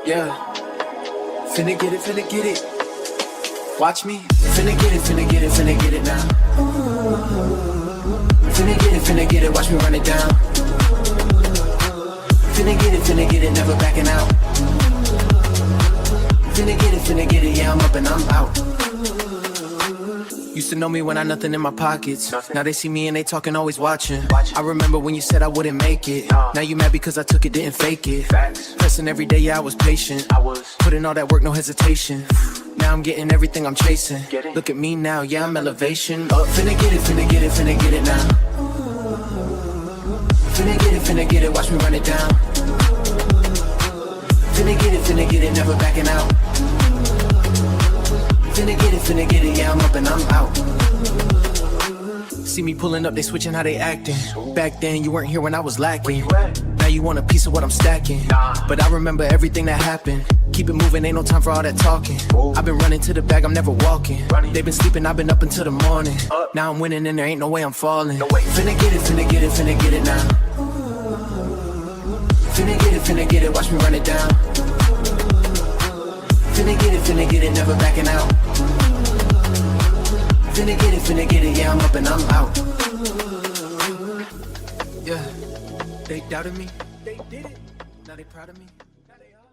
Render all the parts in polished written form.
Yeah, finna get it. Watch me, finna get it, finna get it now. Finna get it, watch me run it down. Finna get it, never backing out. Finna get it, yeah, I'm up and I'm out. Used to know me when I nothing in my pockets. Now they see me and they talking, always watching. I remember when you said I wouldn't make it. Now you mad because I took it, didn't fake it. Pressing every day, yeah, I was patient. Putting all that work, no hesitation. Now I'm getting everything I'm chasing. Look at me now, yeah, I'm elevation. Up, finna get it, finna get it, finna get it now. Finna get it, watch me run it down. Finna get it, never backing out. Finna get it, yeah, I'm up and I'm out. See me pulling up, they switching how they acting. Back then, you weren't here when I was lacking. Now you want a piece of what I'm stacking. But I remember everything that happened. Keep it moving, ain't no time for all that talking. I've been running to the bag, I'm never walking. They've been sleeping, I've been up until the morning. Now I'm winning and there ain't no way I'm falling. Finna get it, finna get it, finna get it now. Finna get it, watch me run it down. Finna get it, never backing out. Finna get it, yeah, I'm up and I'm out. Yeah, they doubted me, they did it. Now they proud of me. Now they are.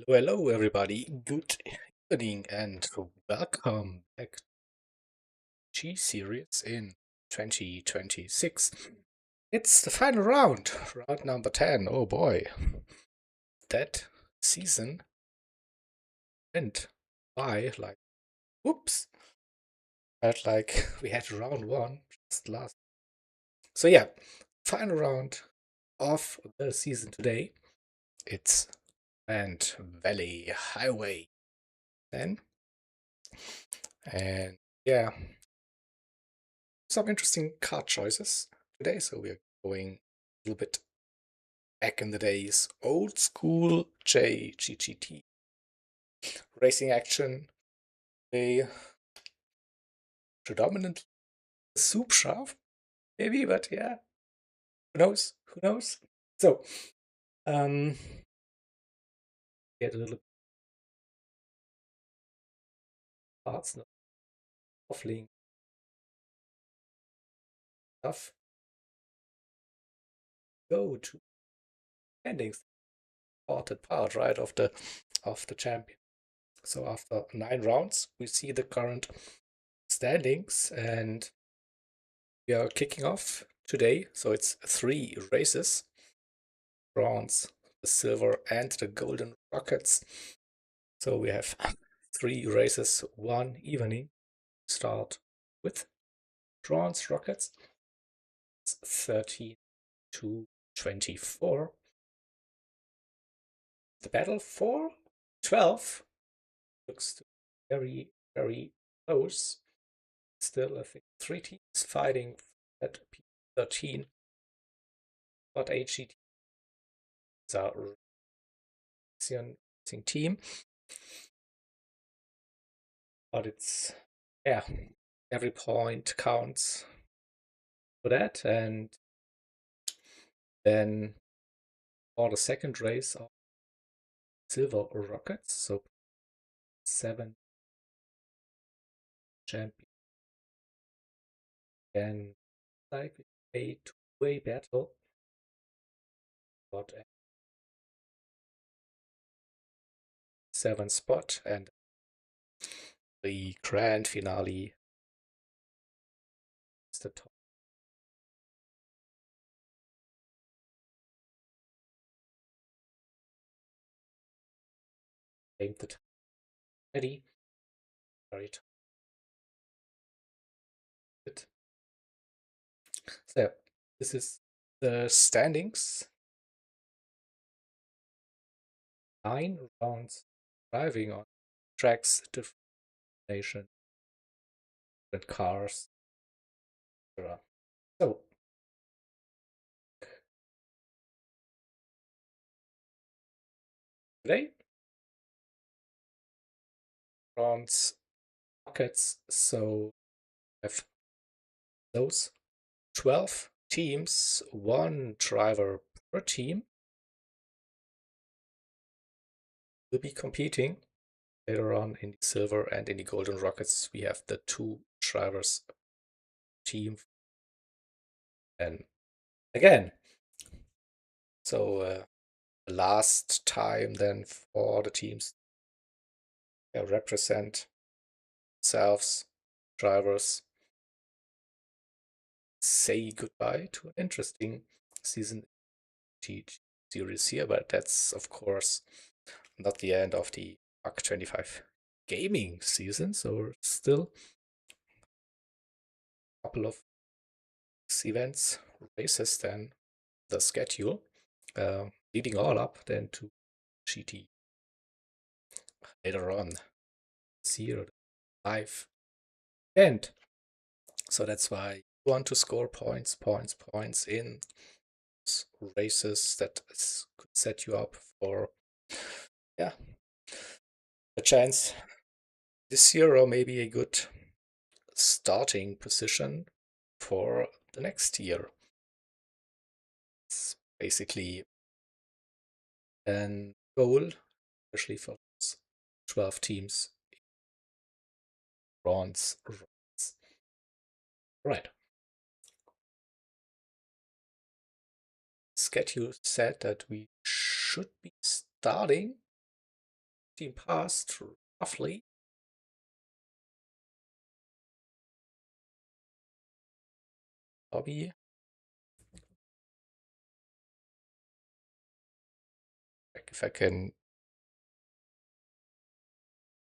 Hello, everybody. Good evening and welcome back to G series in 2026. It's the final round, round number 10. Oh boy, that season went by like whoops. Felt like we had round one just last. So yeah, final round of the season today. It's Grand Valley Highway 10. And yeah, some interesting card choices today. So we're going a little bit back in the days, old school JGGT racing action. They predominantly soup shaft, maybe, but yeah, who knows? Who knows? So, get a little parts, no offlink stuff. Go to standings, important part, right, of the champion. So after 9 rounds, we see the current standings, and we are kicking off today. So it's 3 races: bronze, the silver, and the golden rockets. So we have 3 races, 1 evening. Start with bronze rockets. It's 13 to 24. The battle for 12 looks very, very close. Still, I think 3 teams fighting at P13. But HGT is a racing team. But it's, yeah, every point counts for that. And then for the second race of silver rockets, so 7 champion, and like a 2-way battle. But 7 spot, and the grand finale is the top. Aimed the time ready. Very good. So this is the standings. 9 rounds driving on tracks, different nation, different cars, etc. So today, bronze rockets. So we have those 12 teams, 1 driver per team, will be competing. Later on in the silver and in the golden rockets, we have the 2 drivers team. And again, so the last time then for the teams represent themselves, drivers, say goodbye to an interesting season series here, but that's of course not the end of the Arc 25 gaming season, so still a couple of events, races then the schedule, leading all up then to GT later on this year, live event. So that's why you want to score points in races that could set you up for, yeah, a chance this year, or maybe a good starting position for the next year. It's basically a goal, especially for those 12 teams. Bronze rockets. Right. Schedule said that we should be starting team past roughly. Lobby. If I can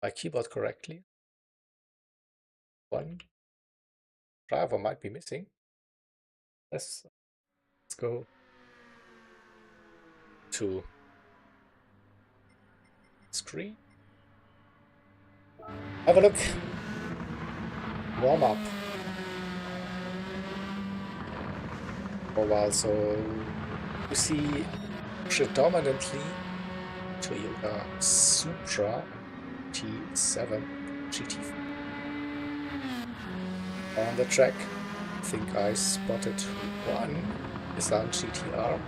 my keyboard correctly. One driver might be missing. Let's go to screen. Have a look. Warm up for a while, so you see predominantly Toyota Supra T7 GT on the track. I think I spotted one Nissan GTR,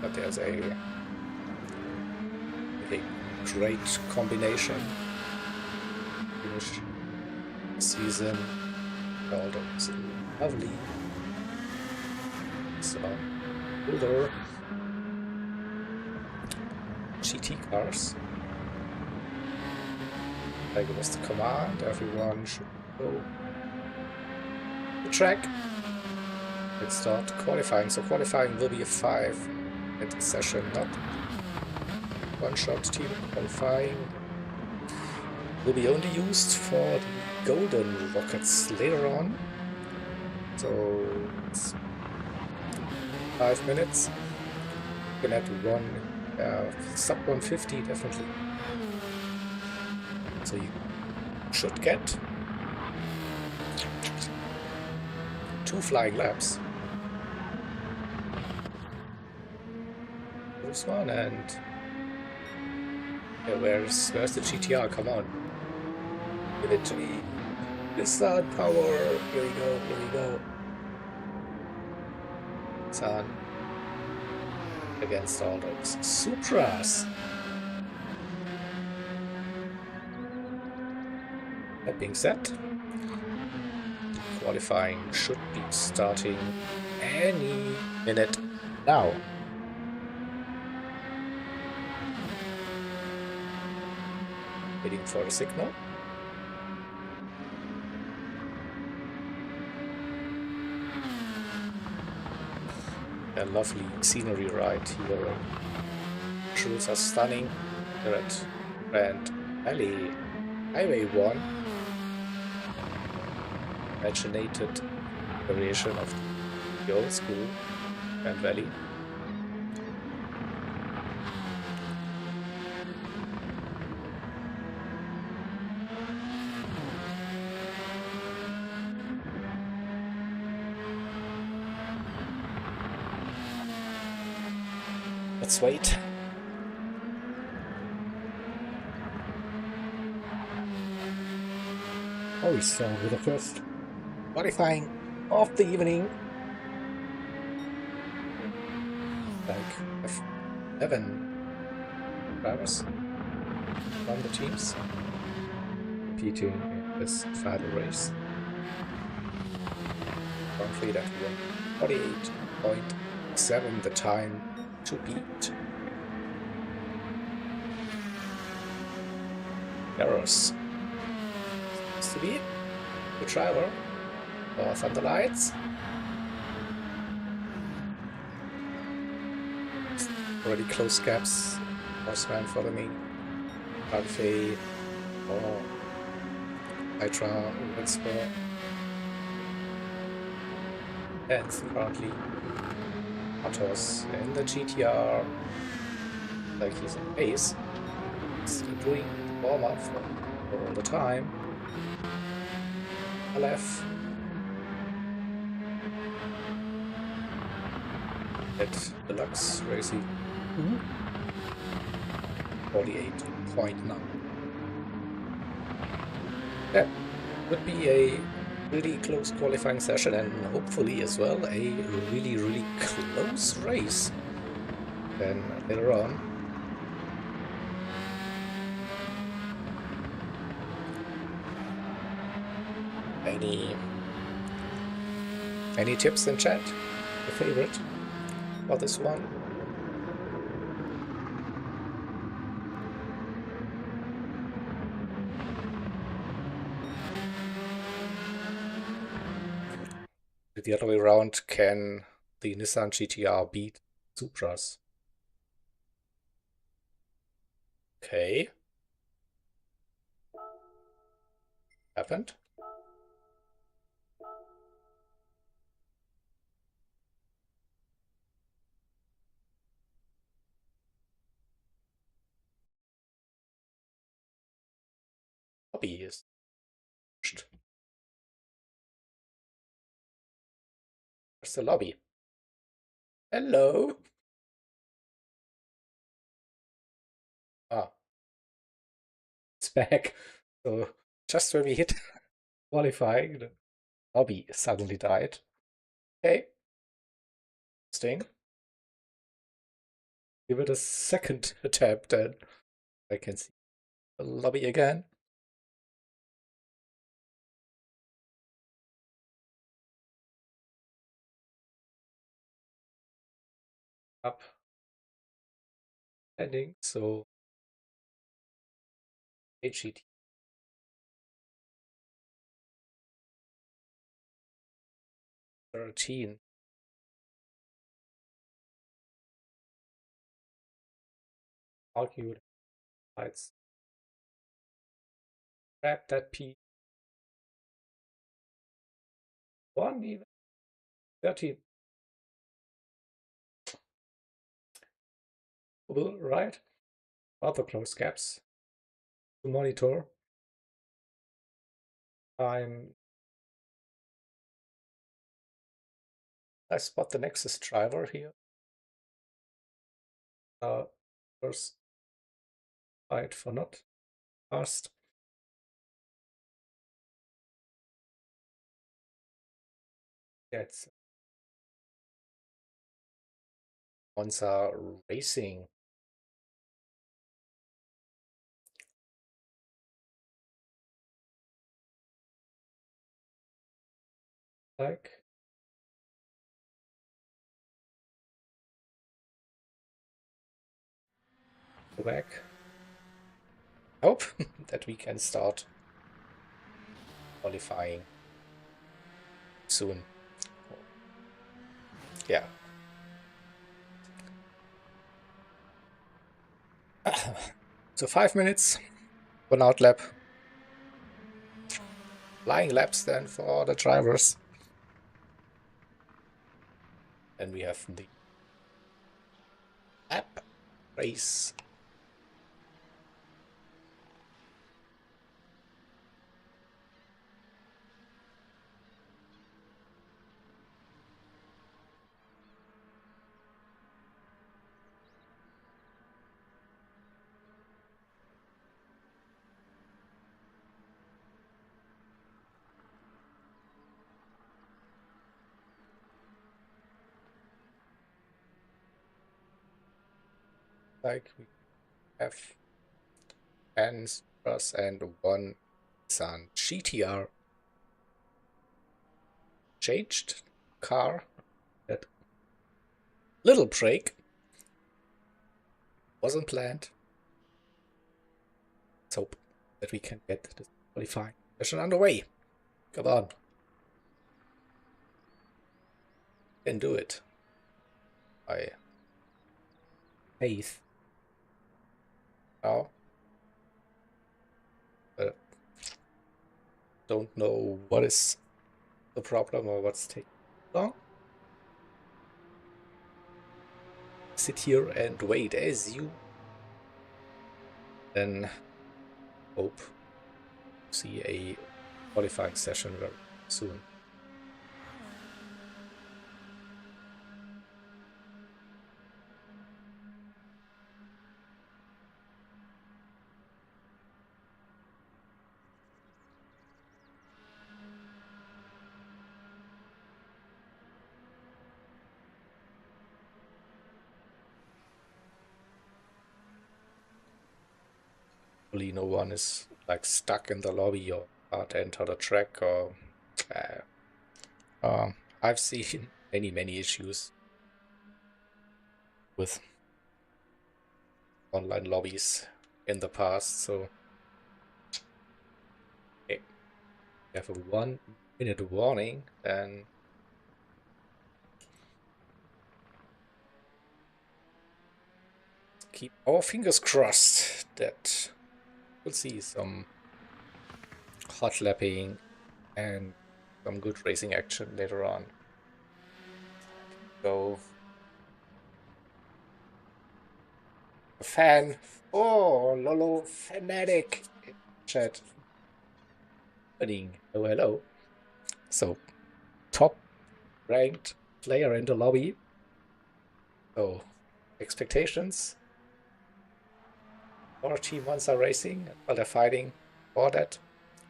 but there's a great combination. Finish the season. All those lovely. So older GT cars. Like it was the command, everyone should go the track. Let's start qualifying. So qualifying will be a 5-minute session, not one-shot team qualifying. Will be only used for the golden rockets later on. So it's 5 minutes. You can add one sub 150 definitely. So you should get 2 flying laps. This one and yeah, where's the GTR? Come on. Give it to me. Nissan power. Here we go, here we go. Nissan against all those Supras. That being said, qualifying should be starting any minute now. Waiting for a signal. A lovely scenery right here. Visuals are stunning. Here at Grand Alley, Highway 1. Imaginated variation of the old school Grand Valley. Let's wait. Oh, we start with the first qualifying of the evening. Like 11 drivers from the teams competing in this final race. Currently that 48.7 the time to beat. Errors. Seems to be the driver. Off on the lights. Already close gaps. Horseman following. Alfei. Oh. Hydra. Winsper. And currently Atos in the GTR. Like he's in pace. Still doing warm-up all the time. Aleph. At Deluxe Racing. 48.9. Yeah, would be a really close qualifying session and hopefully as well a really close race. Then later on. Any tips in chat? Your favorite for this one? The other way around, can the Nissan GTR beat Supras? Okay. Happened. Lobby is. Where's the lobby? Hello. Ah, it's back. So just when we hit qualifying, the lobby suddenly died. Okay. Interesting. Give it a second attempt then. I can see the lobby again. Up ending, so HET 13. Argued. Let's grab that P1 even 13. Right? Other close gaps to monitor. I spot the Nexus driver here. First fight for not fast. Yeah, it's Monza Racing. Like go back. Hope that we can start qualifying soon. Yeah. So 5 minutes, 1 out lap. Flying laps then for the drivers. Then we have the lap race. Like we have 10 Supras and 1 Nissan GTR. Changed car. That little break wasn't planned. Let's hope that we can get this qualifying session underway. Come on. Can do it. I faith. Now. Don't know what is the problem or what's taking long. Sit here and wait as you then hope to see a qualifying session very soon. Hopefully no one is like stuck in the lobby or can't enter the track or I've seen many issues with online lobbies in the past, so okay. We have a 1-minute warning, then keep our fingers crossed that we'll see some hot lapping and some good racing action later on. So, a fan. Oh, Lolo fanatic in chat. Oh, hello. So, top ranked player in the lobby. So, expectations for Team Monza Racing while they're fighting for that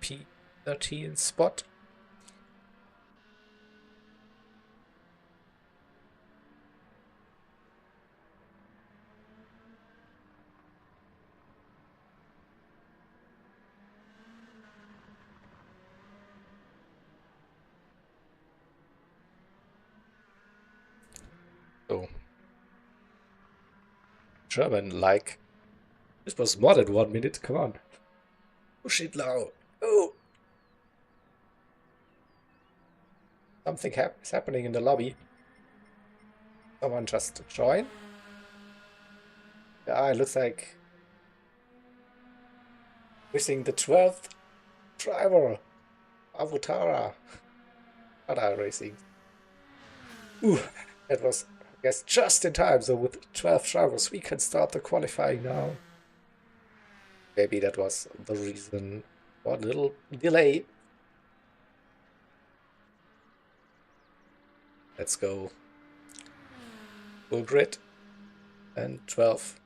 P13 spot. German, like. This was more than 1 minute, come on. Push it now. Oh! Something is happening in the lobby. Someone just joined. Yeah, it looks like missing the 12th driver. Avutara. Ada Racing. Ooh, that was, I guess, just in time. So with 12 drivers, we can start the qualifying now. Maybe that was the reason for a little delay. Let's go. Full grid. And 12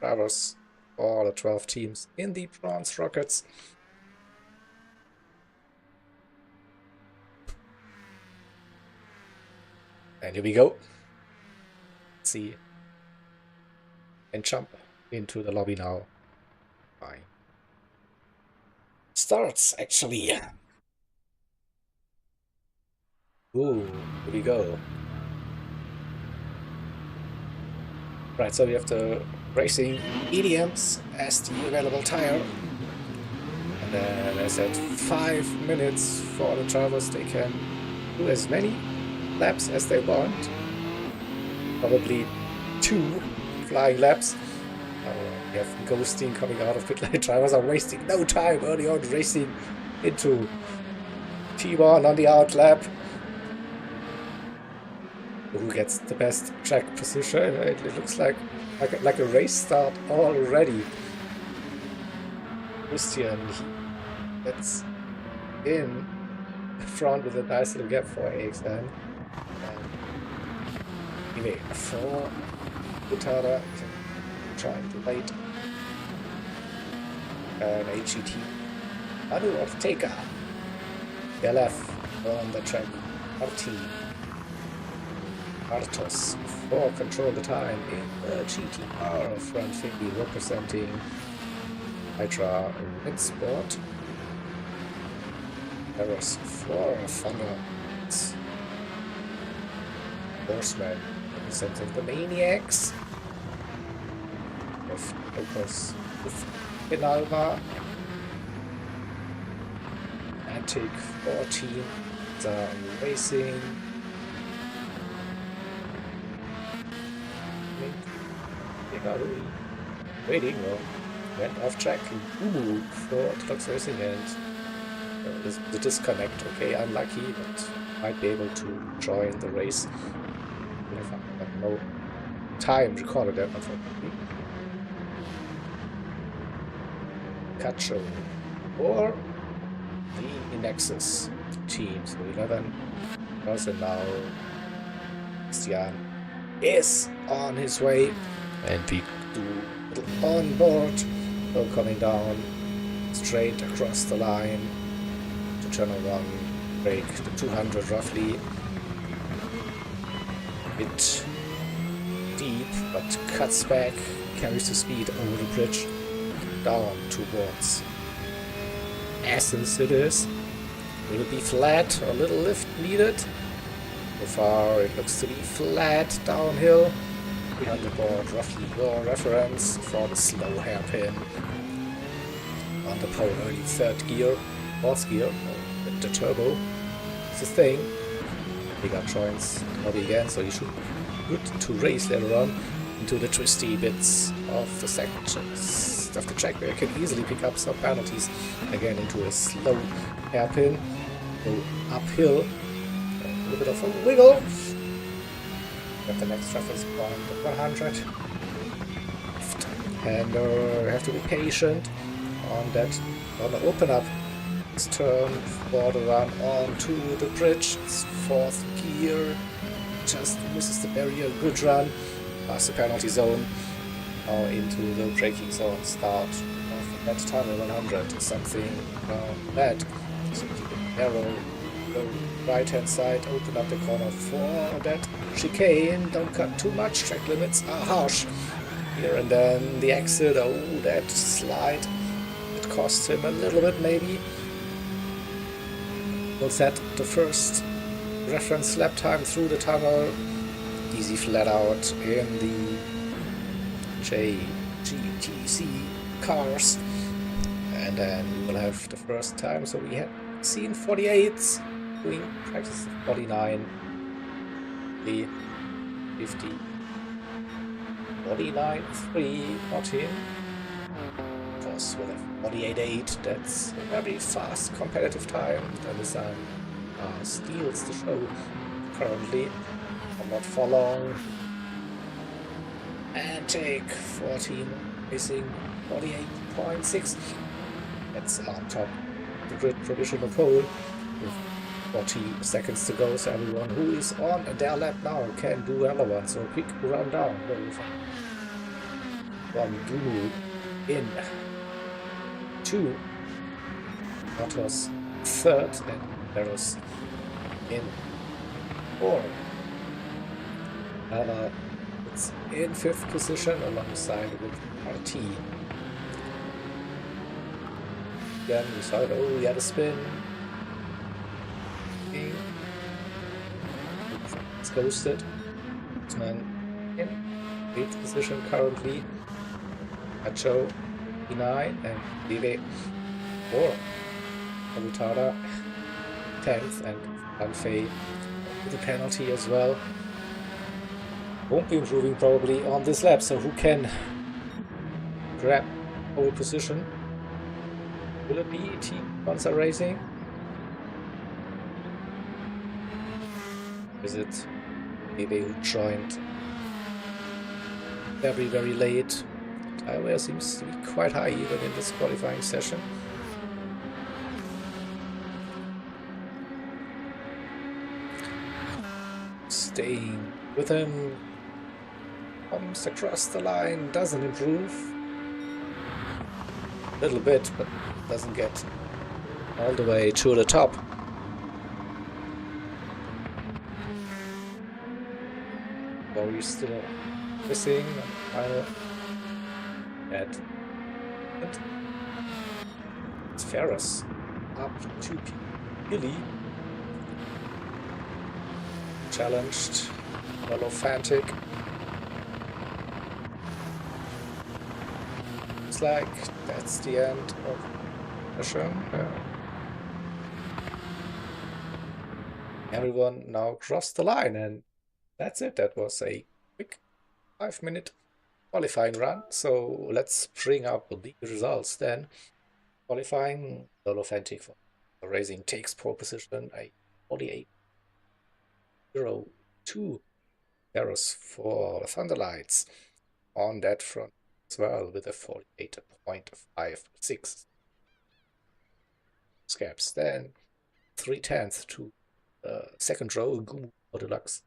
drivers for the 12 teams in the bronze rockets. And here we go. Let's see. And jump into the lobby now. Fine. Starts actually. Ooh, here we go. Right, so we have the racing mediums as the available tire. And then I said 5 minutes for the drivers. They can do as many laps as they want. Probably 2 flying laps. We have ghosting coming out of pit lane. Drivers are wasting no time early on racing into T1 on the out lap. Who gets the best track position? It looks like a race start already. Christian, that's in front with a nice little gap for AXN. Anyway, for Utada, trying to wait. And HET. Anu Ortega. LF on the track. R10. Artos for control the time in the GTR front Finby representing Hydra Red Sport. Errors for Thunder. Horseman representing the Maniacs. With Opus with Pinalva. Antic 14. The Racing. Waiting or went off track. Ooh, for Orthodox Racing and the disconnect. Okay, unlucky, but might be able to join the race. I have no time recorded that, unfortunately. Cacho or the Nexus team. So 11 person now. Christian is on his way. And we do on board, so coming down straight across the line to channel 1, break the 200 roughly. Bit deep, but cuts back, carries the speed over the bridge, down towards Essence it is. Will it be flat or a little lift needed? So far it looks to be flat downhill. On the board, roughly your reference for the slow hairpin on the pole, early 3rd gear, 4th gear, with the turbo. It's a thing. We got joints lobby again, so you should be good to race later on into the twisty bits of the sections of the track where you can easily pick up some penalties again into a slow hairpin. Go uphill, a little bit of a wiggle. Got the next reference point at 100. And you have to be patient on that. Gonna open up this turn for the run onto the bridge. It's 4th gear. Just misses the barrier. Good run. Past the penalty zone. Now into the braking zone. Start of that tunnel 100. Something around that. So keep it narrow. Go right hand side, open up the corner for that chicane, don't cut too much, track limits are harsh here, and then the exit, oh, that slide, it cost him a little bit maybe. We'll set the first reference lap time through the tunnel, easy flat out in the JGTC cars. And then we will have the first time. So we had seen 48s doing practice of 49, 50, 49, 3, not in. Of course, with a 48.8, that's a very fast competitive time. Then the sun steals the show currently. Not for long. And take 14, racing 48.6. That's on top of the grid provisional pole with 40 seconds to go. So everyone who is on their lap now can do another one. So quick rundown. One Gumu in 2. Motors third and Barros in 4. Anna it's in 5th position alongside with RT. Again, we saw it. Oh, we had a spin. It's ghosted. Man in 8th position currently. Hacho 9 and Lile 4. Abutada 10th and Anfei with a penalty as well. Won't be improving probably on this lap, so who can grab pole position? Will it be Team Monza Racing? Is it maybe who joined very, very late? Tyre seems to be quite high even in this qualifying session. Staying with him. Comes across the line, doesn't improve. A little bit, but doesn't get all the way to the top. Or we're still missing final at it's Ferris up to Billy. Challenged Holophantic. Looks like that's the end of the show. Everyone now crossed the line, and that's it. That was a quick 5-minute qualifying run. So let's bring up the results then. Qualifying, Holophantic for the racing takes pole position, a 48.02. There's for Thunderlights on that front as well with a 48.56. Scaps then 3/10 to second row Gumu for Deluxe.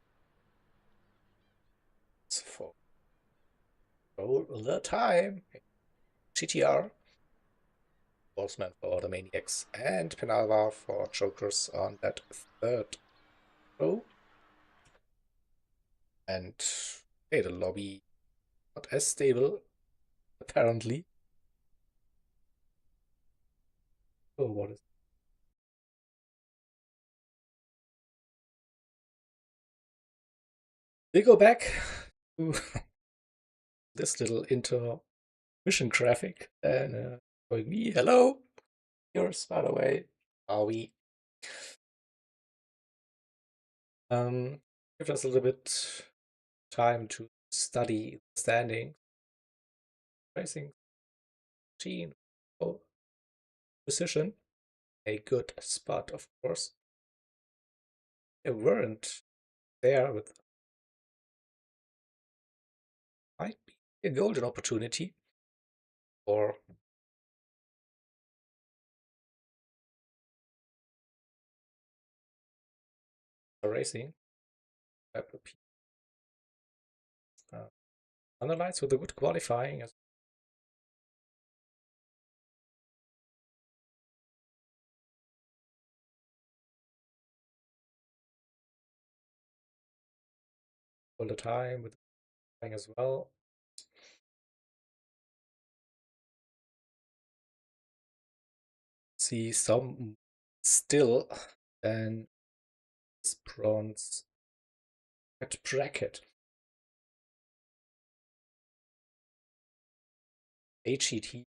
It's for roll the time. GTR. Boltzmann for the Maniacs and Penalva for Jokers on that third row. And hey, the lobby not as stable, apparently. Oh, what is we go back to this little intermission graphic and showing me hello. Yours, by the way. Are we? Give us a little bit time to study the standing. Racing team position. A good spot, of course. They weren't there with might be a golden opportunity for racing. Underlines with a good qualifying as all the time with qualifying as well. See some still and this bronze at bracket. HET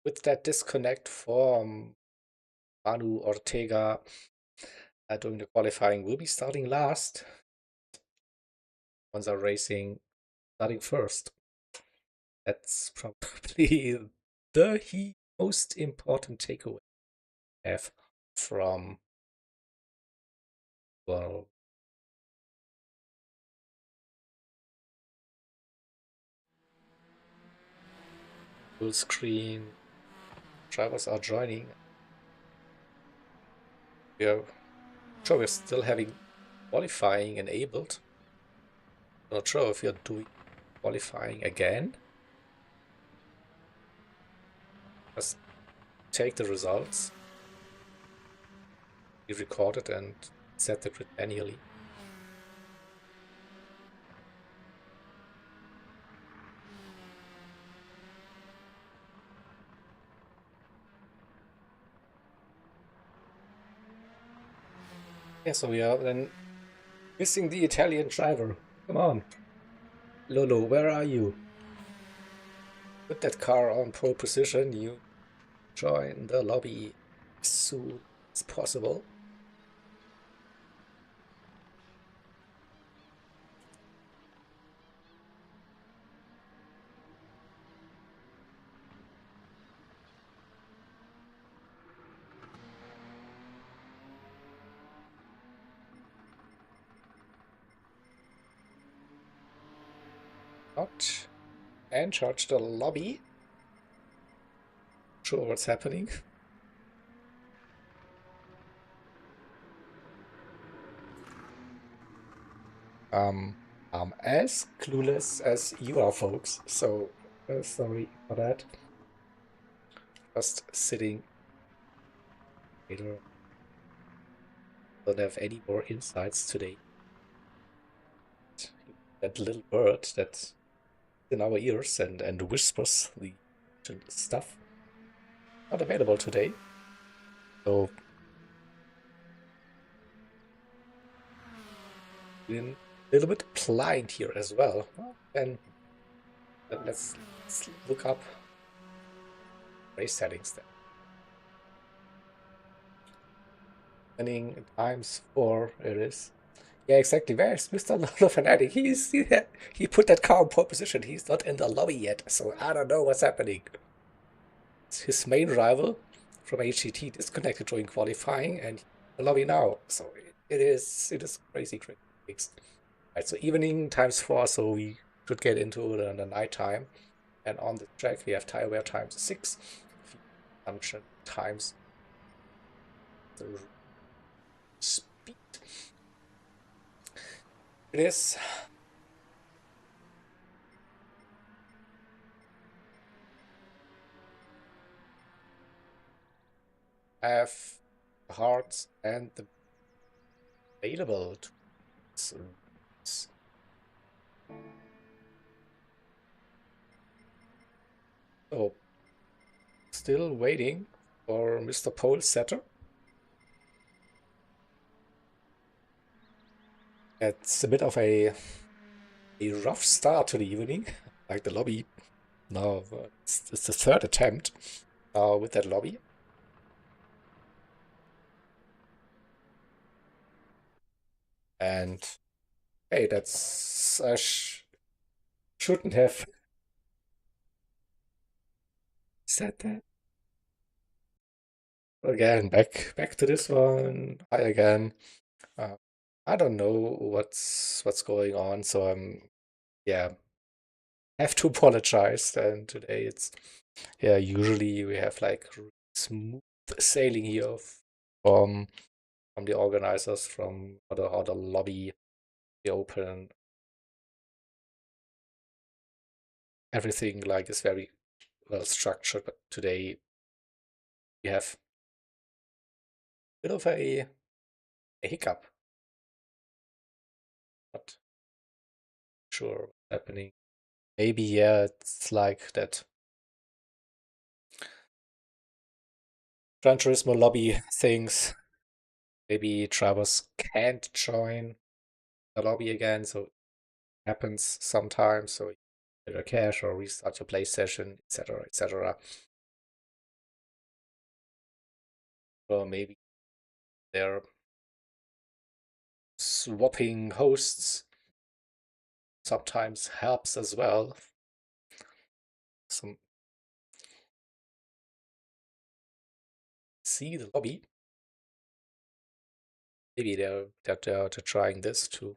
with that disconnect from Manu Ortega during the qualifying will be starting last. Ones are racing starting first. That's probably the most important takeaway I have from, well, full screen. Drivers are joining. We're sure we're still having qualifying enabled. Not sure if you're doing qualifying again. Just take the results, be recorded, and set the grid manually. Yeah, so we are then missing the Italian driver. Come on. Lolo, where are you? Put that car on pole position. You join the lobby as soon as possible. Not and charge the lobby. Sure what's happening. I'm as clueless as you are, folks. So sorry for that. Just sitting later. Don't have any more insights today. That little bird that's in our ears and whispers the stuff. Not available today. So been a little bit blind here as well. Well, then let's look up race settings then. Winning times 4 it is. Yeah, exactly. Where's Mr. Lolo Fanatic? He put that car in pole position. He's not in the lobby yet, so I don't know what's happening. His main rival from HCT disconnected during qualifying and the lobby now. So it is crazy. Right, so evening times 4, so we should get into the night time. And on the track we have tire wear times 6, function times the speed. It is have the hearts and the available to so still waiting for Mr. Pole Setter. It's a bit of a rough start to the evening, like the lobby. Now it's the third attempt with that lobby. And hey, that's I shouldn't have said that. Again, back to this one. Hi again. Uh, I don't know what's going on, so yeah, have to apologize. And today it's usually we have like smooth sailing here from from the organizers, from how the lobby, the open, everything like is very well structured. But today we have a bit of a hiccup. Not sure what's happening. Maybe it's like that Gran Turismo lobby things. Maybe drivers can't join the lobby again, so it happens sometimes. So your cache or restart your play session, etc., etc. Or maybe they're swapping hosts sometimes helps as well. Some see the lobby. Maybe they're trying this to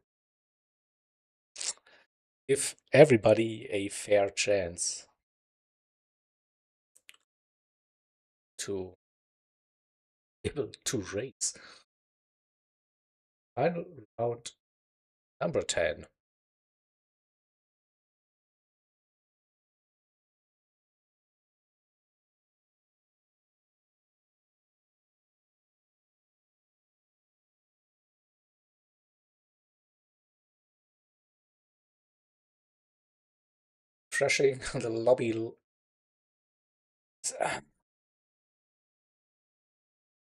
give everybody a fair chance to able to race. Final round number 10. Refreshing the lobby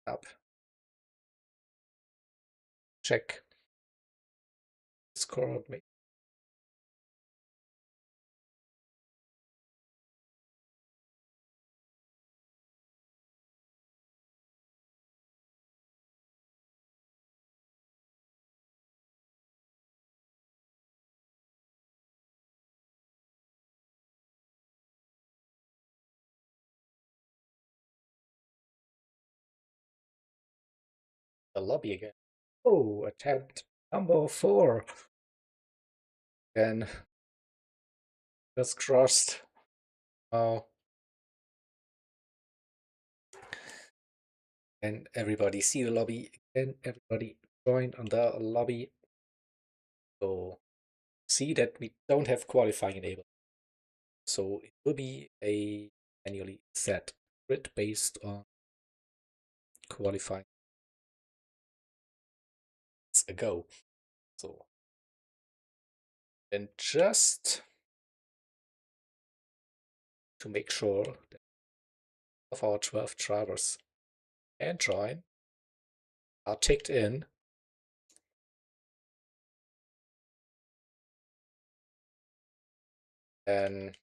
up. Check Discord. The lobby again. Oh, attempt number 4. Again, just crossed. Oh. And everybody see the lobby again. Everybody join on the lobby. So see that we don't have qualifying enabled. So it will be a manually set grid based on qualifying. It's a go. So and just to make sure that of our 12 drivers can join are ticked in. And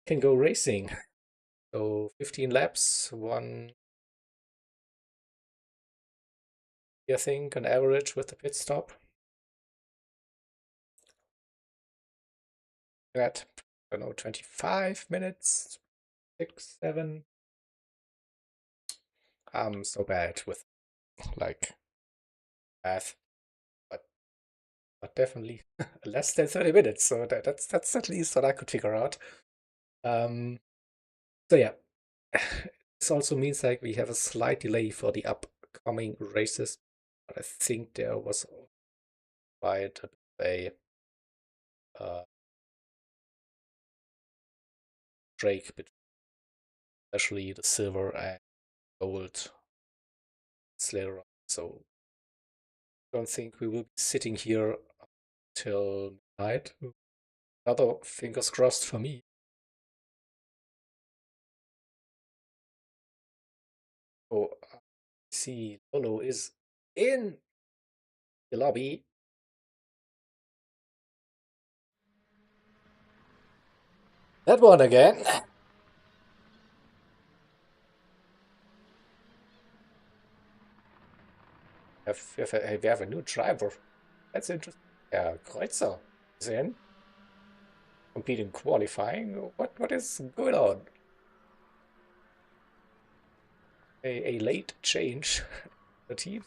can go racing. So 15 laps, I think, on average with the pit stop. At, I don't know, 25 minutes, 6, 7. I'm so bad with like math, but definitely less than 30 minutes. So that's at least what I could figure out. So yeah, this also means like we have a slight delay for the upcoming races, but I think there was quite a break between especially the silver and gold later on. So I don't think we will be sitting here till midnight. Another fingers crossed for me. Oh, I see Lolo is in the lobby. That one again. We have a new driver. That's interesting. Yeah, Kreuzer is in. Competing qualifying. What is going on? A late change. The team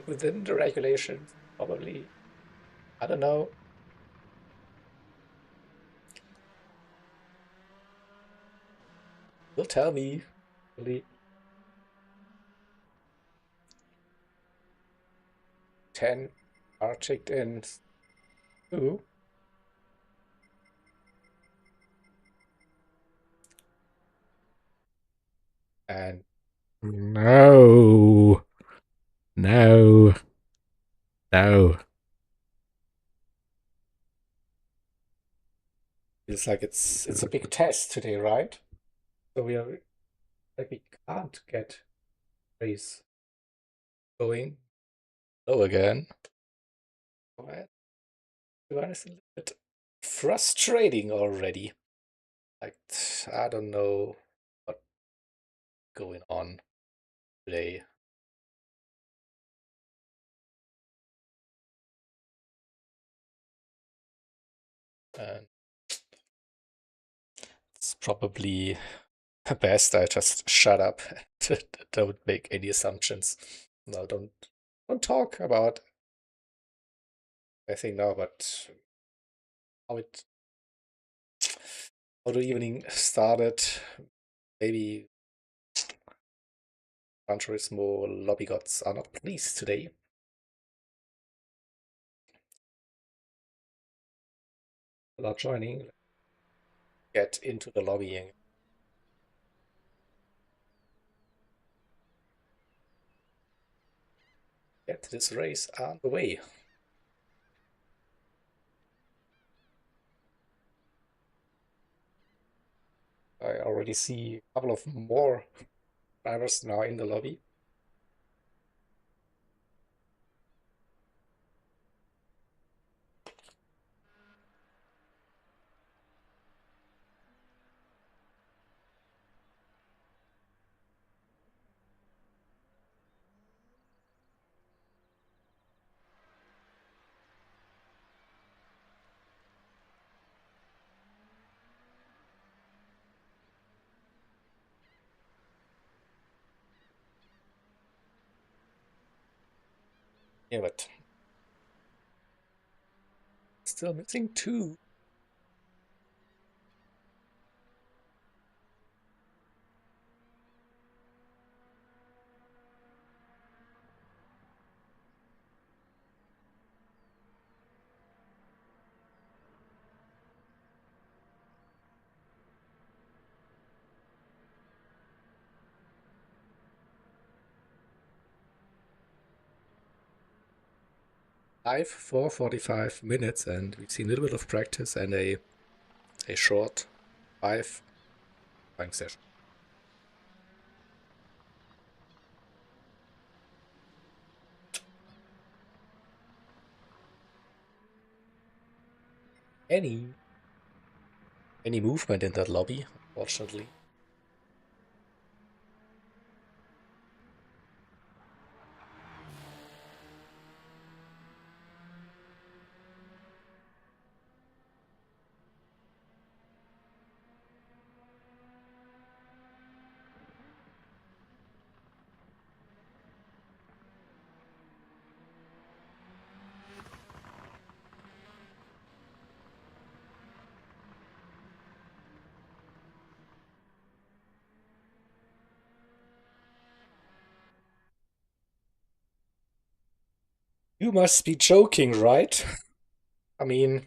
within the regulations, probably. I don't know. Will tell me. Really. 10 are checked in. Ooh. And no. No. No. Feels like it's a big test today, right? So we are like we can't get race going. Low again. Alright. To be honest, a little bit frustrating already. Like, I don't know what's going on today. And it's probably best I just shut up and don't make any assumptions. No, don't talk about anything now, but how it how the evening started. Maybe Gran Turismo lobby gods are not pleased today. Not joining. Get into the lobbying. Get this race on the way. I already see a couple of more drivers now in the lobby. Yeah, but still missing two. Live for 45 minutes, and we've seen a little bit of practice and a short 5 playing session. Any movement in that lobby, unfortunately. You must be joking, right? I mean,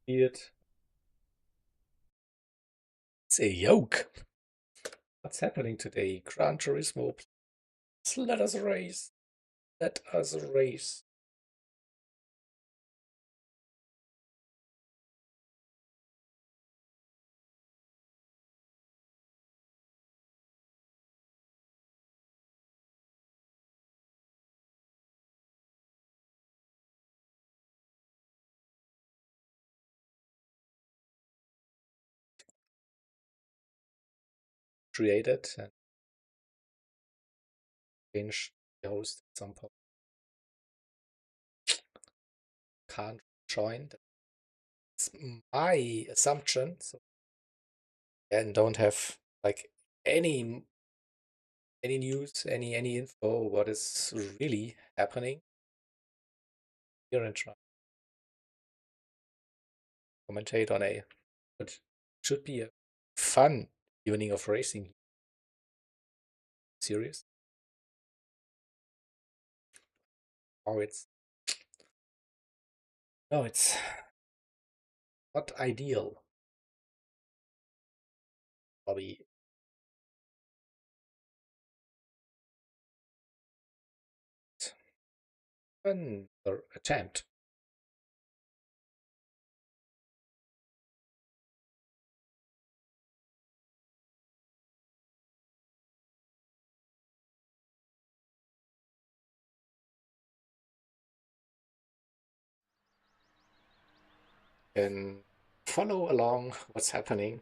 it's a yoke. What's happening today? Gran Turismo, please let us race. Let us race. Created and change the host at some point. Can't join. That's my assumption. So, and don't have like any news, any info what is really happening here and try commentate on a what should be a fun evening of racing series. Oh, it's not ideal. Probably another attempt. can follow along what's happening.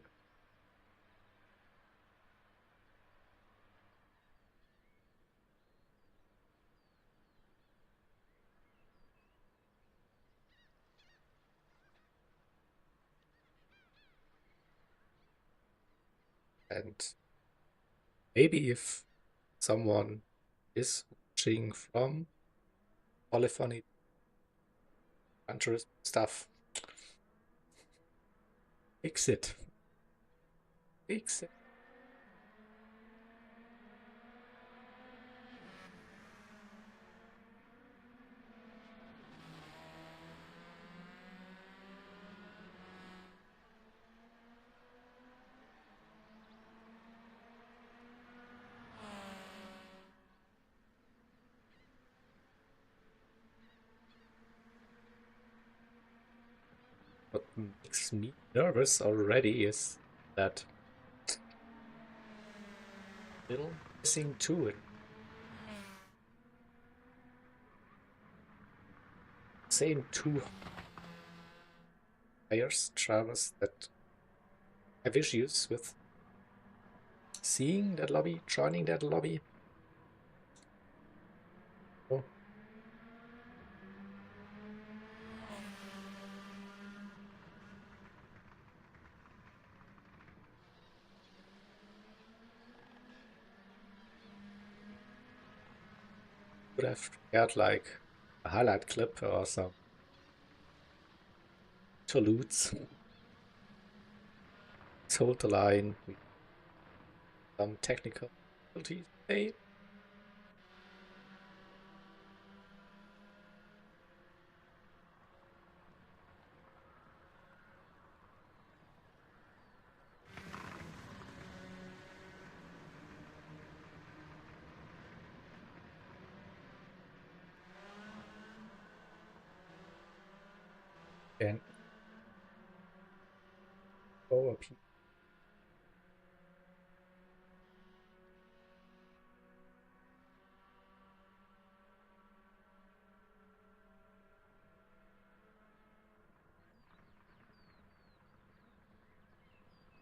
And maybe if someone is watching from polyphony interesting stuff, fix it. Fix it. What makes me nervous already is that little missing two and same two players, Travis, that have issues with seeing that lobby, joining that lobby. Oh, could have got like a highlight clip or some interludes. Hold the line with some technical difficulties. Hey. And go up here.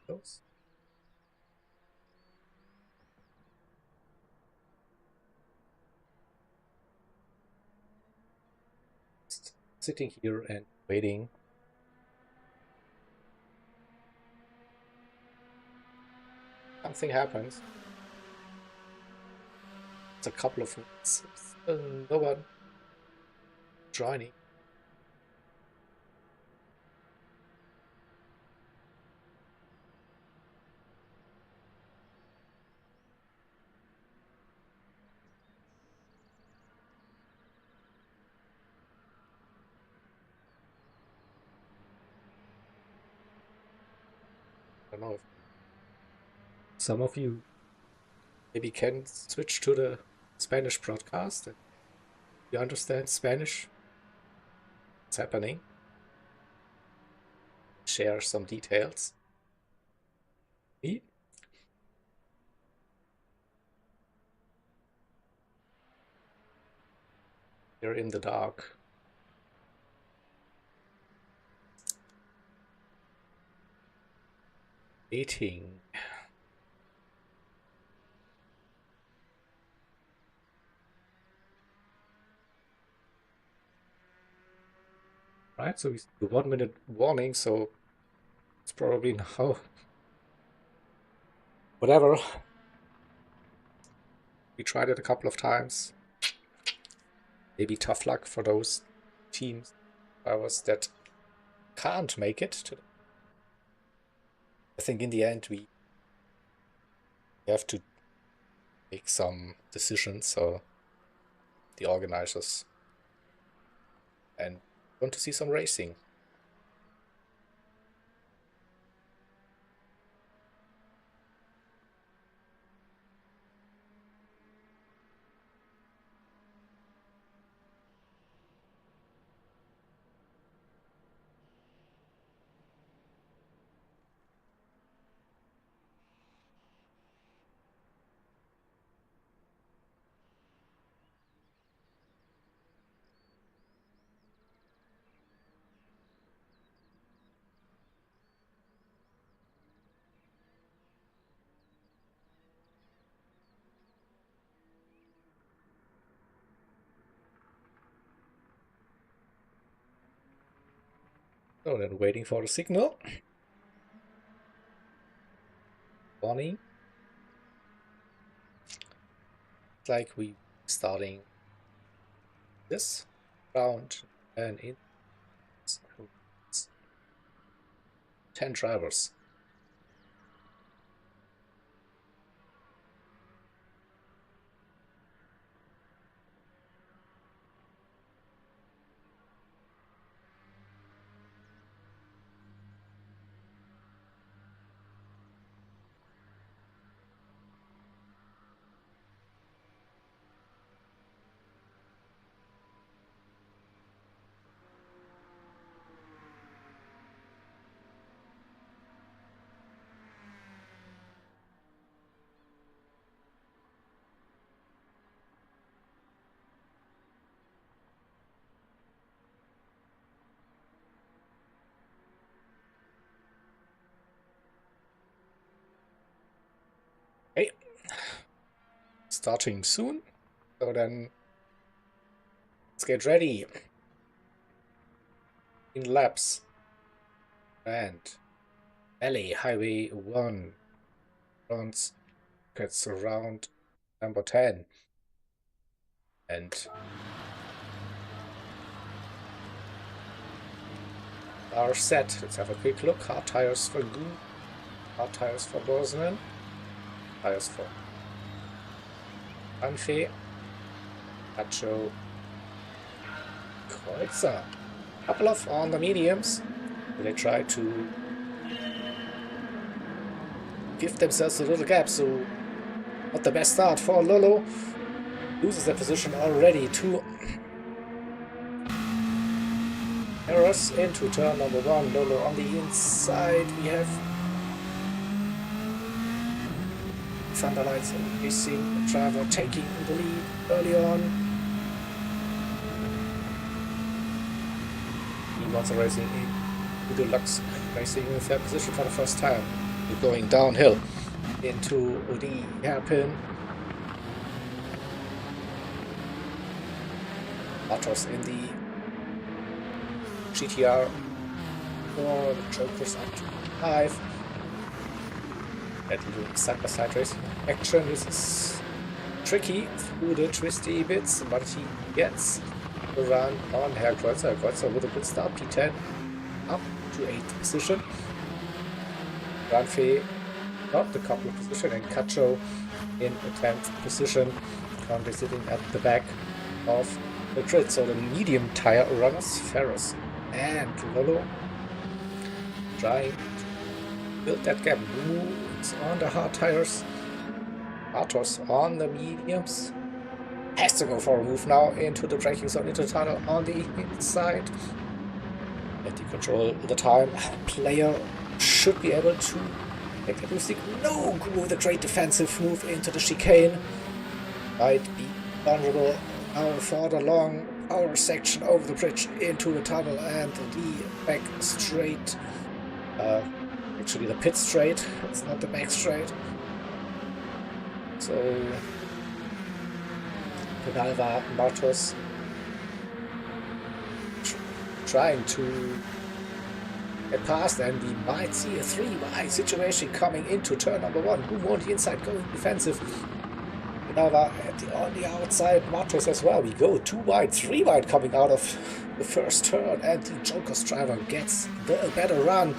Those. Just sitting here and waiting. Something happens. It's a couple of minutes. No one joining. I don't know if some of you maybe can switch to the Spanish broadcast and you understand Spanish. What's happening? Share some details. Me? You're in the dark. Waiting. Right, so we do 1 minute warning, so it's probably now. Whatever. We tried it a couple of times. Maybe tough luck for those teams that can't make it today. I think in the end we have to make some decisions, so the organizers, and want to see some racing. So then waiting for the signal. Warning. It's like we starting this round and in 10 drivers. Okay, starting soon. So then let's get ready. In laps and LA Highway 1 runs gets around number 10 and are set. Let's have a quick look. Hard tires for Gu, hard tires for Bosman, tires for Anfe, Nacho, Kreuzer. Couple of on the mediums. They try to give themselves a little gap, so not the best start for Lolo. Loses their position already. 2 errors into turn number 1. Lolo on the inside. We have Thunderlights and Racing driver taking the lead early on. Monster Racing in Deluxe Racing in third position for the first time. We're going downhill into the hairpin. Atos in the GTR for the Jokers up to 5. That little side-by-side racing action. This is tricky through the twisty bits, but he gets around on Herr Kreuzer. Kreuzer with a good start, P10 up to 8th position. Granfe got the couple of position and Cacho in the 10th position, currently sitting at the back of the grid. So the medium tire runners, Ferris and Lolo, trying to build that gap. Moves on the hard tires, Atos on the mediums. Has to go for a move now into the braking zone, into the tunnel on the inside. Let you control the time. Player should be able to make that move. No, with a great defensive move into the chicane. Might be vulnerable for the long power section over the bridge into the tunnel and the back straight. Actually, the pit straight. It's not the back straight. So Penalva Martos trying to get past, and we might see a 3-wide situation coming into turn number 1. Who on the inside going defensive? Penalva on the outside, Martos as well. We go 2-wide, 3-wide coming out of the first turn, and the Joker's driver gets the better run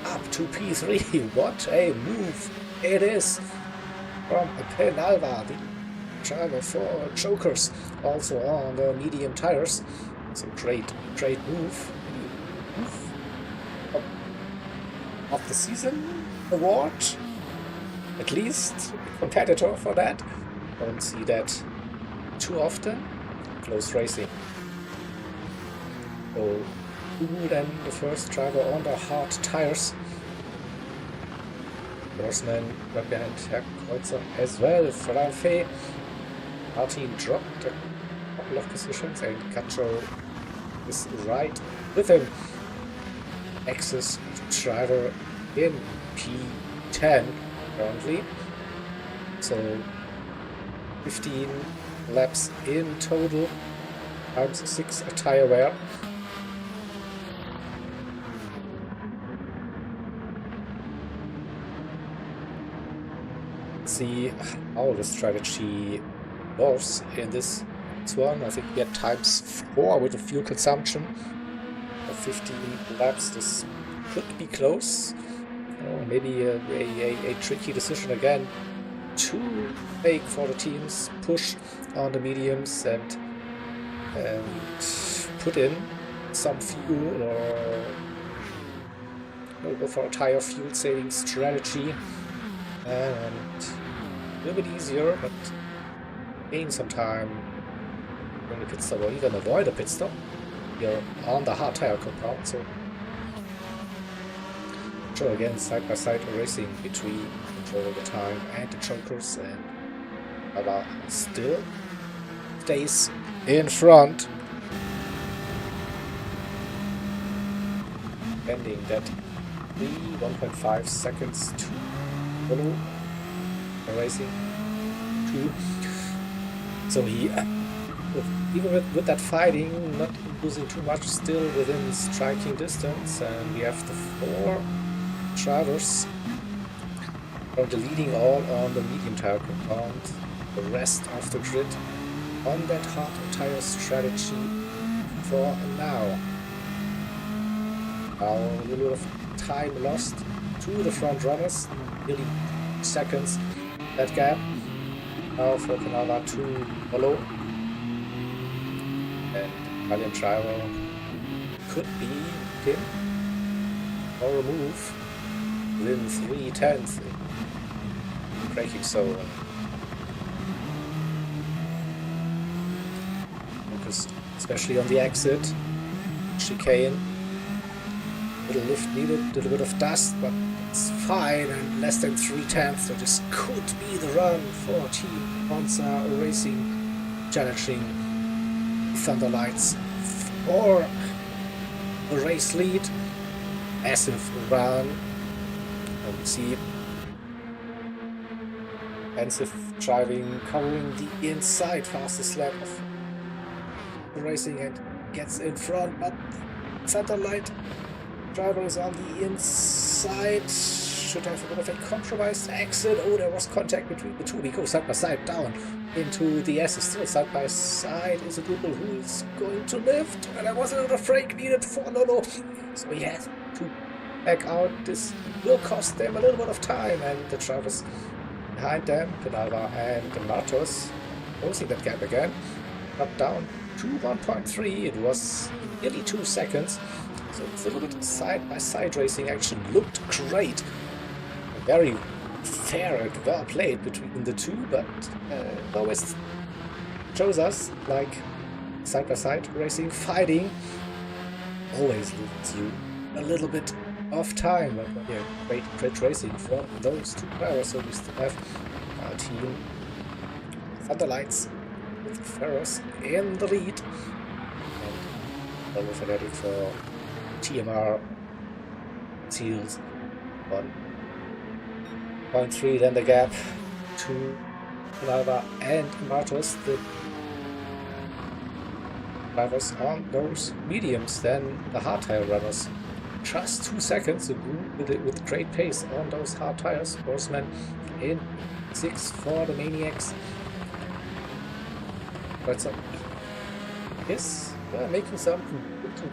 up to P3. What a move it is from Penalva, the driver for Jokers, also on the medium tires. So great move. Of the season award, at least a competitor for that. Don't see that too often. Close racing. So then the first driver on the hard tires. Horseman right behind Herr Kreuzer as well. Franfe R10 dropped a couple of positions and Cacho is right with him. Access driver in P10 currently. So 15 laps in total, times 6 tire wear. see how the strategy evolves in this one. I think we had ×4 with the fuel consumption of 15 laps. This could be close. Maybe a tricky decision again to make for the teams, push on the mediums and put in some fuel or go for a tire fuel saving strategy, and a little bit easier, but gain some time during the pit stop, or even avoid a pit stop. You're on the hard tire compound, so again side-by-side racing between Control the Time and the chokers, and Baba still stays in front, pending that 1.5 seconds to follow the racing 2. So he even with that fighting, not losing too much, still within striking distance, and we have the 4 drivers from the leading all on the medium tire compound, the rest of the grid on that hard tire strategy for now. Now a little bit of time lost to the front runners, nearly seconds that gap. Now for Kanava to follow, and Italian driver could be him or a move within 3/10 braking zone. Focused especially on the exit, chicane. Little lift needed, a little bit of dust, but it's fine, and less than 3/10, so this could be the run for Team Monza Racing, challenging Thunderlights for the race lead. Massive run. And we see expensive driving, covering the inside, fastest lap of the racing, and gets in front, but Thunderlight driver is on the inside. Should have a bit of a compromised exit. Oh, there was contact between the two. We go side by side down into the S. Still side by side is a Google who is going to lift. And there was a little break needed for Lolo. So he has to back out. This will cost them a little bit of time. And the drivers behind them, Penalva and Matos, closing that gap again. Up down to 1.3. It was nearly 2 seconds. So it's a little bit side-by-side racing action. Looked great. Very fair and well played between the two, but it always shows us like side-by-side racing, fighting always leaves you a little bit of time. But yeah, great racing from those two drivers. So we still have our team Thunderlights with Ferros in the lead, and double fanatic for TMR seals 1.3, then the gap to Lava and Martos, the drivers on those mediums, then the hard tire runners. Just 2 seconds with great pace on those hard tires. Horseman in 6 for the Maniacs. But so yes, making some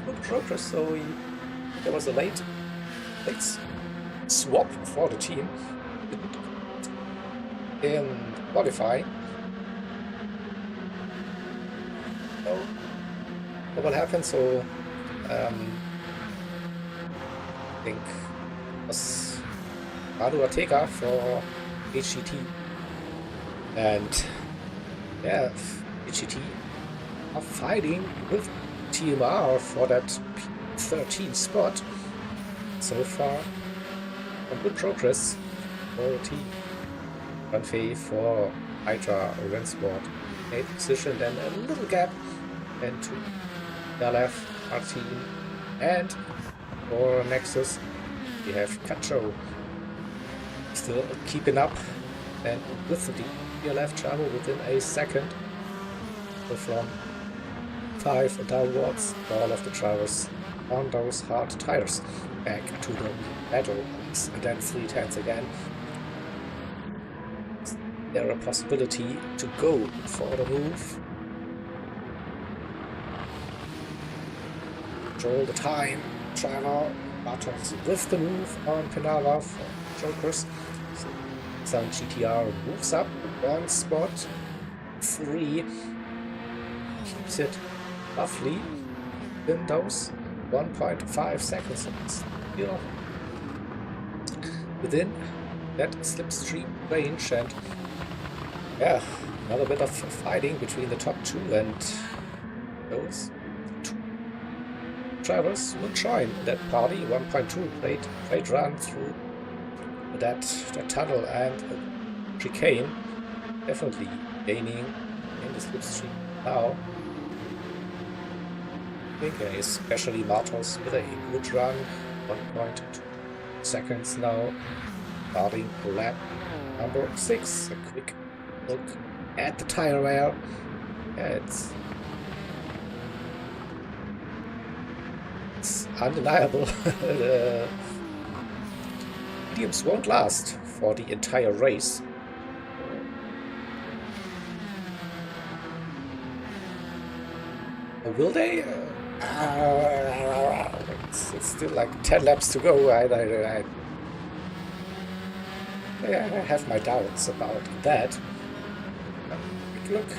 good progress. So there was a late swap for the team in qualifying. So what will happen? So I think it was Radu Ortega for HGT, and yeah, HGT are fighting with TMR for that 13 spot. So far, some good progress for the team. Banfei for Hydra Rensport, 8th position, then a little gap, and to Yalev, R10, and for Nexus we have Kacho still keeping up, and with the left travel within a second. So from 5 downwards, all of the drivers on those hard tires back to the battle, and then 3/10 again. there a possibility to go for the move? Control the time. Driver battles with the move on Penava for Jokers. So some GTR moves up 1 spot. 3 keeps it roughly in those 1.5 seconds. Still within that slipstream range, and yeah, another bit of fighting between the top 2, and those 2 drivers will join that party. 1.2 great run through that tunnel and chicane, definitely gaining in the slipstream now. I think especially Martos with a good run, 1.2 seconds now, starting lap number 6. A quick look at the tire wear. Yeah, it's undeniable. The mediums won't last for the entire race. Or will they? It's still like 10 laps to go. I have my doubts about that. Quick look.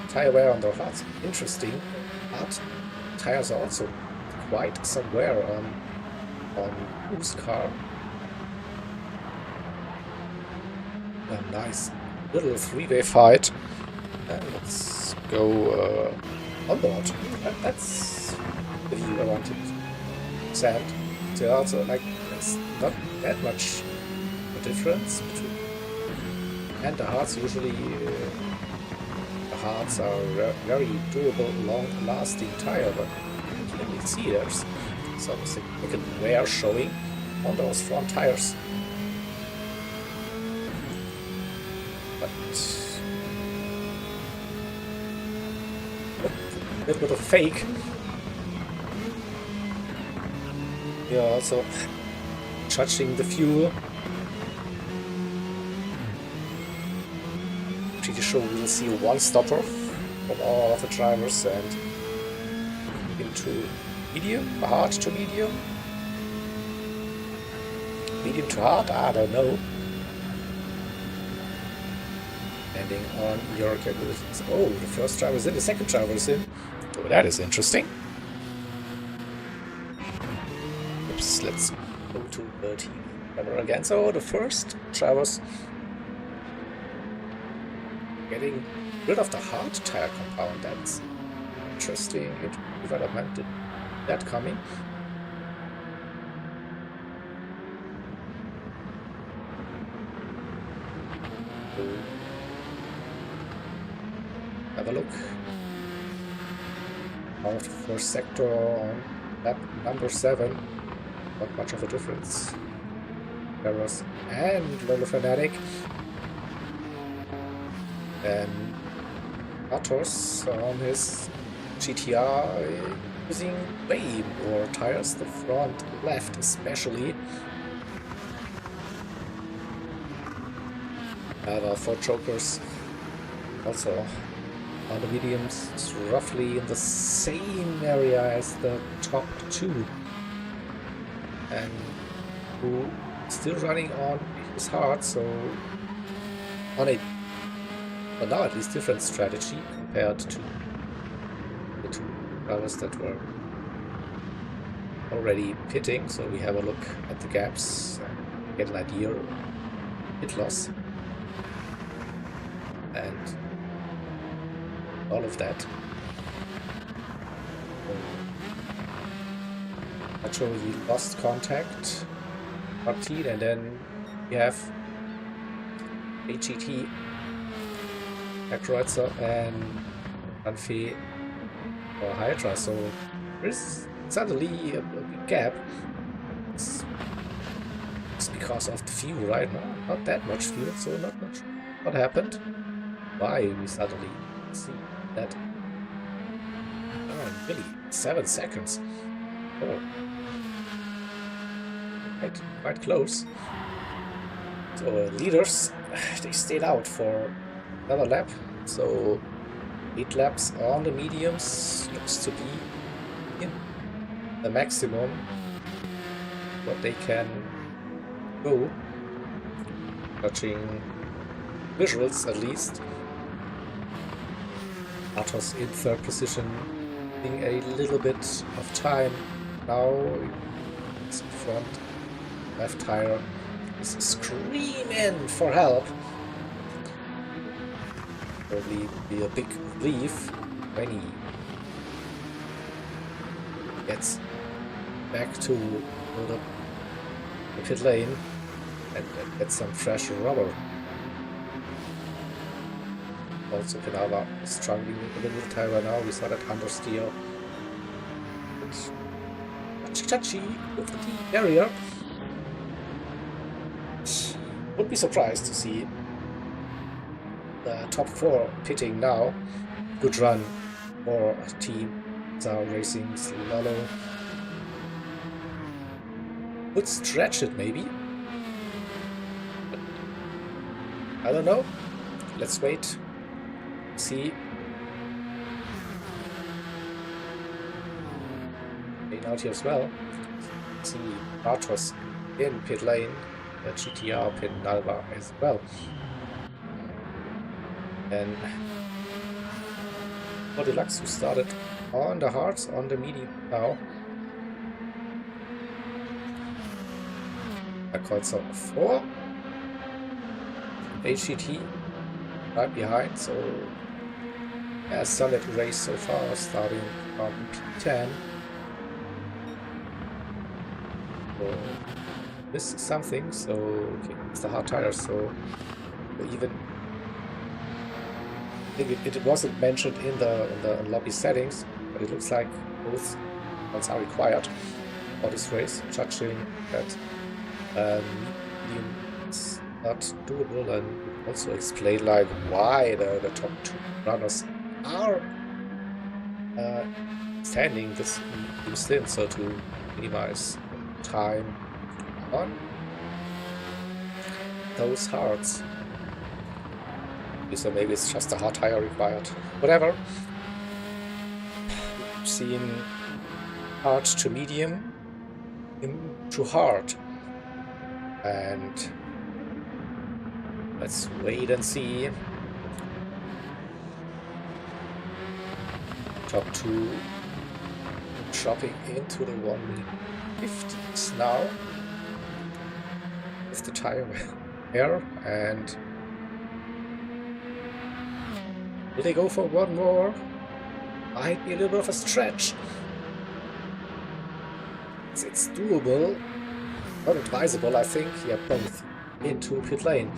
Tire wear on the hards. Interesting. But tires are also quite some wear on whose car. A nice little 3-way fight. And let's go on board. That's the view I wanted. Sand. So also, like, there's not that much difference between, and the hards usually the hards are very durable, long-lasting tire, but you can clearly see there's some significant wear showing on those front tires. But a little bit of fake. We are also judging the fuel. Pretty sure we'll see a one-stopper from all of the drivers and into medium, hard to medium, medium to hard, I don't know. Depending on your calculations. Oh, the first driver is in, the second driver is in. Oh, that is interesting. Oops, let's go to the team camera again. So the first drivers getting rid of the hard tire compound. That's interesting development. Did that coming? Have a look. Out of the first sector on lap number 7. Not much of a difference. Barros and Lolo Fanatic. And Atos on his GTR using way more tires, the front left especially. Other 4 chokers also on the mediums, it's roughly in the same area as the top 2. And who still running on his hard, so on a, but now at least different strategy compared to the 2 drivers that were already pitting. So we have a look at the gaps and get an idea of hit loss and all of that. Naturally, we lost contact, R10, and then we have HET, Kreutzer, and Anfe or Hydra. So there's suddenly a big gap. It's because of the fuel, right? No, not that much fuel, so not much. What happened? Why we suddenly see that? Oh, really? 7 seconds. Oh. Quite close. So leaders, they stayed out for another lap. So 8 laps on the mediums looks to be in the maximum what they can go. Judging visuals at least. Atos in third position, getting a little bit of time. Now it's in front. Left tire is screaming for help. Probably be a big relief when he gets back to the pit lane and get some fresh rubber. Also, Pinava is struggling a little with tyre now. We saw that understeer. Touchy with the area. Would be surprised to see the top 4 pitting now. Good run for team Racing Lalo. Would stretch it maybe. But I don't know. Let's wait. See. Lane out here as well. See Bartos in pit lane. GTR pit Nalva as well. And for Deluxe, who started on the hards, on the medium now. Kreuzer 4. HGT right behind, so a solid race so far, starting on P10. So this is something, so okay, it's the hard tires, so even I think it wasn't mentioned in the lobby settings, but it looks like both ones are required for this race, judging that medium is not doable, and also explain like why the top 2 runners are standing this medium stint, so to minimize time on those hards. So maybe it's just a hard tire required. Whatever. We've seen hard to medium to hard. And let's wait and see. Top 2 dropping into the 150s now. With the tire air, and will they go for one more? Might be a little bit of a stretch. It's doable. Not advisable, I think. Yeah, both into pit lane.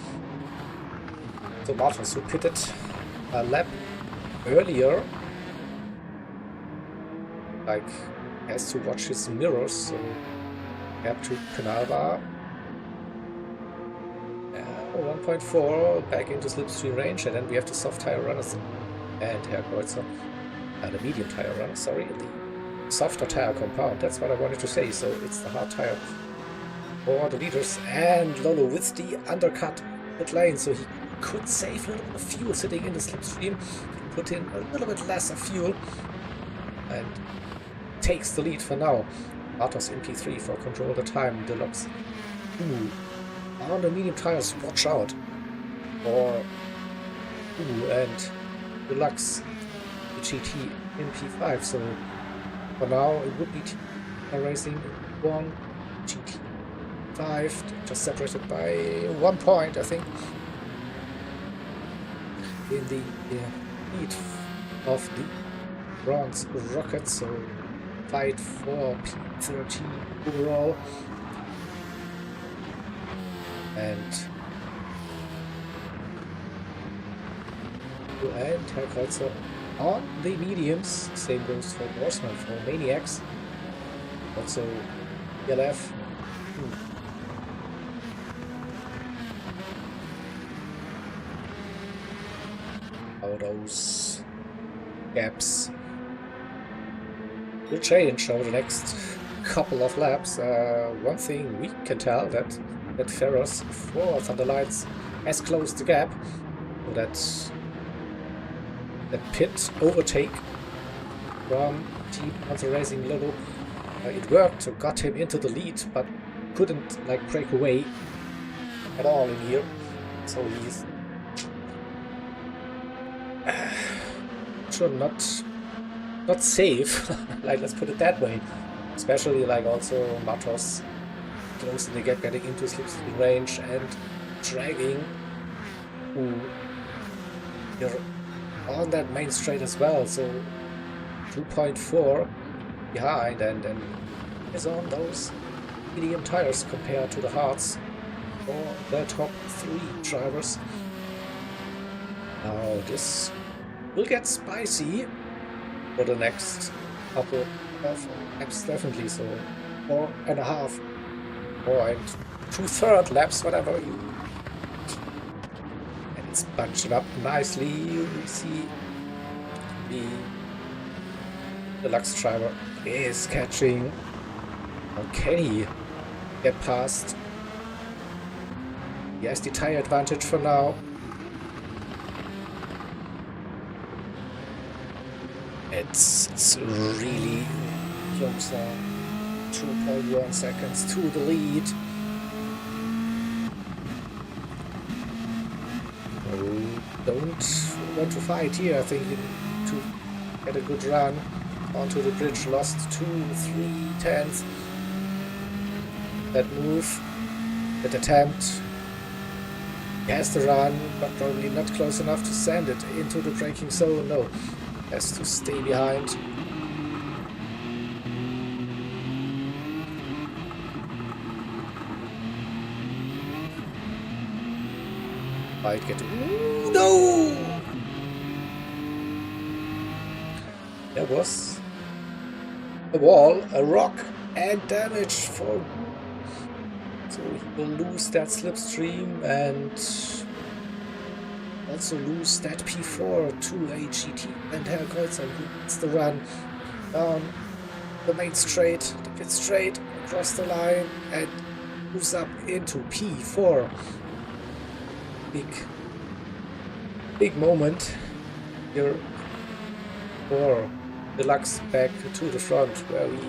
So Martins, who pitted a lap earlier, like, has to watch his mirrors, so up to Penalba. 1.4 back into slipstream range, and then we have the soft tire runners and Herr Kreuzer, the medium tire runner, sorry, the softer tire compound, that's what I wanted to say, so it's the hard tire for the leaders, and Lolo with the undercut pit lane, so he could save a little bit of fuel sitting in the slipstream, put in a little bit less of fuel, and takes the lead for now. Bartos in P3 for control of the time, Deluxe. On the medium tires, watch out for and Deluxe GT in P5. So for now, it would be Racing 1, GT5, just separated by 1 point, I think, in the lead of the bronze rocket. So fight for P13 overall. And Herr Kreuzer on the mediums. Same goes for Norseman, for Maniacs. Also ELF. How those gaps will change over the next couple of laps. One thing we can tell that that Ferris for Thunderlights has closed the gap. So that pit overtake from Team Panzer Racing Lolo. It worked, so got him into the lead, but couldn't like break away at all in here. So he's sure not safe. Like, let's put it that way. Especially like also Matos closing the gap, getting into slipstream range and dragging here on that main straight as well. So 2.4 behind, and is on those medium tires compared to the hards for the top 3 drivers. Now this will get spicy for the next couple of laps, definitely. So 4.5 or 2/3 laps, whatever you. And it's bunched up nicely. We see the deluxe driver is catching. How can he get past? He has the tire advantage for now. It's really close now. 2.1 seconds to the lead. Oh, don't want to fight here. I think you need to get a good run onto the bridge. Lost 2-3 tenths. That move, that attempt. He has to run, but probably not close enough to send it into the braking zone. No, has to stay behind. Might get. Ooh, no! There was a wall, a rock, and damage for. So he will lose that slipstream and also lose that P4 to AGT and Herr Kreuzer, who gets the run down the main straight, the pit straight, across the line, and moves up into P4. Big moment here for Deluxe back to the front, where we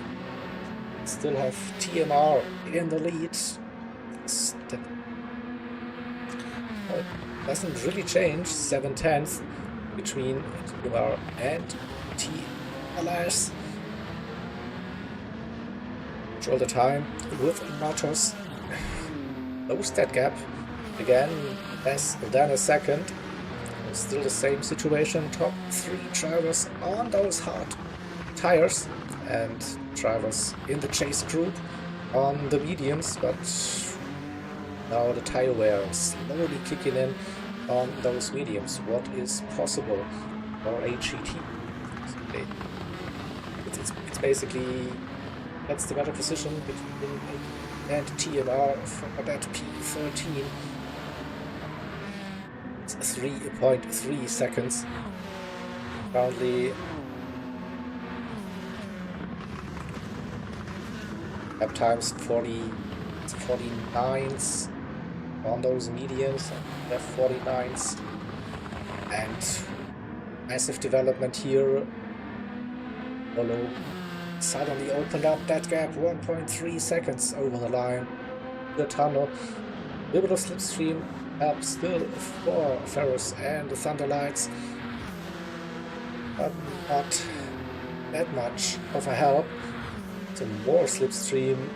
still have TMR in the lead. It doesn't really change, 7 tenths between TMR and TLS. Control the time with Matos. Close that gap again, less than a second. Still the same situation, top 3 drivers on those hard tires and drivers in the chase group on the mediums, but now the tire wear is slowly kicking in on those mediums. What is possible for AGT? It's basically, that's the better position between and TMR for that P13. It's 3.3 seconds. Currently lap times 49s on those mediums, and 49s, and massive development here. Lolo suddenly opened up that gap, 1.3 seconds over the line. The tunnel, a little bit of slipstream help still for Ferris and the Thunderlights, but not that much of a help. Some more slipstream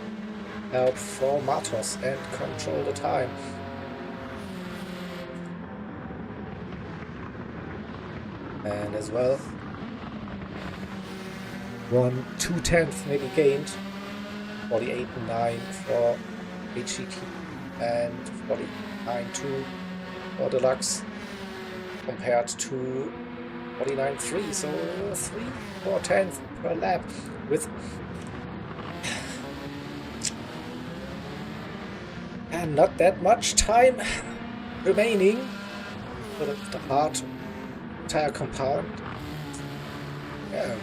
help for Matos and control the time. And as well, 1/2 maybe gained, 48.9 for HCT and 49.2 for Deluxe compared to 49.3, so 3-4 tenths per lap with and not that much time remaining for the hard tire compound. Yeah,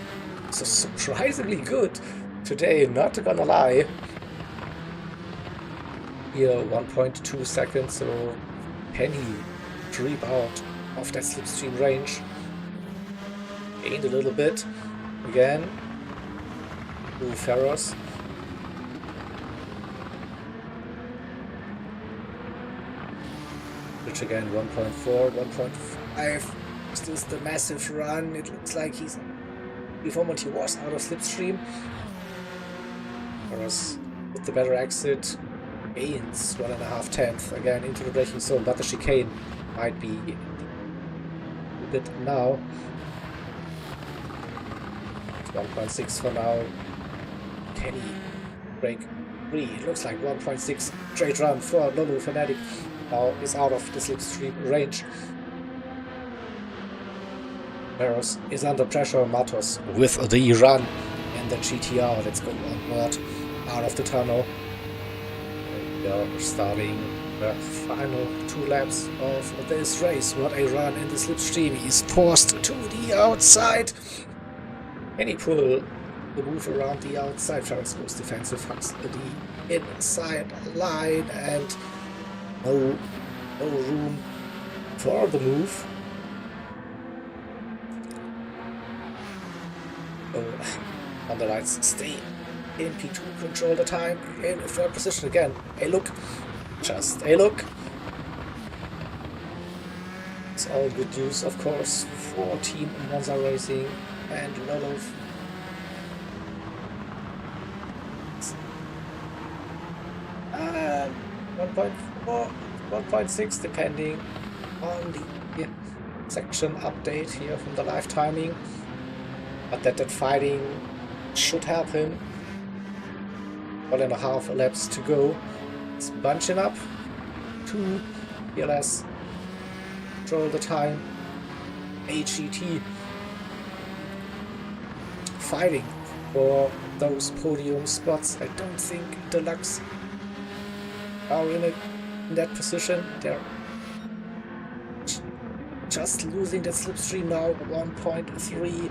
so surprisingly good today, not gonna lie. here 1.2 seconds, so can he creep out of that slipstream range? Gained a little bit again. Ooh, Ferros. Which again 1.4, 1.5. This is the massive run. It looks like he's before when he was out of slipstream. Ferros with the better exit. Gains 1.5 tenths again into the braking zone, but the chicane might be a bit now. 1.6 for now. Can he break free? It looks like 1.6 straight run for Lolo Fanatic. Now is out of the slipstream range. Ferros is under pressure. Matos with the run and the GTR. Let's go onward out of the tunnel. And we are starting the final 2 laps of this race. What a run in the slipstream. He's forced to the outside. Can he pull the move around the outside? Ferros goes defensive, hugs the inside line, and no room for the move. On the lights, stay in P2, control the time in 3rd position again. A look, just a look. It's all good news, of course, for Team Monza Racing and Lolo. And 1.4, 1.6, depending on the section update here from the live timing. But that fighting should help him. 1.5 laps to go. It's bunching up. 2 PLS. Control the time. HET fighting for those podium spots. I don't think Deluxe are in that position. They're just losing that slipstream now. 1.3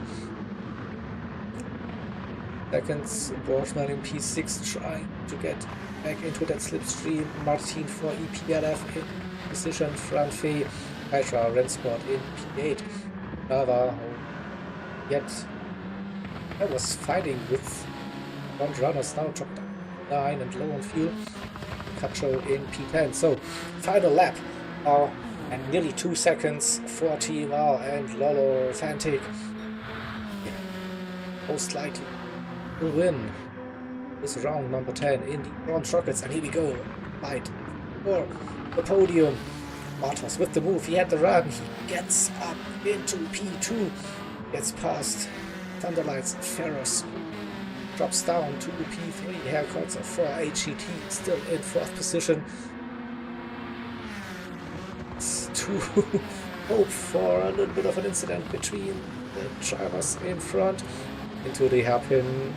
seconds. Borsman in P6 trying to get back into that slipstream. Martin for EPLF in position. Franfe, Hydra, Rensport in P8. Nava, yet I was fighting with front runners, now dropped 9 and low on fuel. Cacho in P10. So final lap now, and nearly 2 seconds for Team R and Lolo Fantic. Most likely will win this round number 10 in the Bronze Rockets. And here we go, fight for the podium. Matos with the move, he had the run, he gets up into P2, gets past Thunderlights. Ferros drops down to P3. Haircuts for HET still in 4th position. It's to hope for a little bit of an incident between the drivers in front. Into the hairpin.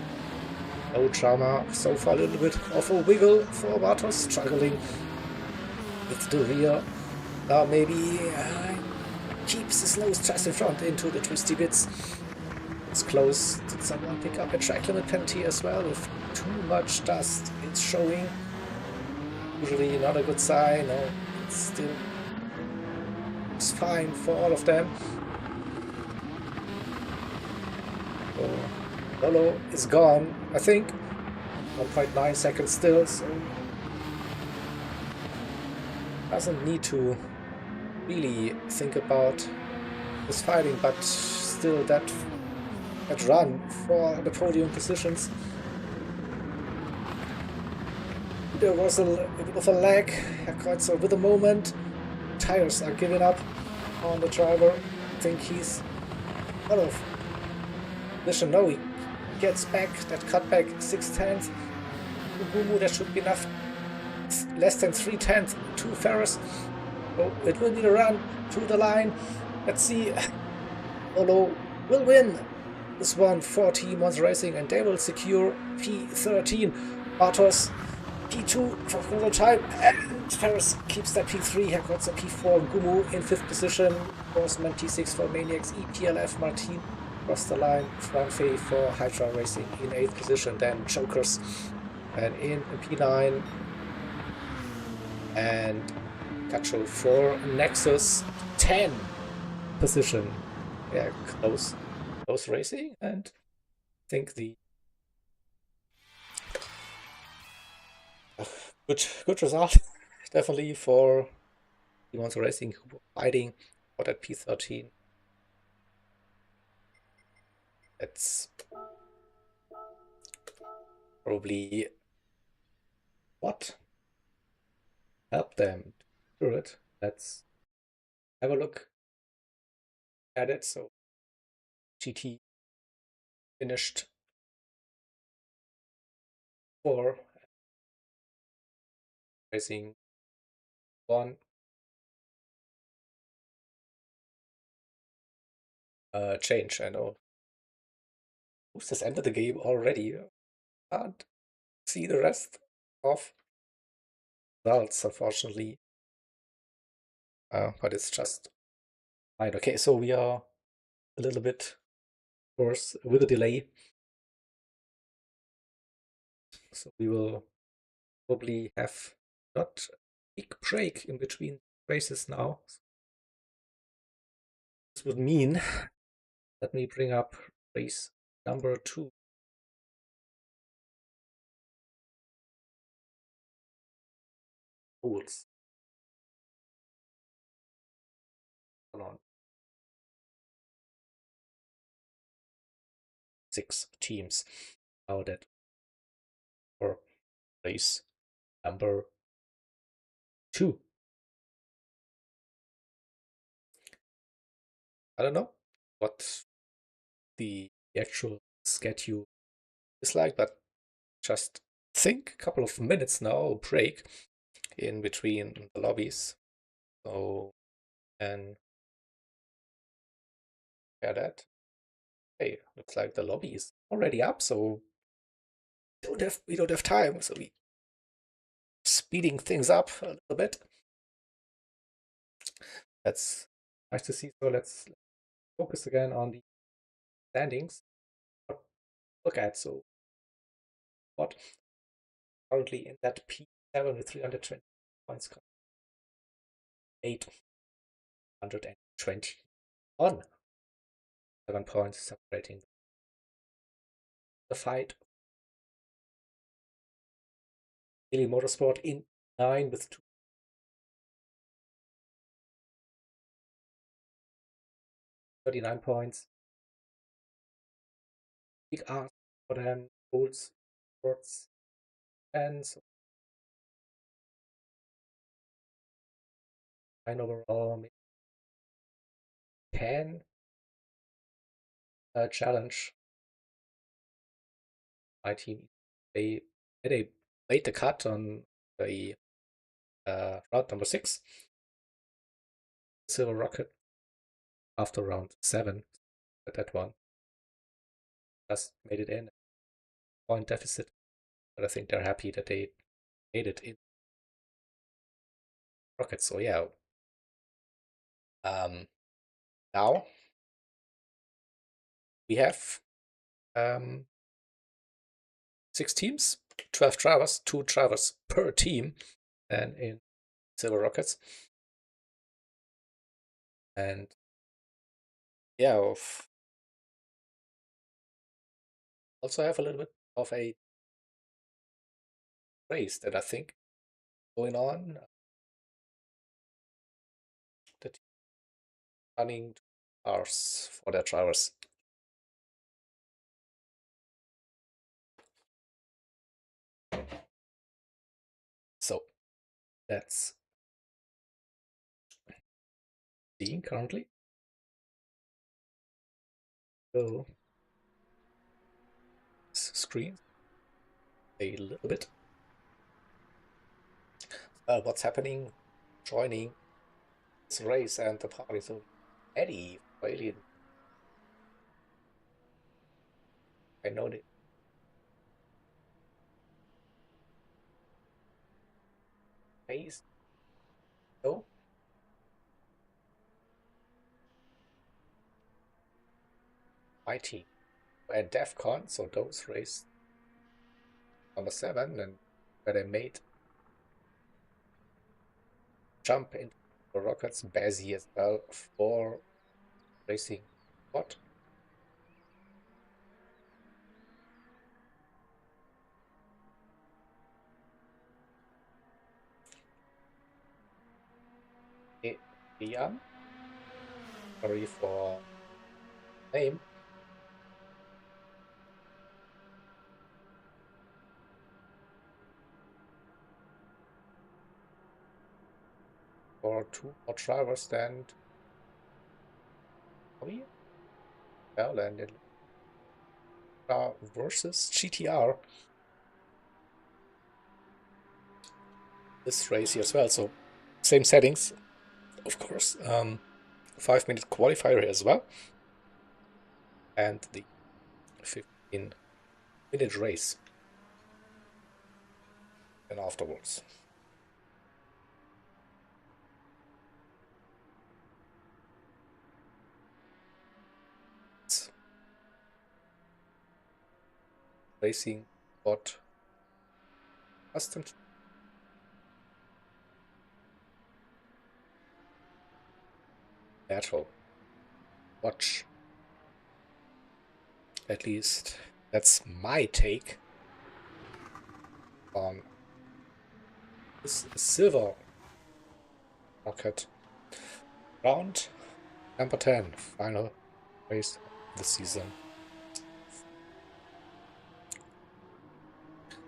No drama. So far a little bit of a wiggle for Matos, struggling with the rear. Now maybe keeps his nose just in front into the twisty bits. It's close. Did someone pick up a track limit penalty as well? With too much dust, it's showing. Usually not a good sign. No, it's fine for all of them. So Lolo is gone, I think. 1.9 seconds still, so doesn't need to really think about this fighting, but still that run for the podium positions. There was a bit of a lag, quite so with the moment. Tires are giving up on the driver. I think he's out of position. No, he gets back, that cutback 6/10. Gumu, that should be enough. Less than 3/10 to Ferros. So it will be the run to the line. Let's see. Lolo will win this one for Team Monza Racing, and they will secure P13. Matos P2 for further time, and Ferros keeps that P3. Haircuts a P4. Gumu in 5th position. Borsman T6 for Maniacs. EPLF Martin across the line. Franfe for Hydra Racing in 8th position. Then Chokers, and in P9 and Cacho for Nexus 10 position. Yeah, close racing, and I think the good result definitely for Demons Racing, who were fighting for that P13. That's probably what helped them to do it. Let's have a look at it. So GT finished 4, Racing 1. Change, I know. Who's this ended the game already? Can't see the rest of results, unfortunately. But it's just fine. Okay, so we are a little bit, of course, with a delay. So we will probably have not a big break in between races now. This would mean, let me bring up race number 2. Rules. Hold on. 6 teams. Now that for race number 2. I don't know what the actual schedule is like, but just think a couple of minutes now break in between the lobbies. So, and yeah, that. Hey, looks like the lobby is already up, so we don't have time, so we speeding things up a little bit. That's nice to see. So let's focus again on the standings. Look at so what currently in that P7 with 320 points, 821, 7 points separating the fight. Daily Motorsport in 9 with 39 points. Big ask for them, Bulls, Sports, and so 9 overall, maybe 10 challenge my team. They made the cut on the round number 6, Silver Rocket, after round 7. But that one just made it in. Point deficit. But I think they're happy that they made it in Rocket. So yeah. Now we have 6 teams, 12 drivers, 2 drivers per team, and in Silver Rockets. And yeah, also have a little bit of a race that I think going on. The team running cars for their drivers. So that's seeing currently. So screen a little bit. What's happening? Joining this race and the party. So Eddie, Alien. I know the face. So my team at DEF CON, so those race number 7, and where they made jump into the rockets. Bazzy as well for racing. What? Ian? Sorry for name. For 2 more drivers than Bobby? Well, and it versus GTR. This race here as well, so same settings, of course. 5-minute qualifier here as well. And the 15-minute race. And afterwards. Racing got custom battle. Watch. At least that's my take on this silver rocket. Round number 10, final race of the season.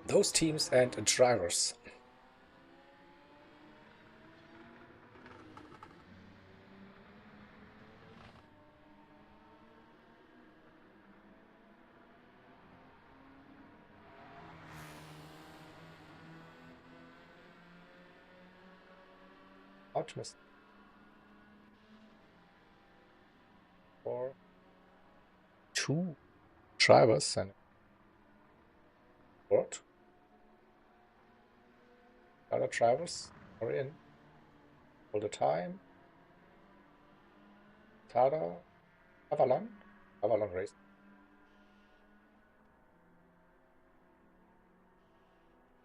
Those teams and drivers. Optimus. For 2 drivers and board. Other drivers are in all the time. Tada. Avalon race.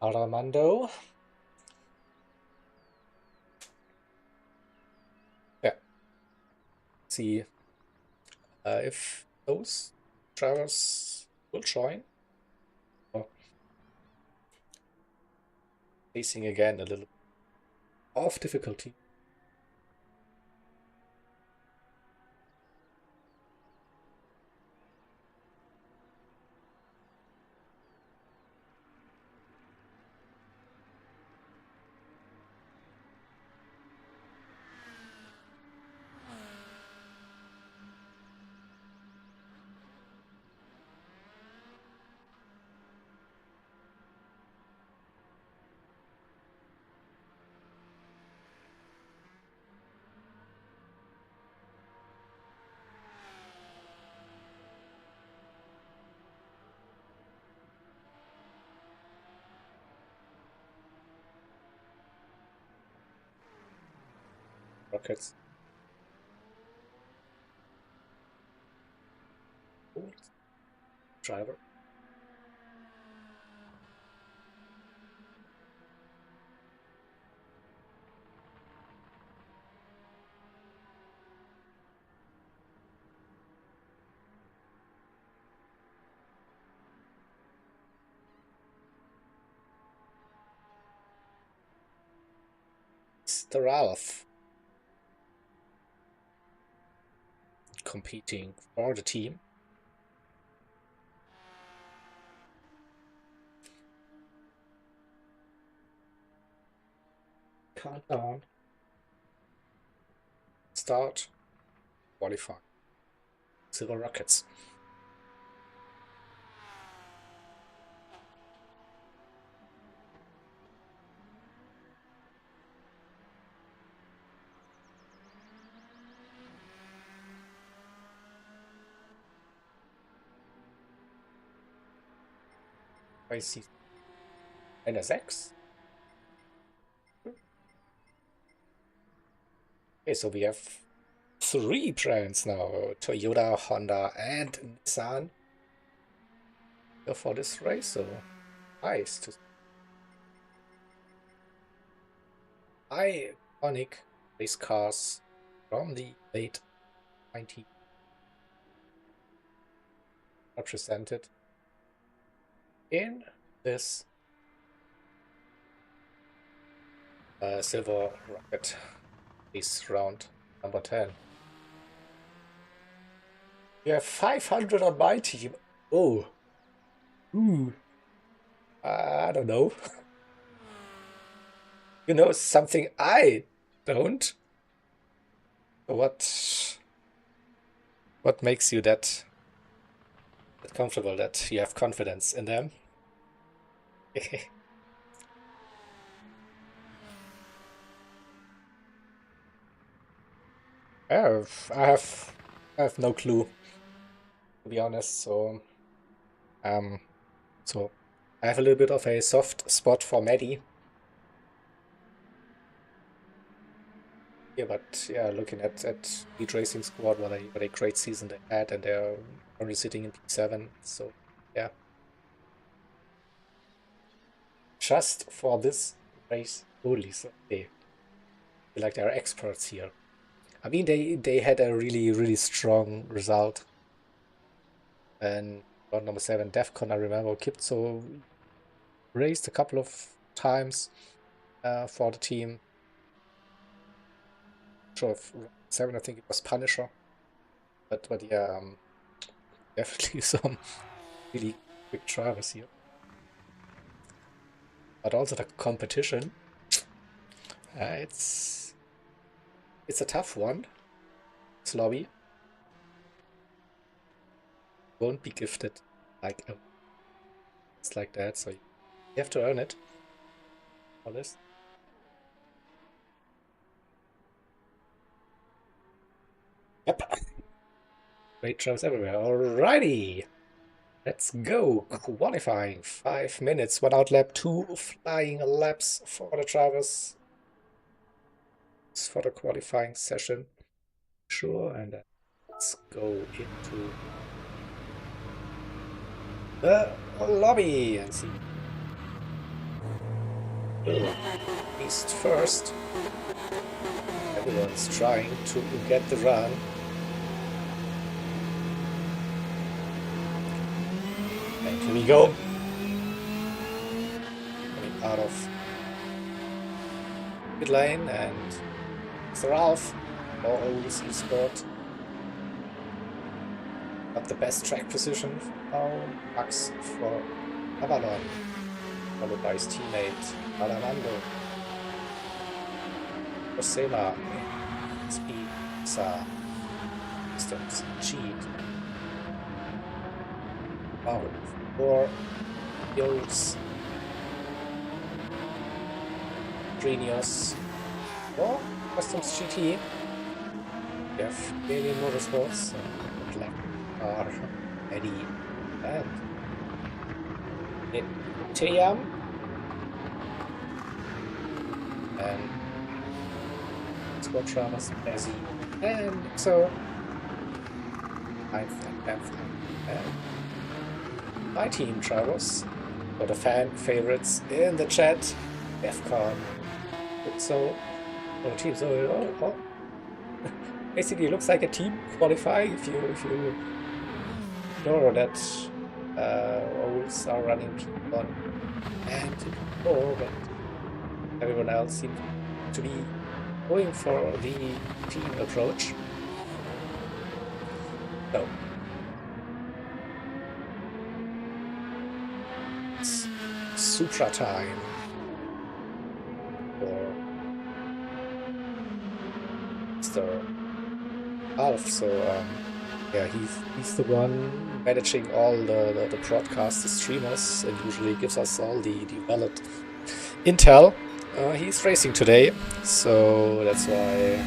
Armando. Yeah. See if those drivers will join. Facing again a little of difficulty. Rockets. Driver. Staralov competing for the team. Countdown. Start. Qualify. Silver Rockets. I see. NSX. Okay, so we have 3 brands now: Toyota, Honda, and Nissan for this race. So nice to. I iconic race cars from the late 90s represented in this silver rocket race round number 10. You have 500 on my team. Oh. Ooh. I don't know. You know something I don't. What makes you that comfortable, that you have confidence in them? I have no clue, to be honest. So I have a little bit of a soft spot for Maddie. Yeah, but yeah, looking at Beat Racing Squad, what a great season they had, and they're only sitting in P7. So yeah, just for this race only. So they feel like they're experts here. I mean, they had a really strong result, and round number 7, Defcon. I remember Kipzo raced a couple of times for the team. Sure, of round 7, I think it was Punisher, but yeah, definitely some really quick drivers here. But also the competition, it's a tough one. This lobby won't be gifted like it's like that, so you have to earn it for this. Yep. Great drivers everywhere. Alrighty. Let's go. Qualifying. 5 minutes. 1 out lap, 2 flying laps for the drivers. For the qualifying session. Sure, and then let's go into the lobby and see. East first. Everyone's trying to get the run. And here we go. Coming out of pit lane, and it's Ralph for Oldest Esport. Got the best track position now. Max for Avalon, followed by his teammate Alamando. Rosema, Speed, Sa, Systems, Cheat. Wow, 4 Yols, Drenios, or Customs GT. We have Alien Motorsports, Black Car, Eddie, and Teyam, and Squad Drivers, Bezzy, and so and my team drivers, for the fan favorites in the chat, Defcon, so team, so basically it looks like a team qualifying if you know that Olds are running P1 and P4, but everyone else seems to be going for the team approach. So it's Supra time for Mr. Alf. So yeah, he's the one managing all the broadcast, the streamers, and usually gives us all the valid intel. He's racing today, so that's why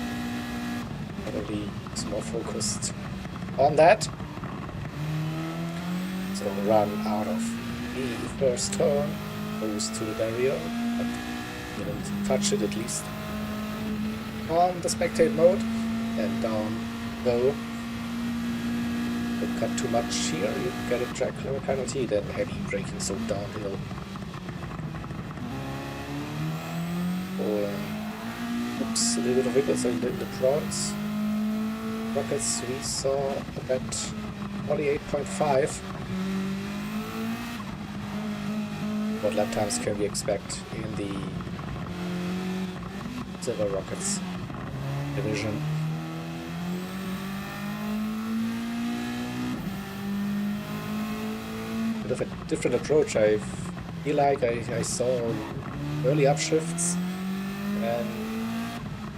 probably he's more focused on that. So run out of the first turn, goes to the barrier, but didn't touch it, at least on the spectate mode, and down low. Don't cut too much here, you get a track limit penalty, then heavy braking, so downhill. Oops, a little bit of wiggles in the fronts. Rockets we saw at 48.5. What lap times can we expect in the Silver Rockets division? Bit of a different approach. I feel like I saw early upshifts and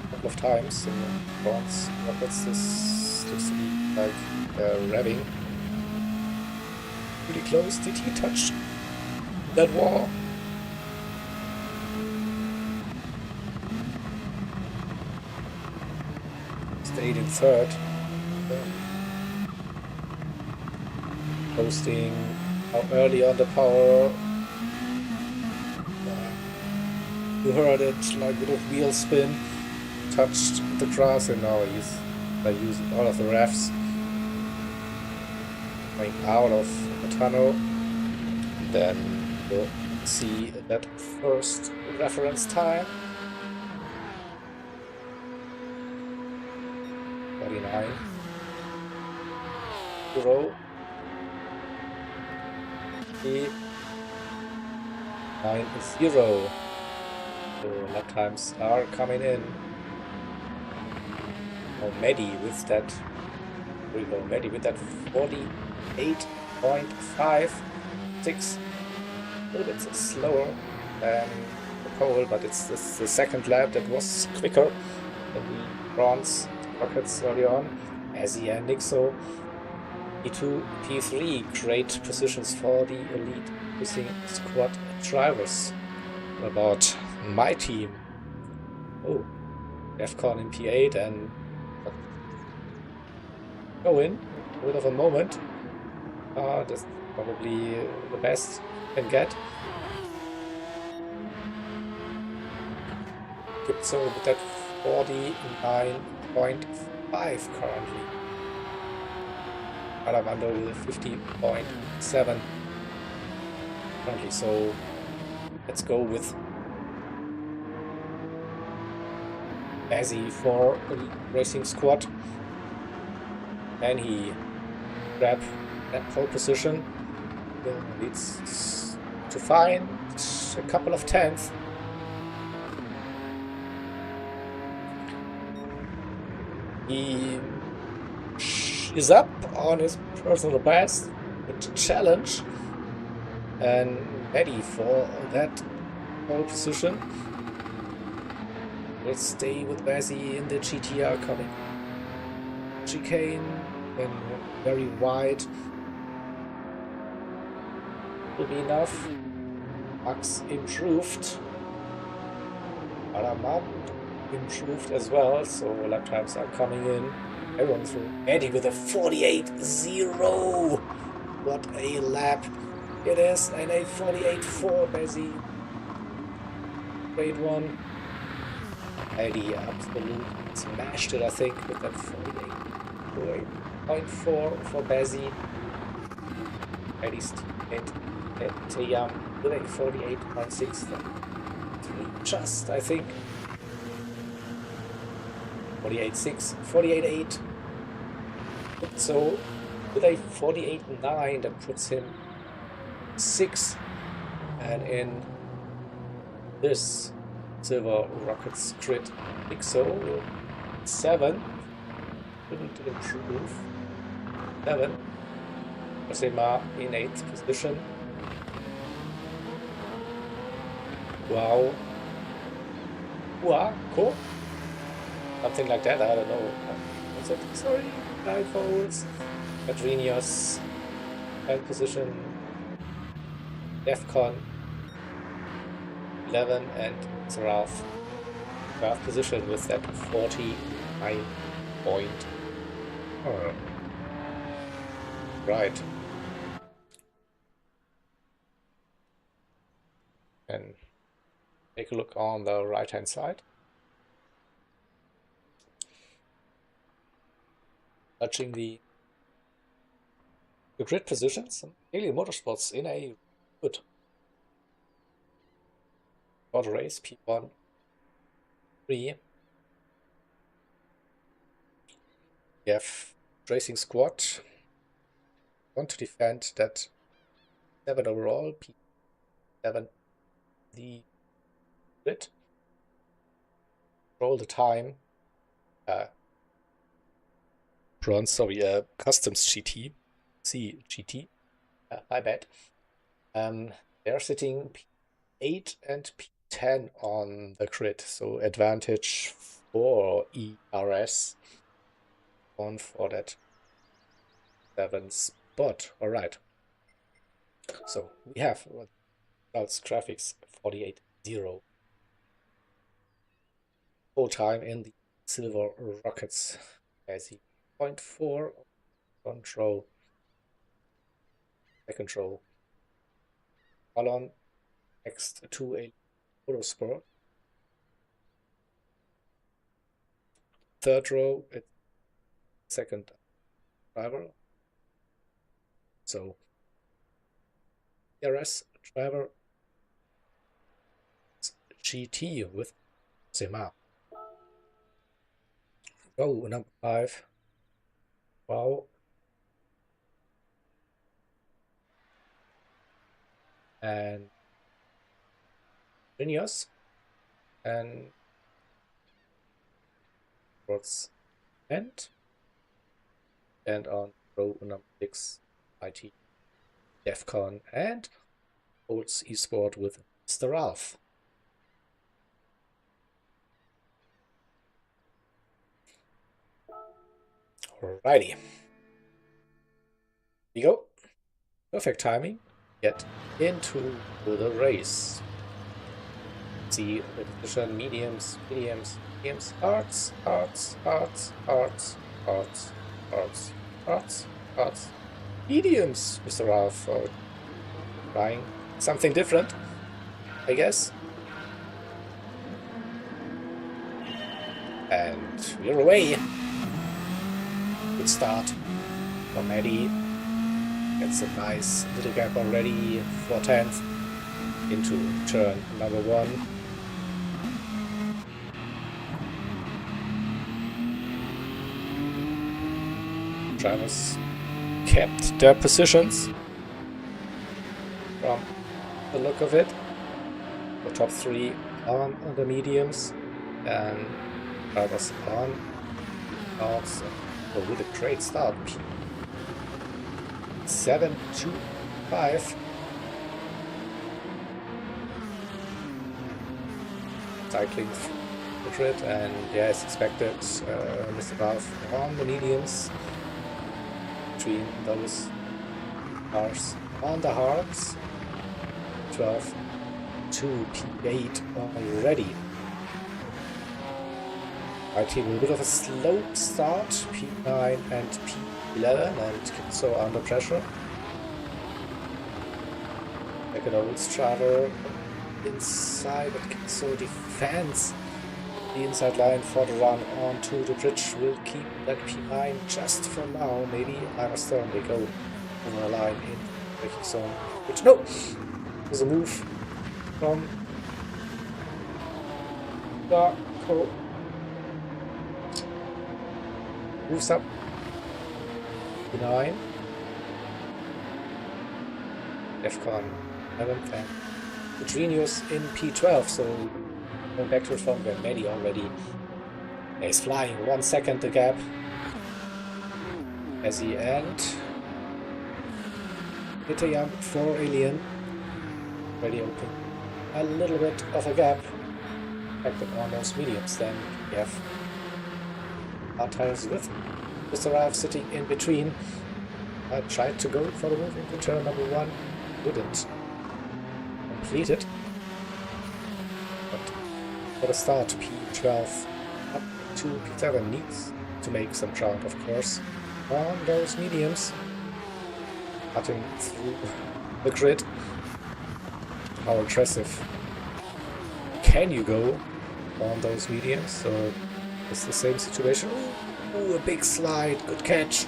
a couple of times in the bronze rockets. This looks to be like revving pretty close. Did he touch that wall? Stayed in third. Posting how early on the power. You heard it like a bit of wheel spin, touched the grass, and now he's using all of the refs going out of the tunnel. Then we'll see that first reference time. 49. 0. 9-0. So lap times are coming in. Oh, Maddie with that. Here we go, Maddie with that 48.56. A little bit slower than the pole, but it's the second lap that was quicker than the bronze rockets early on. Azzy and Nixo. P2, P3, great positions for the elite racing squad drivers. What about my team? Oh, Defcon in P8 and go in a bit of a moment. That's probably the best you can get. So with that 49.5 currently. Alavando with 50.7 currently. So let's go with Azzy for the racing squad. And he grab that pole position. Needs to find a couple of tenths. He is up on his personal best with the challenge and ready for that pole position. Let's stay with Bazzy in the GTR coming. Chicane and very wide will be enough. Max improved. Alamand improved as well, so lap times are coming in. Everyone through. Eddie with a 48.0. What a lap it is, and a 48.4 Bazzy. Great one. Eddie absolutely smashed it, I think, with that 48.4 for Bazzy. Eddie's teammate Tayam with a 48.6. Just, I think. 48.6, 48.8. So with a 48.9, that puts him 6. And in this Silver Rockets grid, Nixo 7. Couldn't improve. 7. Josema in 8th position. Wow. Cool. Something like that, I don't know. What's it? Sorry, 9 folds. Adrenius, 10th position. Defcon 11, and Seraph 12th position with that 49 point. Oh. Right. And take a look on the right hand side. Touching the grid positions, Alien Motorsports in a good short race, P1, 3, We have racing squad. Want to defend that 7 overall, P7 the grid. Roll the time. Bronze, sorry, customs GT. GT. My bad. They're sitting P8 and P10 on the grid, so advantage for ERS on for that 7 spot. Alright. So we have results graphics 48-0. Full time in the Silver Rockets as the 0.4 control. Second row. Colon next to a Motorsport. Third row, it's second driver. So ERS driver GT with Sema. Row number 5. Wow. And Genius and towards end. And on row number 6, IT, DEFCON, and Olds Esport with Mr. Ralph. Alrighty. Here we go. Perfect timing. Get into the race. See the position, mediums, hearts, mediums, Mr. Ralph, trying something different, I guess. And we're away. Good start from Eddie. Gets a nice little gap already for 10th into turn number 1. Drivers kept their positions from the look of it. The top 3 on the mediums and drivers on outs. Oh, with a great start. 7-2-5. Cycling through the grid, and yeah, as expected, Mr. Ralph on the mediums between those cars on the hards. 12 to P8 already. Our team a bit of a slow start, P9 and P11, and so under pressure. Like an old driver inside, but so defends the inside line for the run onto the bridge. Will keep that P9 just for now. Maybe Stern they go over a line in braking zone. Which no, there's a move from Darko. Moves up P9. DEFCON 11th and Genius in P12, so going back to it from where Maddie already is flying. 1 second the gap as he and Itayam for Alien already open a little bit of a gap back on those mediums. Then we have R10s with Mr. Ralph sitting in between. I tried to go for the move into turn number 1, wouldn't complete it. But for the start, P12 up to P7 needs to make some ground, of course, on those mediums. Cutting through the grid. How aggressive can you go on those mediums? So it's the same situation. Ooh, a big slide, good catch.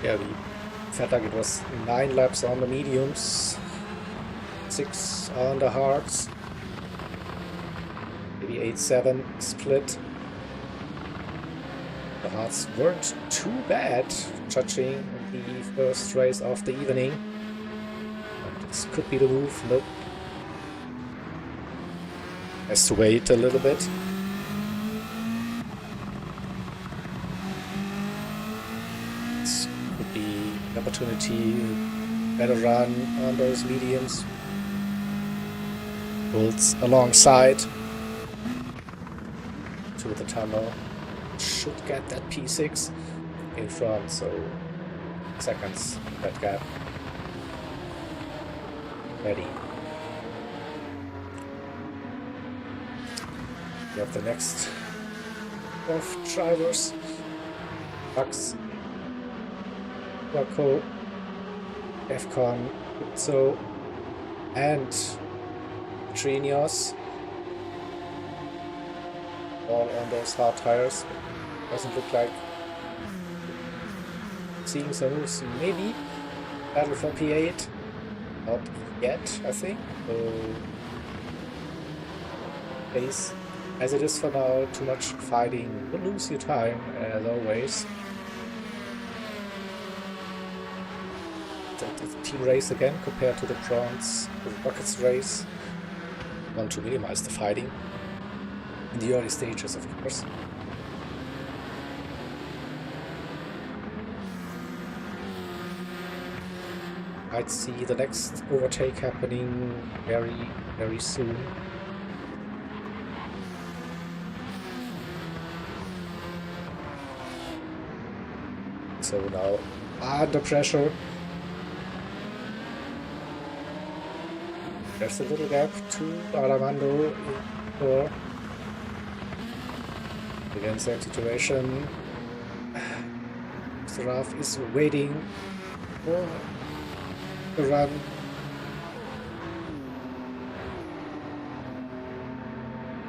Yeah, we felt like it was 9 laps on the mediums, 6 on the hards, maybe 8-7 split. The hearts weren't too bad, judging the first race of the evening. But this could be the move. Nope. Has to wait a little bit. This could be an opportunity. Better run on those mediums. Pulls alongside to the tunnel. Should get that P6 in front, so seconds that gap. Ready. We have the next of drivers. Max, Waco, Defcon, so and Trinios. All on those hard tires. Doesn't look like seeing some moves. Maybe battle for P8. Not yet, I think. Pace as it is for now. Too much fighting will lose you time, as always. The team race again compared to the Bronze, the Rockets race. Want to minimize the fighting in the early stages, of course. I'd see the next overtake happening very, very soon. So now, under pressure. There's a little gap to Armando for against that situation. Mr. Raf is waiting for the run.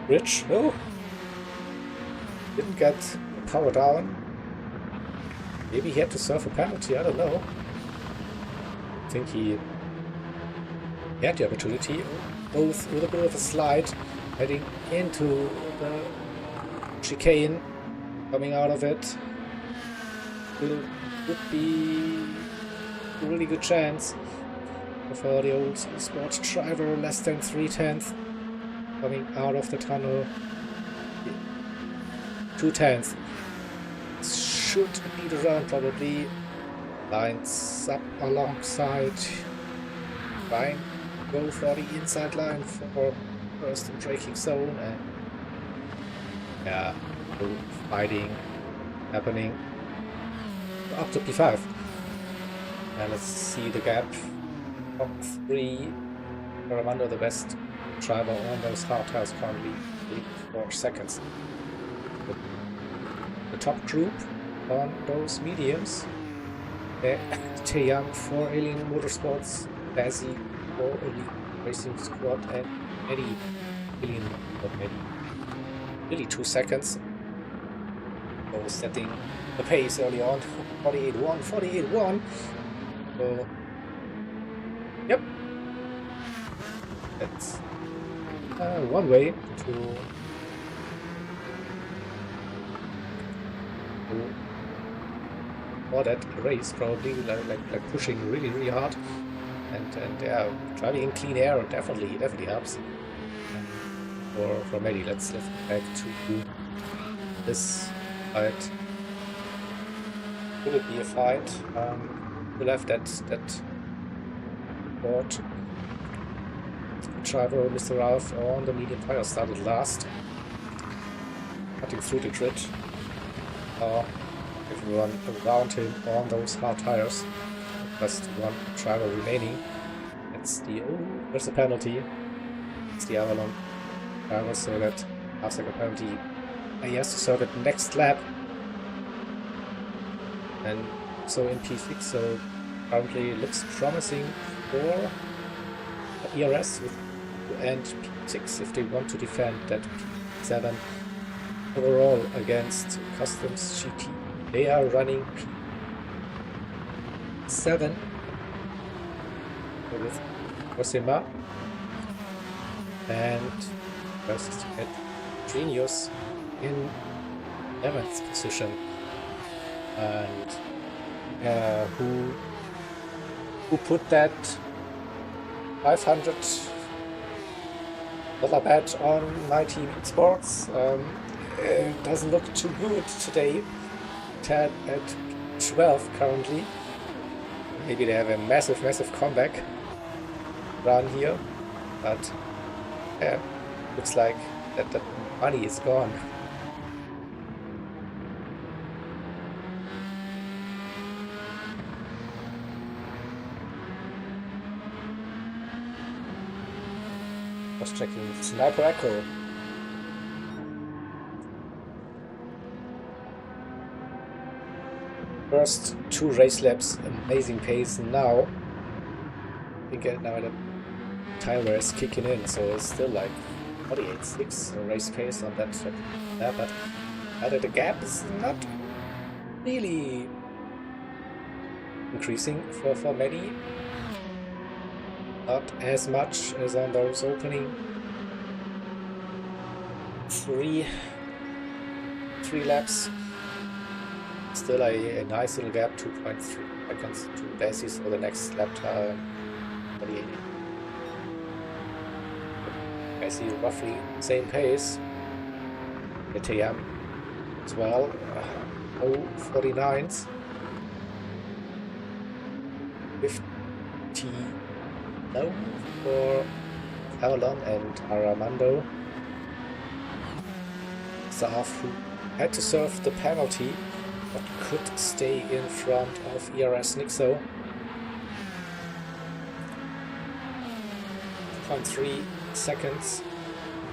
Rich, no, didn't get power down. Maybe he had to serve a penalty, I don't know. I think he had the opportunity, both with a bit of a slide, heading into the chicane, coming out of it. Would be a really good chance for the old sports driver, less than 3/10, coming out of the tunnel. 2/10. Should be the run, probably. Lines up alongside. Fine. Go for the inside line for first and braking zone, and yeah, fighting happening up to P5. And let's see the gap. Top 3. Armando, the best driver on those hard tires, currently 4 seconds. The top group on those mediums. Taeyang for Alien Motorsports, Bazzi for Elite Racing Squad, and Eddie, Alien, not Eddie, really 2 seconds. So setting the pace early on. 48.1, 48.1. So, yep. That's one way to for that race, probably like pushing really hard, and yeah, driving in clean air definitely helps. For Maddie, let's get back to this fight. Will it be a fight? We'll have that board driver, Mr. Ralph, on the medium tire, started last, cutting through the grid. Everyone around him on those hard tires. Just one driver remaining. It's the there's a penalty. It's the Avalon driver, so that after the penalty, he has to serve it next lap. And so in P6, so currently looks promising for ERS and P6 if they want to defend that P7 overall against Customs GT. They are running P7 with Cosima and first at Genius in 11th position. and who put that $500 bet on my team sports. It doesn't look too good today. Tad at 12 currently. Maybe they have a massive comeback run here, but yeah, looks like that money is gone. Was checking Sniper Echo. First 2 race laps, amazing pace. Now I think now the tyre is kicking in, so it's still like 48.6 race pace on that lap, but the gap is not really increasing for many. Not as much as on those opening three laps. Still a nice little gap, 2.3 seconds to basis for the next lap time. 48. I see roughly same pace. The TM as well. 49s. 50 low for Avalon and Aramando. Saaf, who had to serve the penalty but could stay in front of ERS Nixo. 2.3 seconds,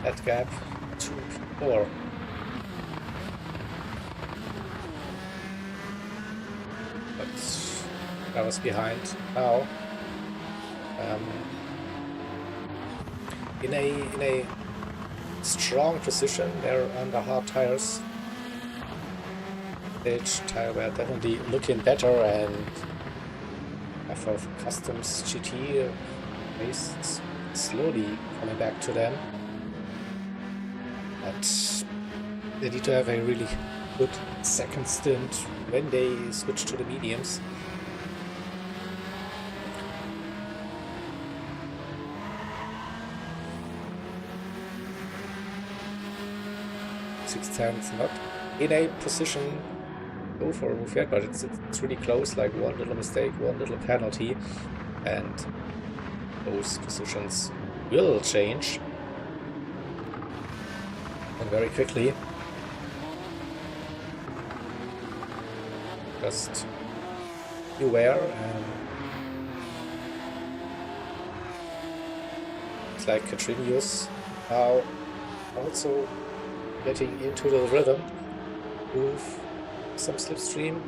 that gap to P4. But I was behind now. In a strong position, they're under hard tires. Stage tire were definitely looking better, and for Customs GT race slowly coming back to them. But they need to have a really good second stint when they switch to the mediums. Tenths, not in a position go for a move yet, but it's really close, like one little mistake, one little penalty, and those positions will change, and very quickly. Just beware, and it's like Katrinius now also getting into the rhythm. Move some slipstream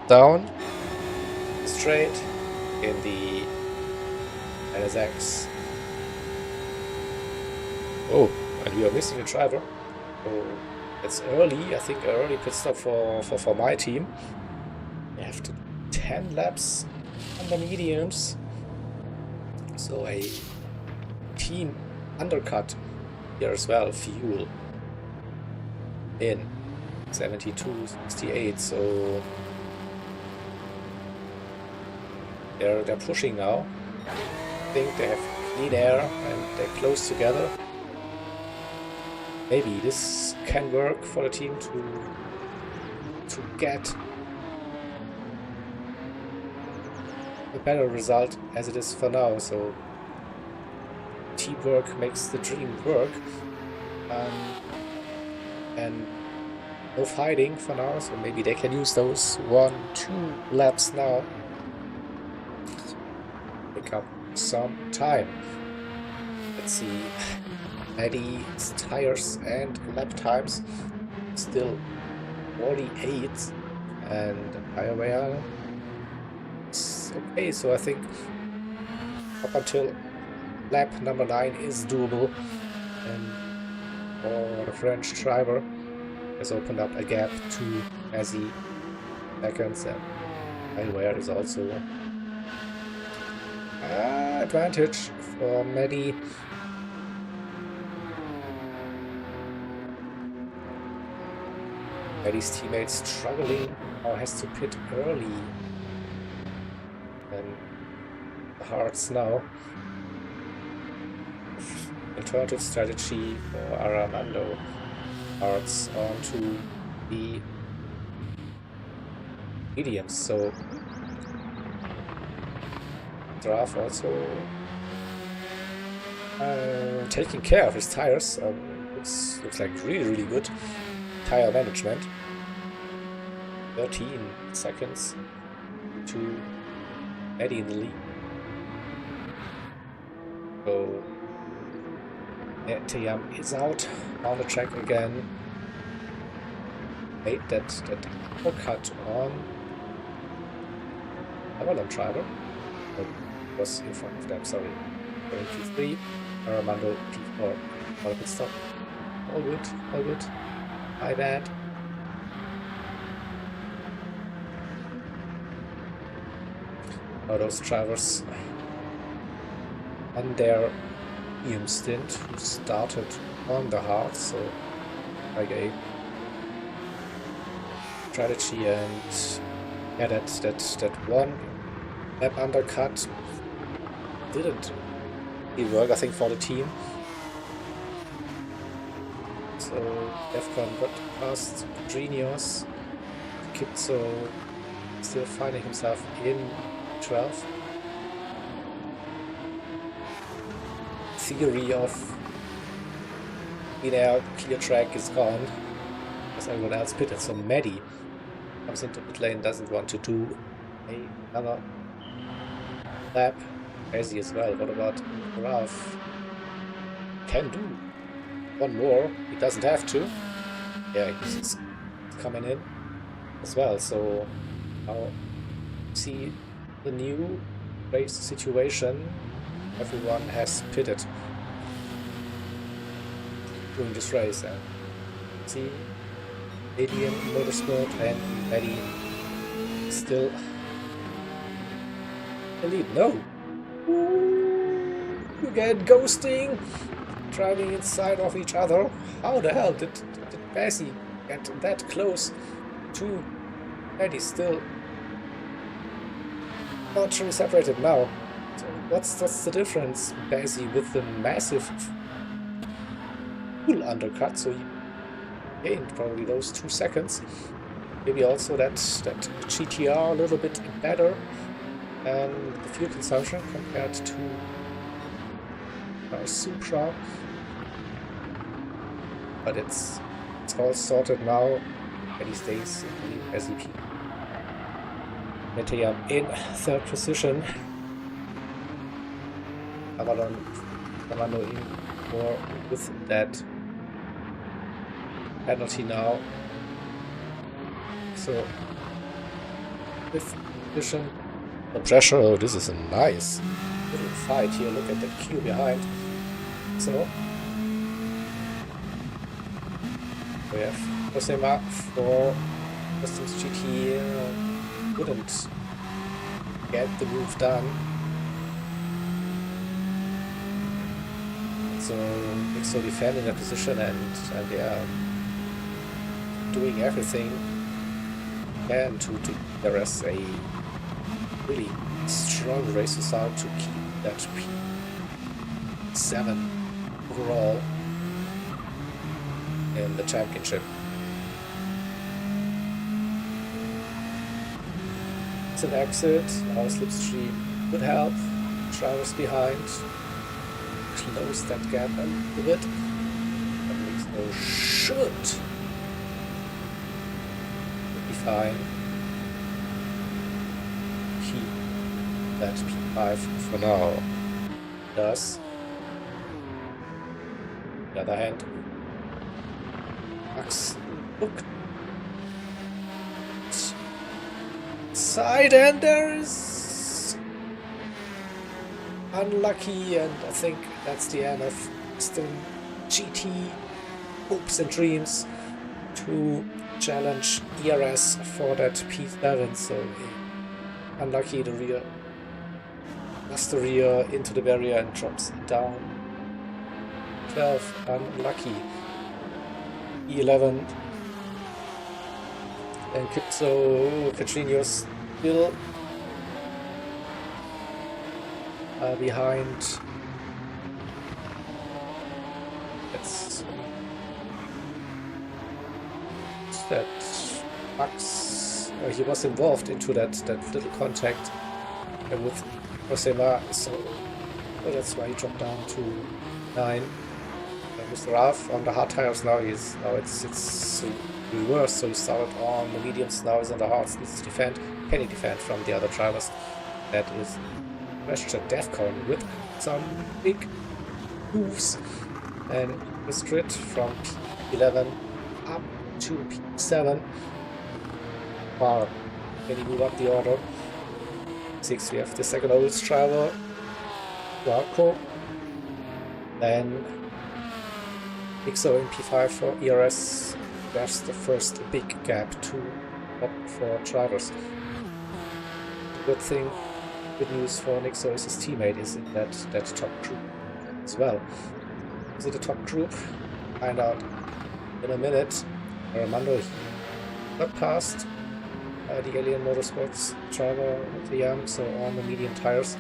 down straight in the NSX. Oh, and we are missing a driver. So it's early, I think early pit stop for my team. We have to 10 laps on the mediums. So a team undercut here as well, fuel in 72.68, so they're pushing now. I think they have clean air and they're close together. Maybe this can work for the team to get a better result as it is for now. So teamwork makes the dream work. And no fighting for now, so maybe they can use those 1-2 laps now. Pick up some time. Let's see. Eddie's tires and lap times still 48, and Iowa is okay, so I think up until lap number 9 is doable. And for the French driver has opened up a gap to Mazzy seconds, and Iware is also advantage for Maddie. Eddie's teammates struggling or has to pit early. And the Hearts now. Alternative strategy for Armando. Hearts on to the mediums, so Draft also taking care of his tires. Looks like really good tire management. 13 seconds to Eddie in the lead. So Tiam is out on the track again. Made that uppercut on Avalon driver. That was in front of them, sorry. Going P3, Armando P4. All good stop. All good. My bad. Now those drivers on their medium stint who started on the hard, so like a strategy, and yeah, that one lap undercut didn't really work, I think, for the team. So Defcon got past Genius. Kipso still finding himself in 12. Theory of clear track is gone because everyone else pitted. So Maddie comes into pit lane, doesn't want to do another lap. Crazy as well. What about Ralph? Can do one more. He doesn't have to. Yeah, he's coming in as well. So now see the new race situation. Everyone has pitted during this race, and see Alien Motorsport and Maddie still elite. No! Ooh, again, ghosting, driving inside of each other. How the hell did Bassi get that close to Maddie? Still not really separated now. So what's the difference? Bassi with the massive full undercut, so he gained probably those 2 seconds. Maybe also that GTR a little bit better, and the fuel consumption compared to our Supra. But it's all sorted now, and he stays in the SEP. Metayam in 3rd position. Avalon in 4 with that penalty now. So 5th position. The pressure. Oh, this is a nice little fight here. Look at that queue behind. So we have Josema for Customs GT. Couldn't get the move done. So Mixo defending their position, and they are doing everything they can to there is a really strong race result to keep that P7 overall in the championship. It's an exit. Our slipstream would help. Drivers behind. Close that gap a little bit. That makes no should be fine. Keep that P5 for now. Does. On the other hand, Max looked side, and there is unlucky, and I think that's the end of Aston GT hopes and dreams to challenge ERS for that P7. So unlucky, the rear lost the rear into the barrier and drops down. 12 unlucky. E11 And so Catrinius still behind. That's that Max. He was involved into that little contact with Rosema, so that's why he dropped down to 9. Mr. Ralph on the hard tires now. It's reversed, so he started on the mediums. Now he's on the hards. Needs to defend. Can he defend from the other drivers? That is Question Defcon with some big moves. And Restrict from P11 up to P7. Wow. Can he move up the order? 6, we have the second oldest driver, Marco. Then XO in P5 for ERS. That's the first big gap to top 4 drivers. Good thing, good news for Nixo is his teammate is in that top group as well. Is it a top group? Find out in a minute. Armando got past the Alien Motorsports driver with the Yam, so on the medium tires.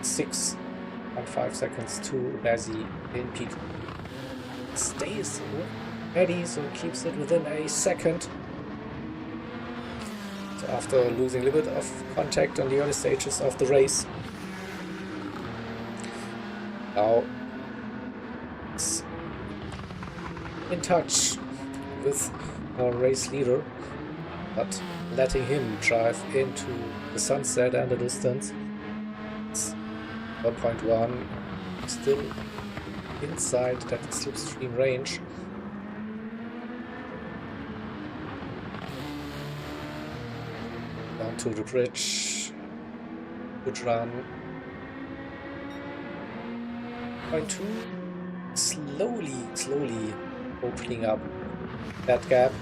6.5 seconds to Bazzi in P2. Stays ready, so keeps it within a second. So after losing a little bit of contact on the early stages of the race, now it's in touch with our race leader, but letting him drive into the sunset and the distance. It's 1.1, still inside that slipstream range. Down to the bridge. Good run. 0.2. Slowly opening up that gap.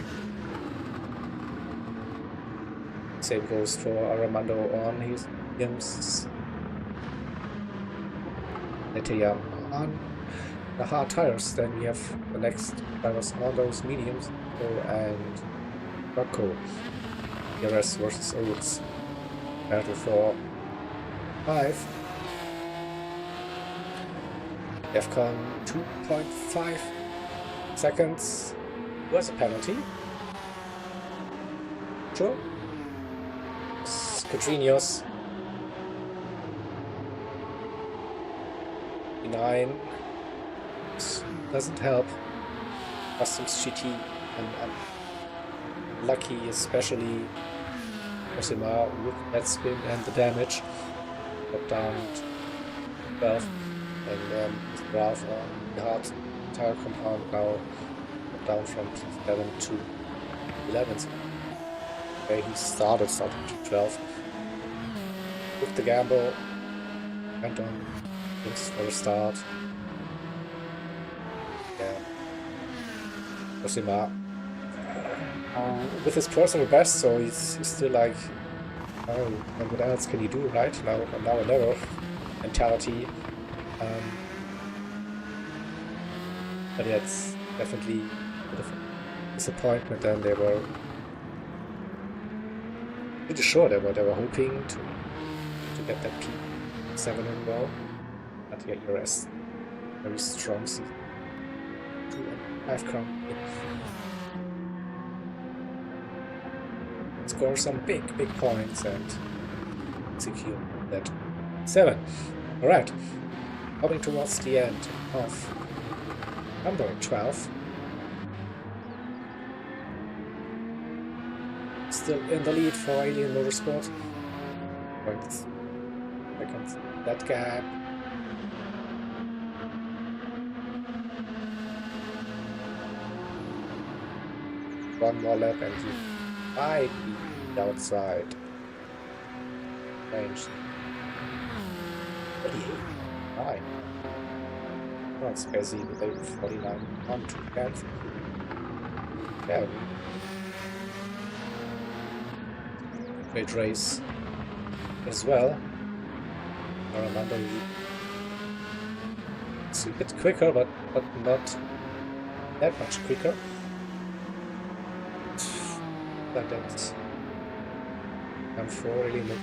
Same goes for Armando on his mediums. Netayam on the hard tires. Then we have the next drivers on those mediums. And Rocco. ERS versus Oats. Battle for 5. Defcon 2.5 seconds. Was a penalty. Sure. Catrinius. 9. Doesn't help. Customs GT and lucky, especially Cosima with that spin and the damage. Got down to 12. And Ralph on the hard tire compound now down from P7 to 11. So where he started to 12. With the gamble, went on this for a start. Yeah. Cosima with his personal best, so he's still like, oh, what else can you do, right? Now or never mentality. But yeah, it's definitely a bit of a disappointment, and they were pretty sure they were hoping to get that P7 in well. But yeah, ERS very strong season. 2.5 crown. Score some big points and secure that 7. Alright, coming towards the end of number 12. Still in the lead for Alien Motorsport. Points. Seconds. That gap. One more lap and you might be outside range. 38. 9. That's busy with a 49 on 2 10th. Yeah. Great race as well. I remember it's a bit quicker, but not that much quicker. like that. M4 really not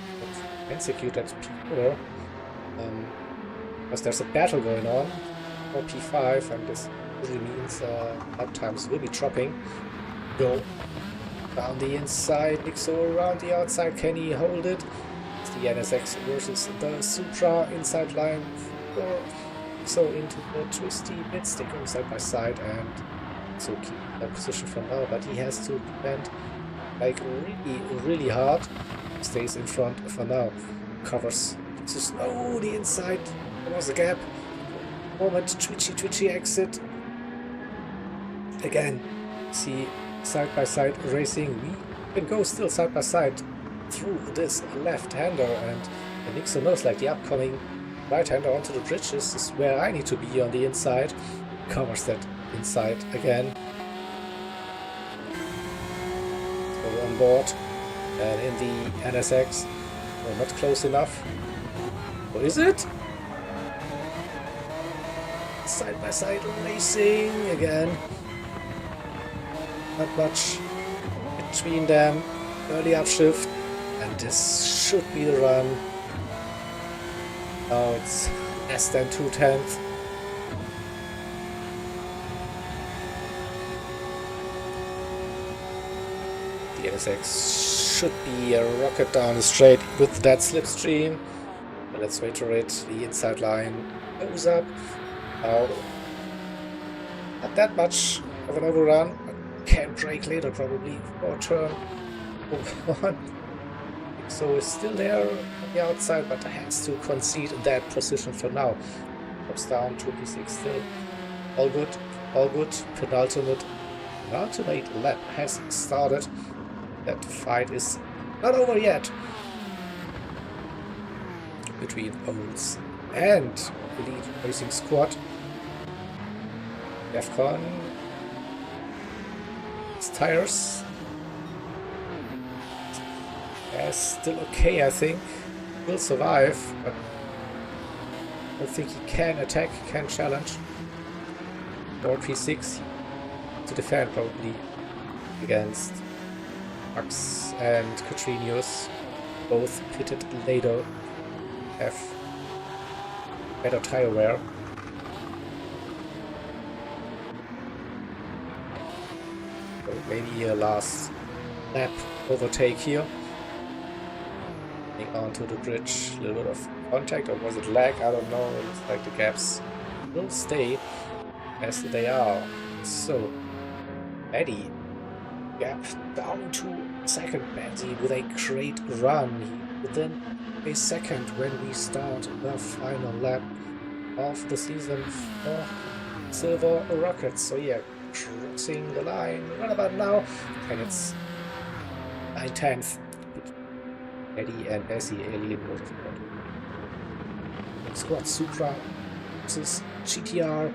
execute that P4. Because there's a battle going on for P5, and this usually means lap times will be dropping. Go down the inside, Nixo around the outside. Can he hold it? It's the NSX versus the Supra inside line for so into the twisty bits. They go side by side, and so keep that position for now. But he has to defend like really hard. Stays in front for now. Covers. Just the inside. There was a gap. Moment, twitchy exit. Again, see side by side racing. We can go still side by side through this left-hander, and Nixon knows like the upcoming right-hander onto the bridges is where I need to be on the inside. Covers that inside again. So on board, and in the NSX, we're not close enough. What is it? Side by side racing again. Not much between them. Early upshift, and this should be the run. Now it's less than 2/10. The NSX should be a rocket down the straight with that slipstream. But let's wait for it. The inside line goes up. Now, not that much of an overrun. Can brake later probably for turn 1. So it's still there on the outside, but has to concede that position for now. Drops down to P6 still. All good, all good. Penultimate lap has started. That fight is not over yet between Olds and Elite Racing Squad. DEFCON. It's tires. Yeah, still okay, I think. Will survive, but I don't think he can attack, can challenge. Or P6 to defend probably against Max and Katrinius. Both pitted later. Have better tire wear. So maybe a last lap overtake here. Onto the bridge, a little bit of contact, or was it lag? I don't know. It looks like the gaps will stay as they are. So, Eddie gap down to second. Eddie with a great run within a second when we start the final lap of the season for Silver Rockets. So yeah, crossing the line right about now, and it's 9/10. Eddie and Bessie Alien Motorsport. Squad Supra versus GTR.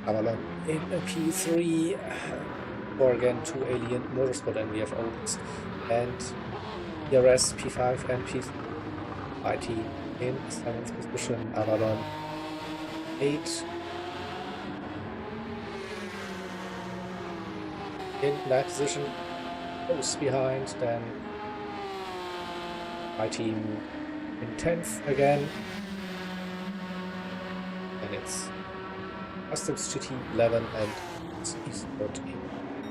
Avalon in P3. Or again to Alien Motorsport, and we have Olds and ERS P5 and P IT in 7th position. Avalon 8. In 9th position, close behind, then my team in 10th again, and it's Customs GT 11 and Esport in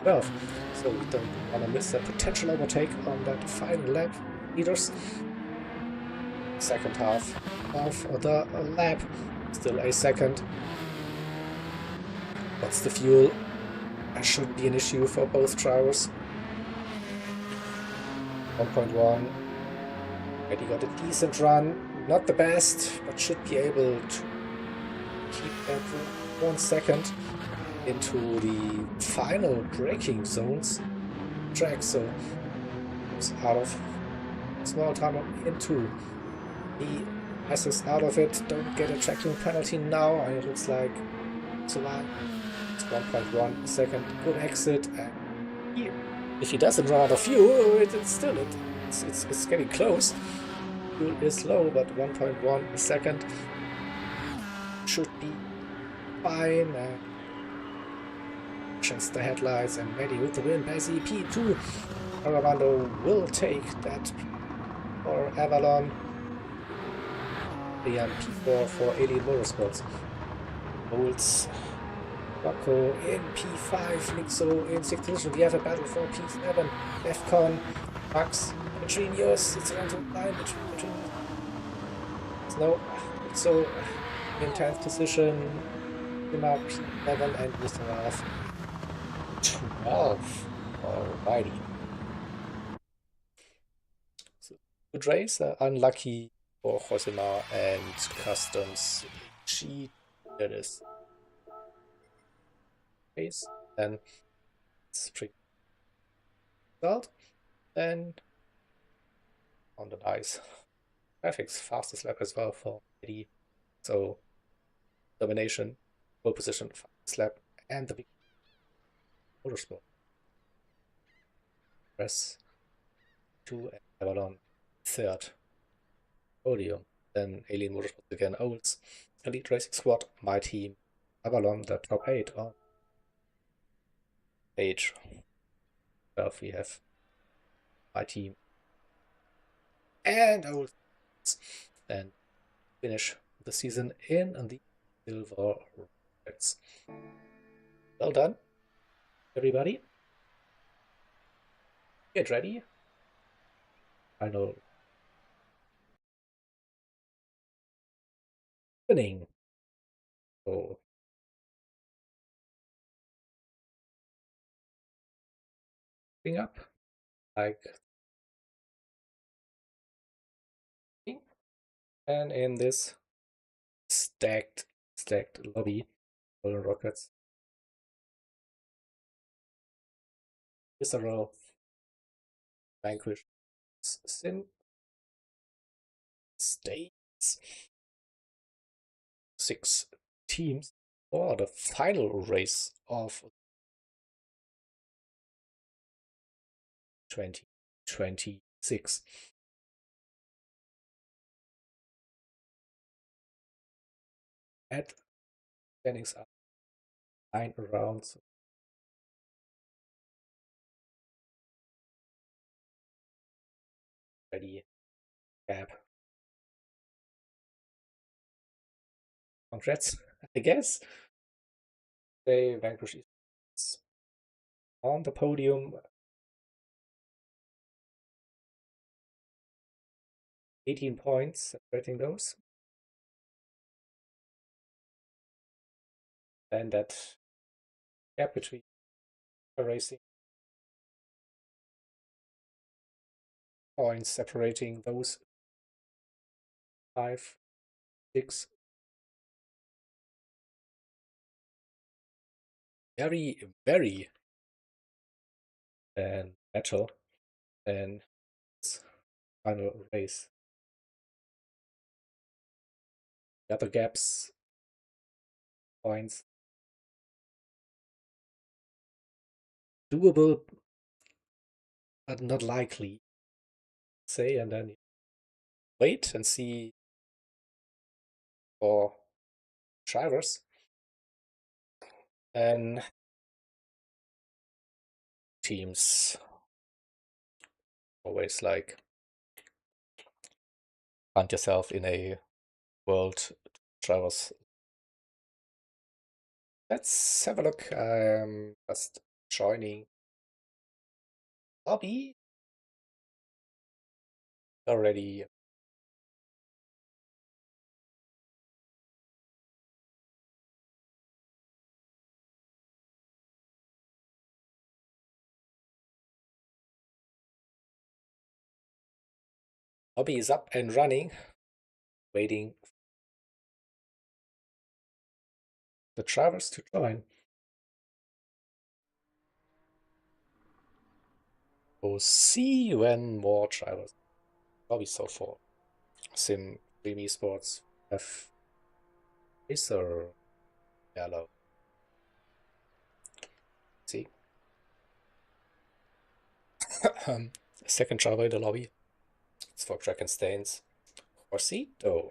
12. So we don't want to miss a potential overtake on that final lap. Leaders, second half of the lap, still a second. What's the fuel? That should be an issue for both drivers. 1.1. Eddie got a decent run. Not the best, but should be able to keep that 1 second into the final braking zones track. So it's out of small time into the S's out of it. Don't get a tracking penalty now, and it looks like survive. 1.1 second, good exit, and if he doesn't run out of fuel, it's getting close. Fuel is low, but 1.1 second should be fine. reflections, the headlights, and ready with the win by P2. Armando will take that for Avalon. The P4 for Alien Motorsports. Bolts, Rocco in P5, Nixo in 6th position. We have a battle for P7. Defcon, Max, Petrinius. It's around to line between Petrinius. No, Nixo in 10th position. Zimmer P11 and Gustav 12. Alrighty. So, good race. Unlucky for Josema and Customs. Cheat. There it is. Race. Then it's tricky result. Then on the dice. Graphics, fastest lap as well for Eddie. So domination, pole position, fastest lap, and the big motorsport. Press 2 and Avalon third. Podium. Then Alien Motorsports again, Olds. Elite Racing Squad, my team. Avalon, the top 8 on page 12. We have my team and Olds. And finish the season in the silver rockets. Well done, everybody. Get ready. Final winning. So bring up like, and in this stacked lobby, Golden Rockets, visceral, vanquish, sin, states, 6 teams for the final race of 2026. At standings are 9 rounds. Ready, gap. Congrats, I guess. They vanquish on the podium. 18 points separating those. And that gap between racing points separating those 5, 6. Very, very battle and this final race. The other gaps, points, doable, but not likely. Say, and then wait and see for drivers. And teams always like find yourself in a world drivers. Let's have a look. I'm just joining lobby already. Lobby is up and running, waiting the drivers to join. We'll see when more drivers. Lobby so far. Sim, Dream Esports, F, Acer, Yellow. See? Second driver in the lobby. It's for Track and Stains. Orsito.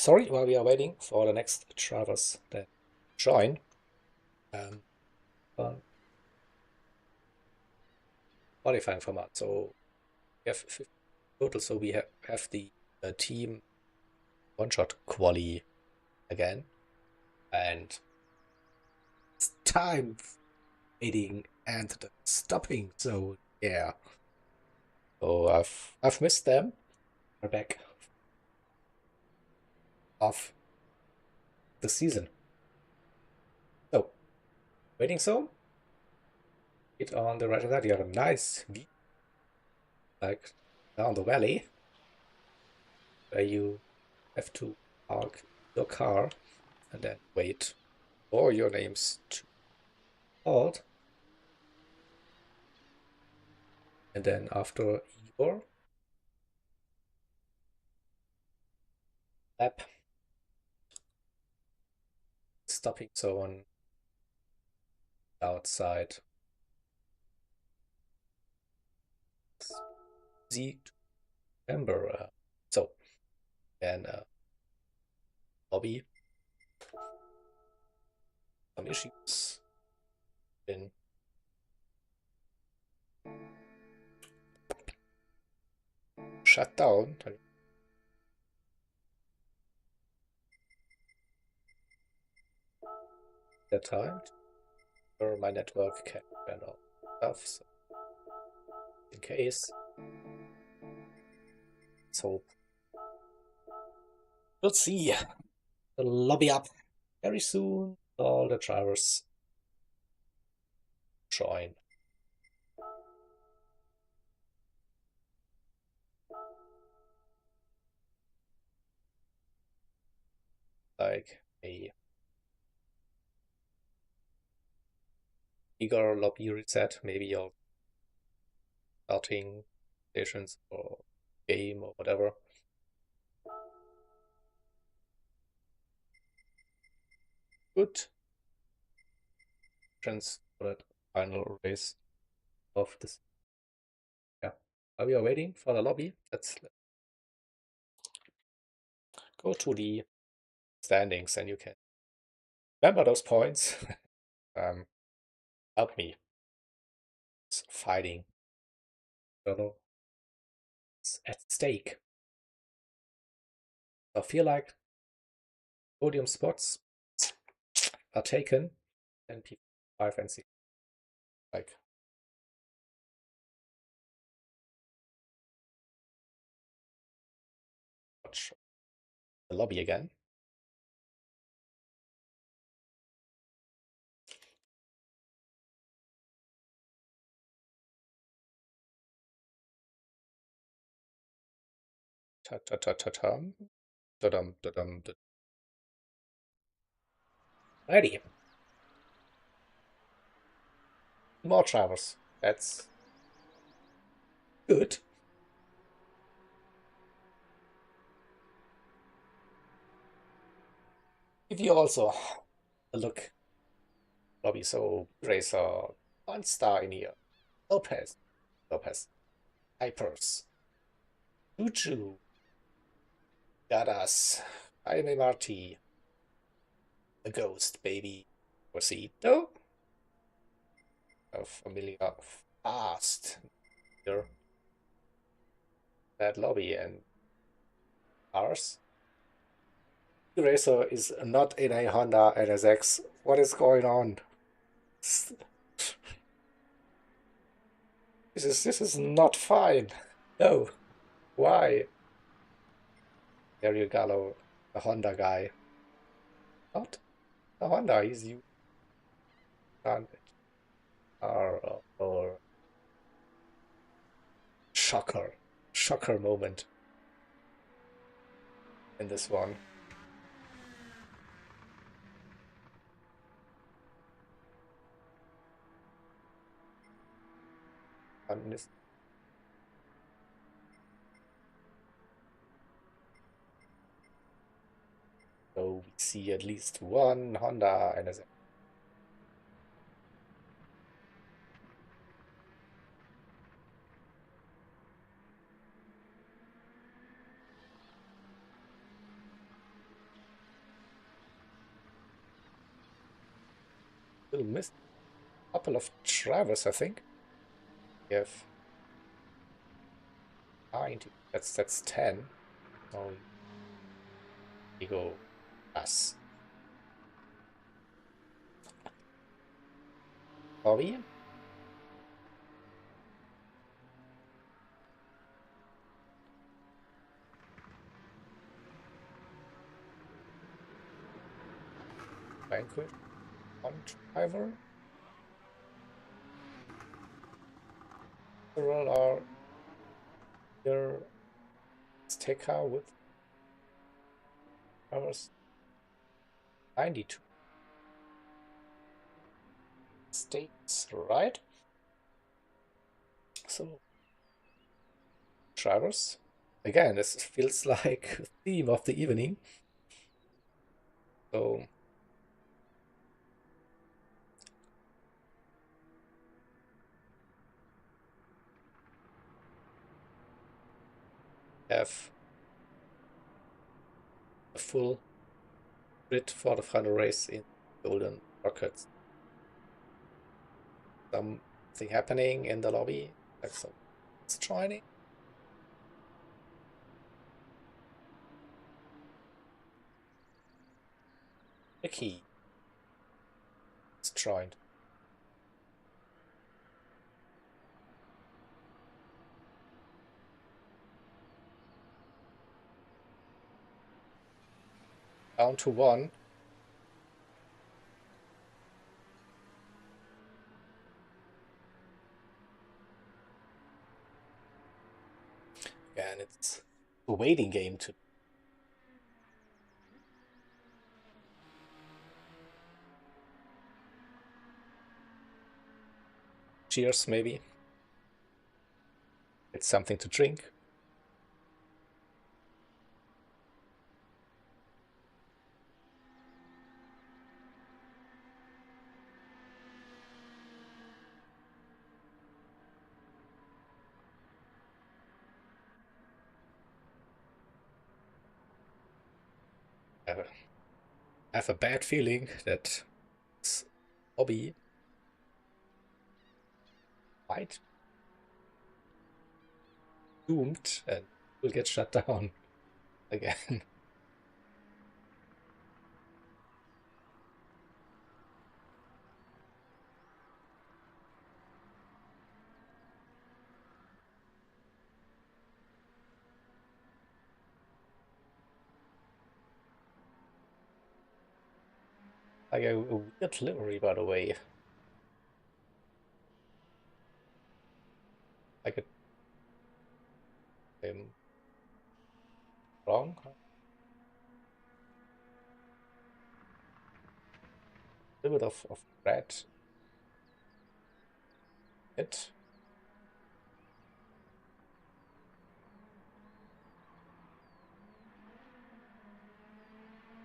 sorry, while we are waiting for the next drivers that join. Um, qualifying format. So we have 50 total. So we have the team one-shot quali again, and it's time waiting and the stopping. So yeah. So I've missed them. We're back of the season. So waiting zone. It on the right side. You have a nice view, like down the valley, where you have to park your car and then wait for your names to called. And then after your lap, stopping zone outside. It's easy to remember. So then lobby, some issues been shut down. That time, or my network can run out stuff. So in case, let's hope we'll see the lobby up very soon. All the drivers join. Like a bigger lobby reset, maybe your starting stations or game or whatever. Good chance for that final race of this. Yeah. While we are waiting for the lobby, let's go to the standings and you can remember those points. Help me. It's fighting. It's at stake. I feel like podium spots are taken and people 5 and 6 like watch the lobby again. Ta ta ta ta tam. Da-dum, da-dum, da. Ready. More drivers. That's good. Give you also a look. Lobby, so Racer, 1 star in here. Lopez, Hypers, Juju, Gadas, Jaime Marti, the Ghost, baby, Rosito, a familiar fast here. That lobby and ours. Racer is not in a Honda NSX. What is going on? This is not fine. No. Why? There you go, the Honda guy. Not the Honda, he's you. Or shocker moment in this one. So we see at least one Honda and a Still missed a couple of drivers, I think. We have 90. That's 10. So we go us. Bobby. Banquet. One driver. Several are here. Let's take her with drivers. 92 states, right? So drivers. Again, this feels like a theme of the evening. So have a full grid for the final race in golden rockets. Something happening in the lobby. Like so it's joining. The key. It's joined. Down to one. And it's a waiting game to cheers maybe. It's something to drink. I have a bad feeling that this hobby might be doomed and will get shut down again. Like a weird livery, by the way. Like I'm wrong. A little bit of red. It.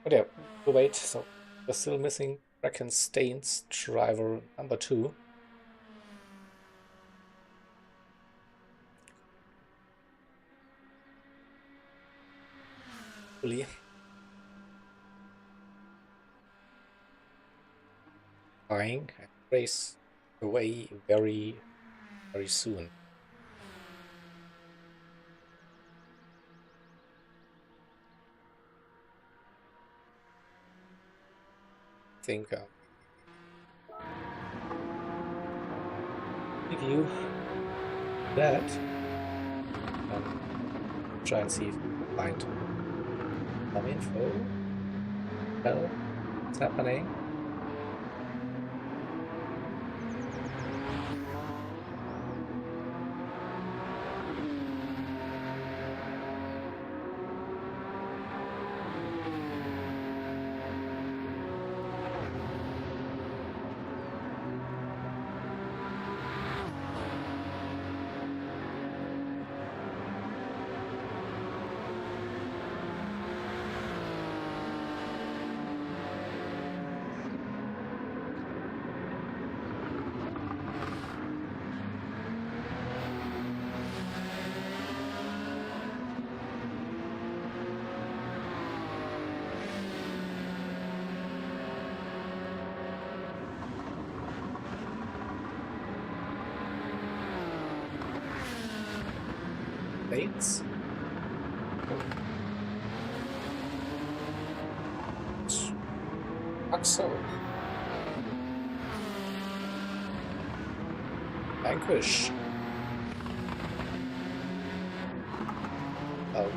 But yeah, we'll wait. So we're still missing Stains's driver number 2. Hopefully. Trying and race away very, very soon. I think review that and try and see if we can find some info. Well, what's happening? States. Axel. Vanquish. Oh.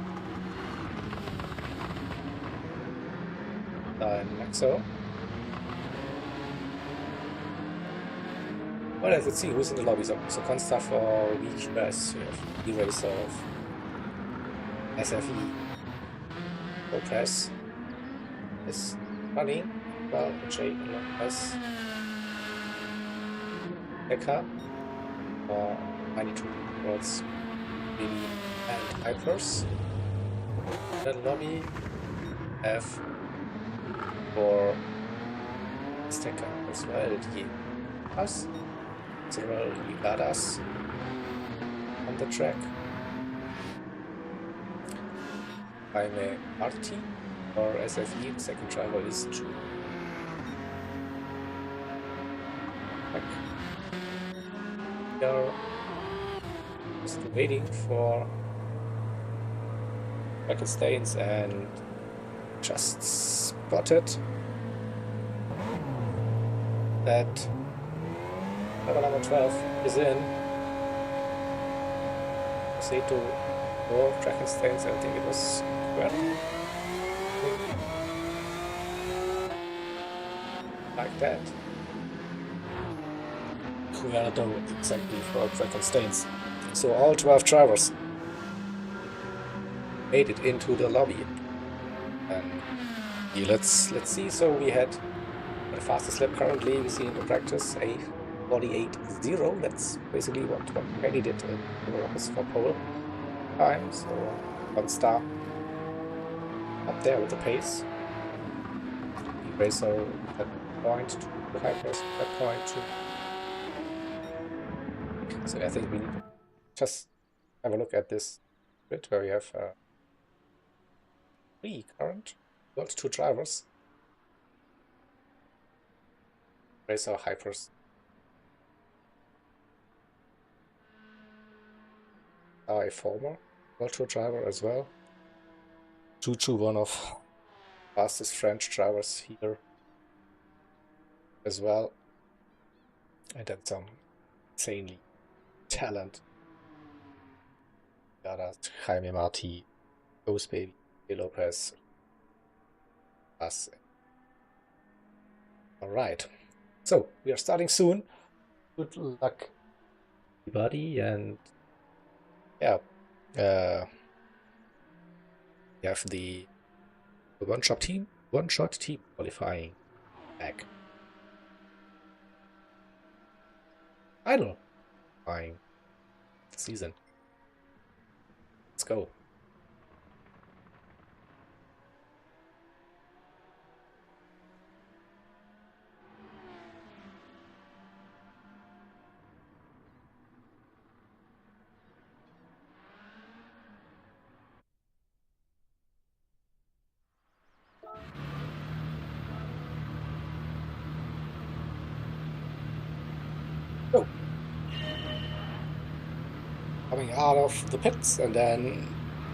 Axel. Well, let's see who's in the lobby. So Consta for VQS, we have Eraser of SFE. Press is running. Well, J Lopez. Eka for 92 words, maybe, and Hypers. Then lobby F for Sticker as well. Us. Several Ligadas on the track. I'm a RT or SFE, the second driver is true. We are just waiting for Michael Staines and just spotted that driver number 12 is in. Say to more tracking Staines, I think it was Gran. Like that. We are though exactly for tracking Staines. So all 12 drivers made it into the lobby. And yeah, let's see. So we had the fastest lap currently we see in the practice, a 48.0. That's basically what Kenny did in Europe for pole time. So 1 star up there with the pace. Eraser at point to Hypers at point to. So I think we need to just have a look at this bit where we have 3 current, not 2 drivers. Racer Hypers. Are a former World Tour driver as well. Juju, one of fastest French drivers here as well. And then some insanely talent. Yada, Jaime Marti, Ghost Baby, Lopez, us. Alright, so we are starting soon. Good luck, everybody, and yeah, we have the one-shot team qualifying back. Idle qualifying season. Let's go. Go. Coming out of the pits and then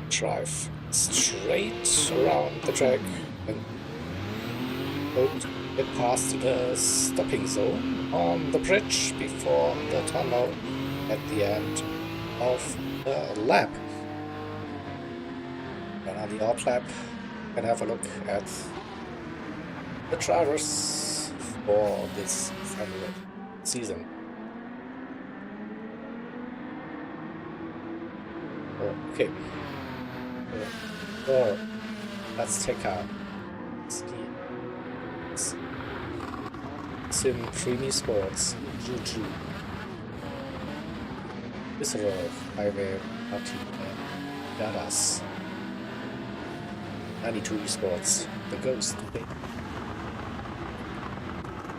drive straight around the track and get past the stopping zone on the bridge before the tunnel at the end of the lap. And on the off lap, you can have a look at the drivers for this season. Okay. So let's take a Sim Dreamy Sports Juju Visceral Highway Party Dadas 92 Esports The Ghost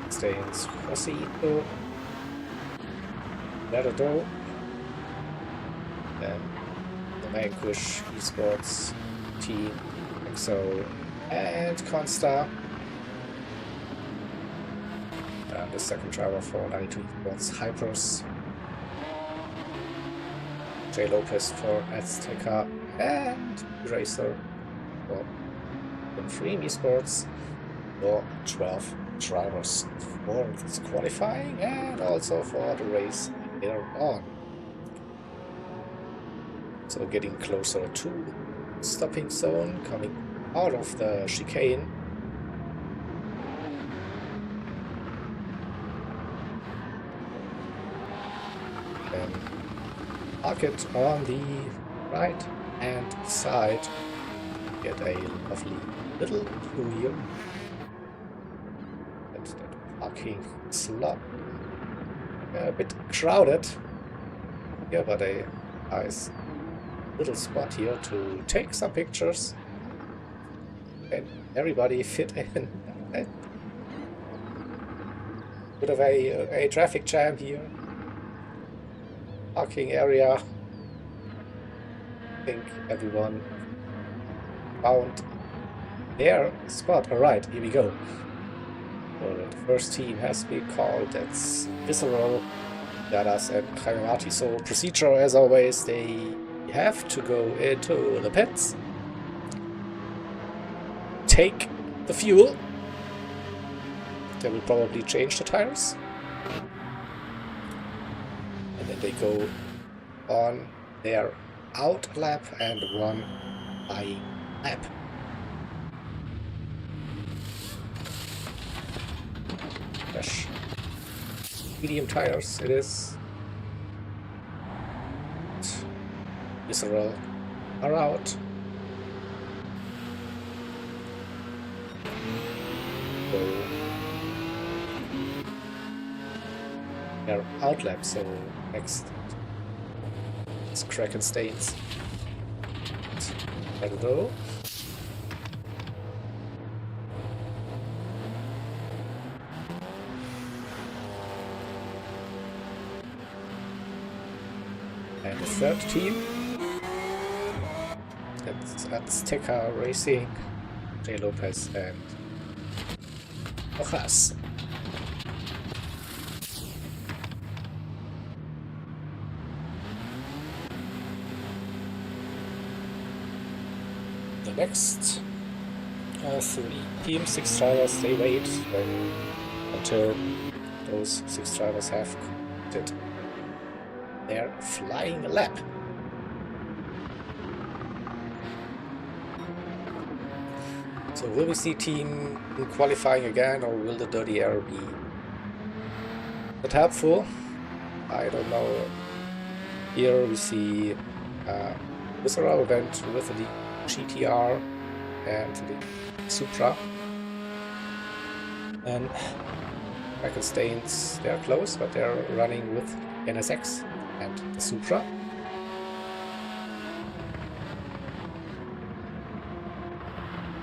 Stains Rosito Ladado and the Vanquish Esports Team EXO and Consta. And the second driver for 92 Esports Hypers. J. Lopez for Azteca, and Racer for Freem Esports for 12 drivers for this qualifying and also for the race later on. So getting closer to the stopping zone, coming out of the chicane. Then park it on the right hand side. Get a lovely little view here. That's that parking slot. A bit crowded here, but a nice little spot here to take some pictures and everybody fit in. Bit of a traffic jam here. Parking area. I think everyone found their spot. Alright, here we go. So the first team has been called. That's Visceral, Dadas and Kayamati. So procedure as always, they have to go into the pits, take the fuel. They will probably change the tires. And then they go on their out lap and one by lap. Fresh medium tires it is. Visceral are out. So they're out lap, so next it's Kraken Stains. Hello. And the third team, that's Azteca Racing, J. Lopez and Rojas. The next 3 teams, 6 drivers, they wait until those 6 drivers have completed their flying lap. So will we see team qualifying again, or will the dirty air be that helpful? I don't know. Here we see Visceral went with the GTR and the Supra, and Kraken Stains, they're close, but they're running with NSX and the Supra.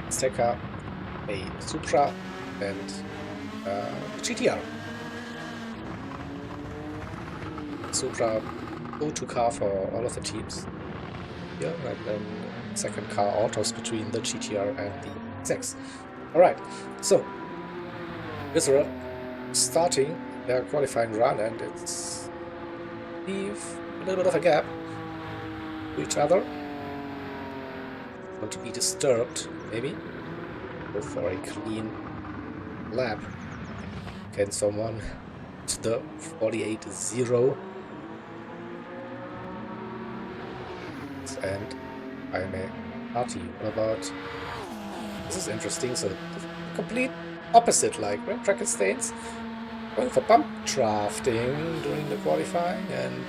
Azteca, a Supra, and GTR. Supra go-to car for all of the teams. Yeah, and then second car autos between the GTR and the NSX. Alright, so Visceral starting their qualifying run, and it's leave a little bit of a gap to each other. Want to be disturbed, maybe. Go for a clean lap. Can someone to the 48.0? And I'm a party. What about? This is interesting. So the complete opposite, like Kraken Stains going for bump drafting during the qualifying, and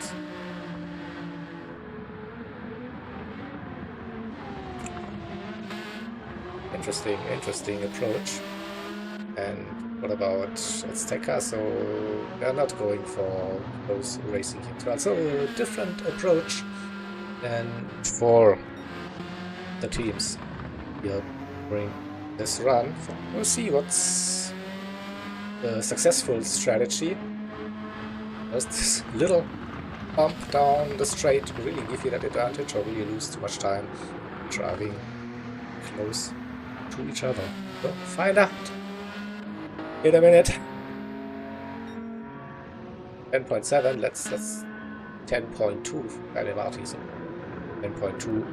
interesting approach. And what about Azteca? So they're not going for those racing here. So a different approach than for the teams here during this run. We'll see what's the successful strategy. Does this little bump down the straight really give you that advantage, or will you lose too much time driving close to each other? We'll find out in a minute. 10.7, let's 10.2 elevati, so 10.2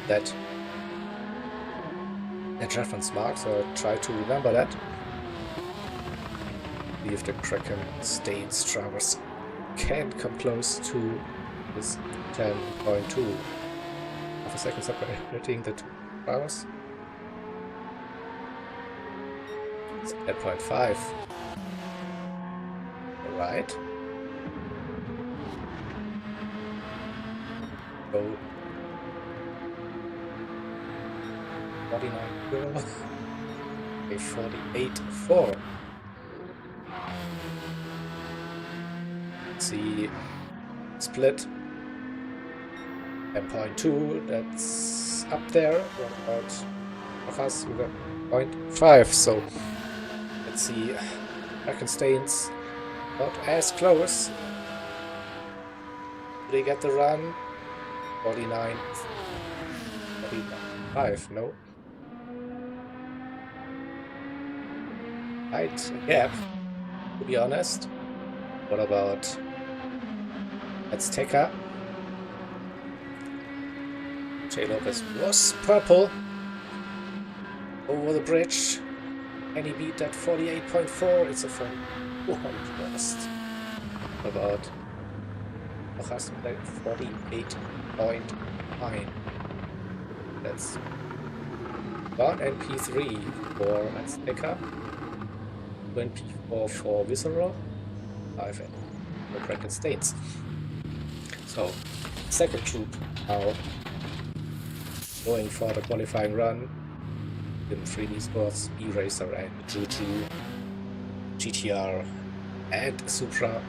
that reference mark, so try to remember that. See if the Kraken Stains drivers can come close to this 10.2. Half a second separating the two drivers. It's 10.5. Alright. Go 49 euro. A 48.4. See split 10.2, that's up there. What about of us? We got 0.5, so let's see. Kraken Stains not as close. Do they get the run? 49, 45, no. Right, a gap, to be honest. What about Azteca? J. Lopez was purple over the bridge, and he beat that 48.4. It's a 41 burst. About Rojas 48.9. That's 1 and P3 for Azteca, 24 for Visceral, 5 and for Kraken Stains. So, second troop now going for the qualifying run in 3D Sports, E-Racer and Juju, GTR and Supra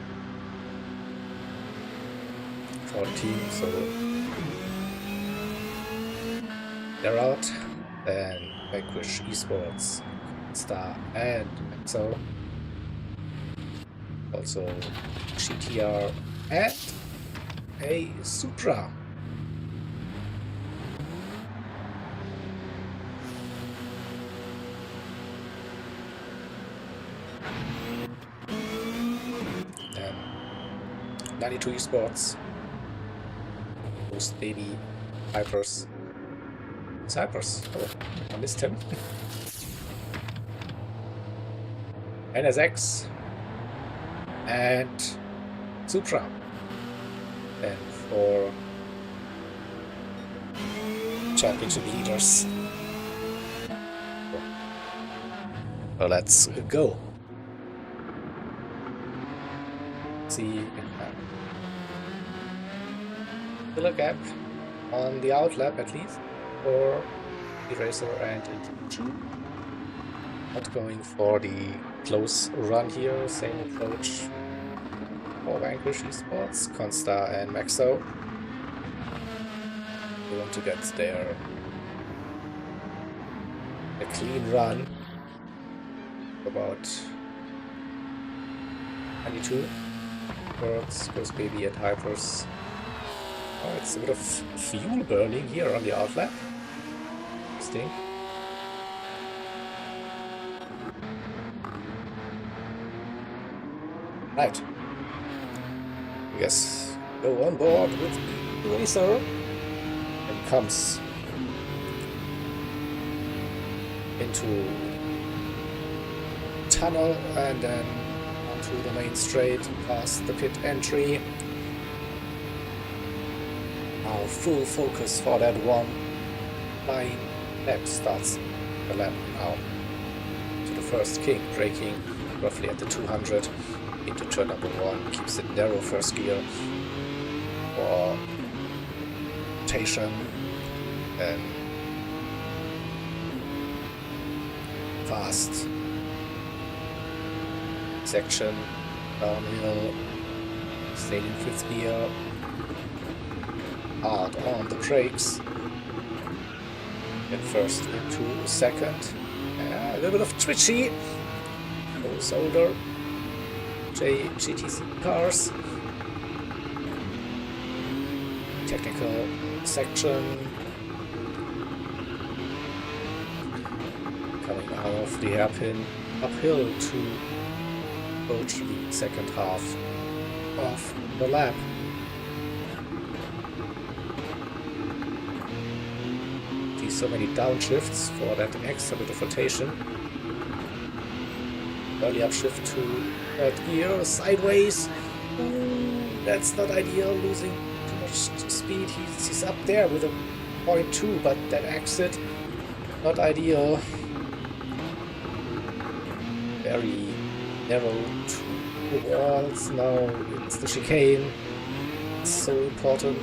for the team, so they're out. Then Vanquish Esports, Star and Maxo, also GTR and a Supra. Then 92 Esports, Ghost Baby, Hypers. Cypress. Oh, I missed him. NSX and Supra. And for championship leaders. So let's go. See, still a gap on the outlap at least. For Eraser and Juju. Not going for the close run here, same approach for Vanquish Esports, Constar and Maxo. We want to get there a clean run, about 92 birds, Ghost Baby at Hypers. Oh, it's a bit of fuel burning here on the outlap. Interesting. Right. I guess go on board with the Racer and comes into tunnel and then onto the main straight past the pit entry. Now full focus for that one flying lap. Starts the lap now to the first kick, braking roughly at the 200 into turn number 1, keeps it narrow first gear for rotation, and fast section downhill, stayed in 5th gear, hard on the brakes, and first into 2nd, a little bit of twitchy, goes older, GTC cars, technical section, coming out of the hairpin, uphill to approach the second half of the lap. so many downshifts for that extra bit of rotation. Early upshift to third gear, sideways. Ooh, that's not ideal, losing too much speed. He's up there with a 0.2, but that exit, not ideal. Very narrow two walls. Now it's the chicane. It's so important.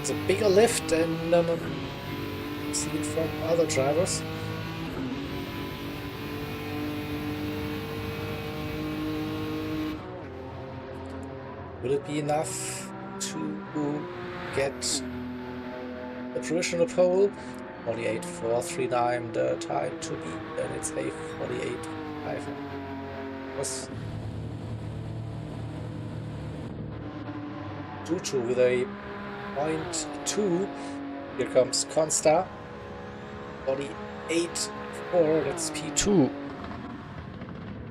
It's a bigger lift and see it from other drivers. Will it be enough to get a provisional pole? 48.439 the time to beat, and it's a 48.5. Was Juju with a 0.2. Here comes Constar. 48.4, that's P2.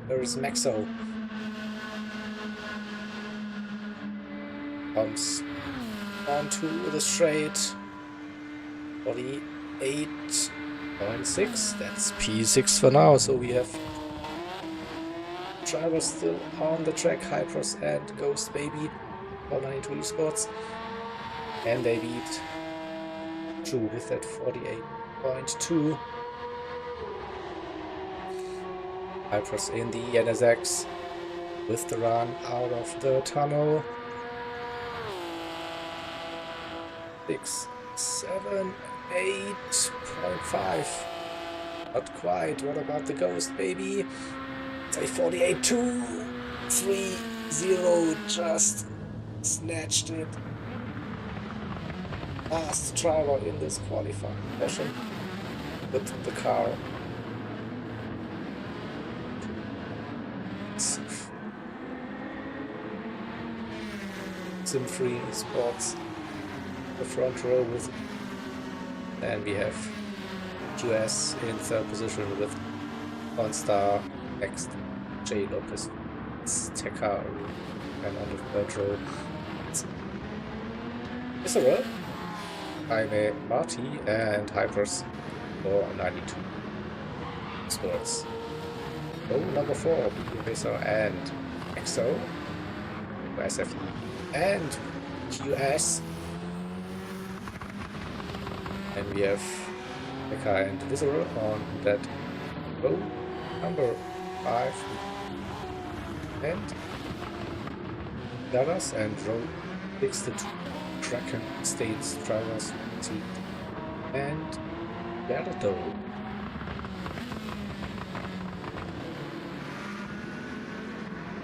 There is Maxo. Comes onto the straight. 48.6, that's P6 for now. So we have drivers still on the track, Hypros and Ghost Baby, all 92 esports, and they beat Drew with that 48.2. Hypros in the NSX with the run out of the tunnel. 6, 7, 8.5. Not quite. What about the Ghost Baby? It's a 48.2. 3-0. Just snatched it. Last driver in this qualifying session with the car. Sim-free sports. The front row with, and we have US in third position with Constar, next J Lopez, Tekka, and on the third row Israel, Jaime Marti, and Hypers for 92 sports. Oh, number 4, Racer and EXO, SFE, and QS. And we have Tekka and Visceral on that row number 5, and Dallas and row 6, the two Kraken States drivers, and Yarato.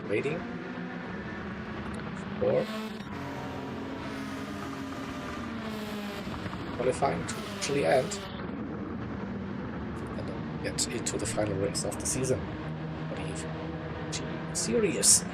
Waiting for qualifying to actually end and then get into the final race of the season for the Infinity GSeries.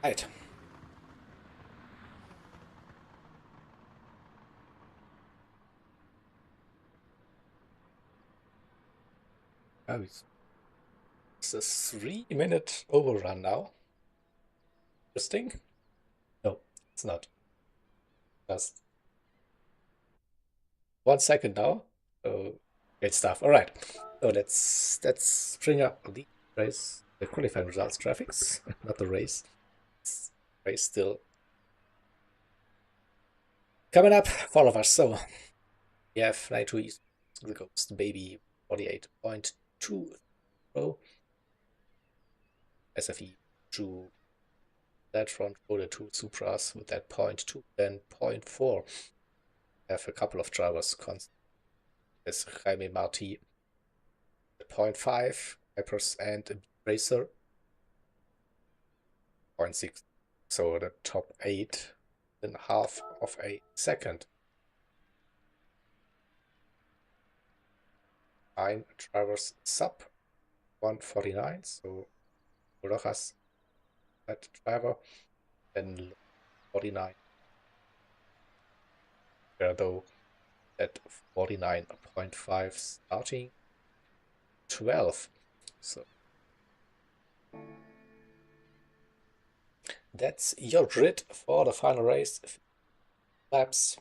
Right. Oh, it's a 3-minute overrun now. Interesting. No, it's not. Just 1 second now. So great stuff. All right. So let's bring up the race, the qualifying results graphics, not the race. Race still coming up for all of us. So we have 92 East, the Ghost Baby 48.2. SFE drew that front row, the two Supras with that 0.2, then 0.4. Have a couple of drivers constant as Jaime Marti 0.5, Hypers and Racer 0.6. So the top 8 in half of a second. 9 drivers sub 149, so Rojas, that driver, then 49. Though at 49.5 starting 12. So that's your grid for the final race. Laps,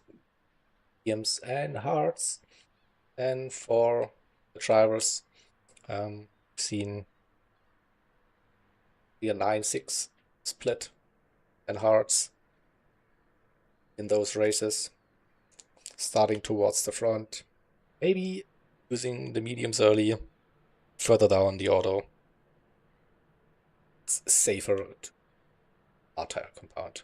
mediums and hards. And for the drivers, seen the 9-6 split and hards in those races, starting towards the front, maybe using the mediums early, further down the order. It's safer to R10 compound.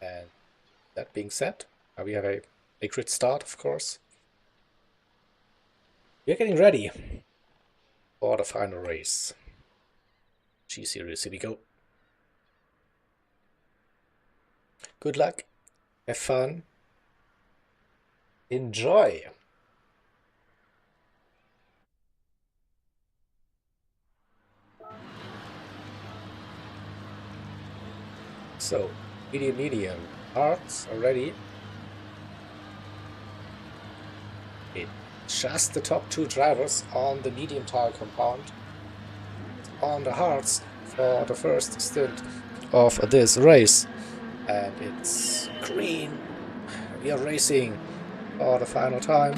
And that being said, we have a grid start, of course. We're getting ready for the final race. G-Series, here we go. Good luck, have fun, enjoy. So, medium, hearts are ready. Just the top two drivers on the medium tire compound. On the hearts for the first stint of this race. And it's green. We are racing for the final time.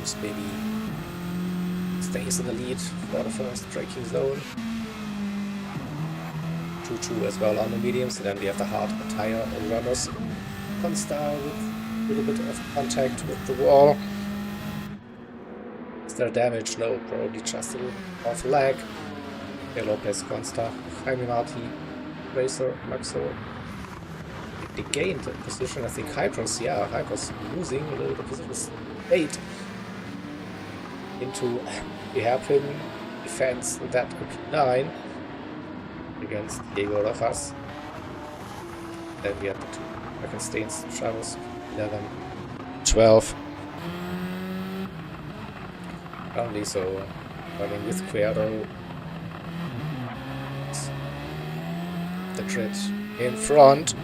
This baby stays in the lead for the first braking zone. 2-2 as well on the mediums, and then we have the hard tire runners. Consta with a little bit of contact with the wall. Is there damage? No, probably just a little off lag. Lopez, Consta, Jaime Marti, Racer, Maxo. They gained a position, I think Hypers, yeah, Hypers losing a little bit position. 8 into the hairpin defense that P9 against Diego Rojas. Then we have the two American Stains travels 11, 12. Only so running with Cuero. The grid in front.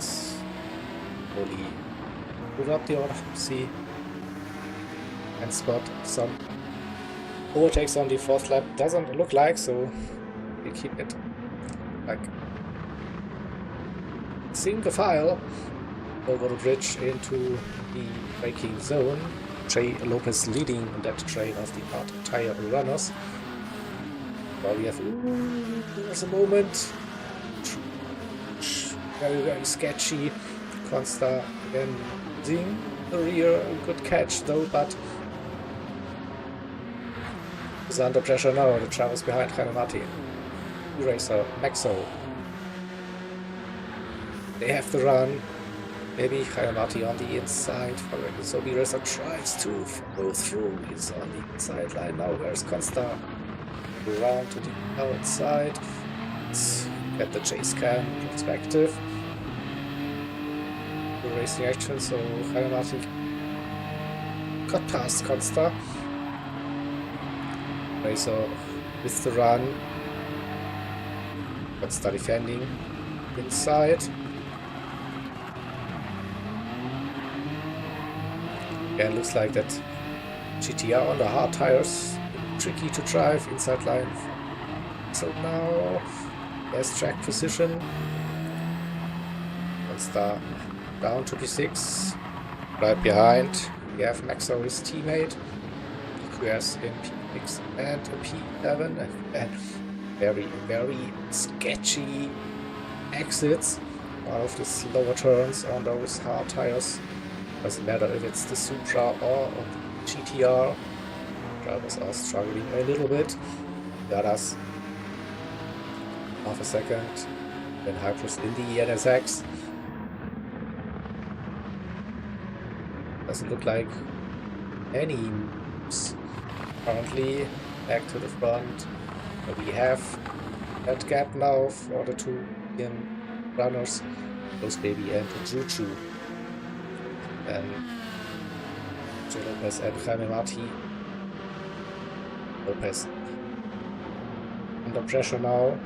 Slowly move up the order, see and spot some overtakes on the fourth lap. Doesn't look like, so we keep it like single file over the bridge into the braking zone. Jay Lopez leading that train of the hard tire runners. Well, we have there's a moment. Very, very sketchy. Consta again losing the rear. Good catch though, but is under pressure now. The travels behind Jaime Marti. Racer, Maxo. They have the run. Maybe Jaime Marti on the inside. So the racer tries to go through. He's on the inside line now. Where's Consta? Around to the outside. Let's get the chase cam perspective. The racing action. So Jaime Marti got past Consta. Racer with the run. Consta defending inside. And looks like that GTR on the hard tires, tricky to drive inside line. So now there's track position. Consta down to P6. Right behind we have Maxo, his teammate. QS in P6 and P7. And very, very sketchy exits out of the slower turns on those hard tires. Doesn't matter if it's the Supra or the GTR. Drivers are struggling a little bit. The others half a second. Then Hypers in the NSX. Doesn't look like any moves currently back to the front. But we have that gap now for the two runners, Rose Baby and Juju. Then J. Lopez and Jaime Marti. Lopez under pressure now.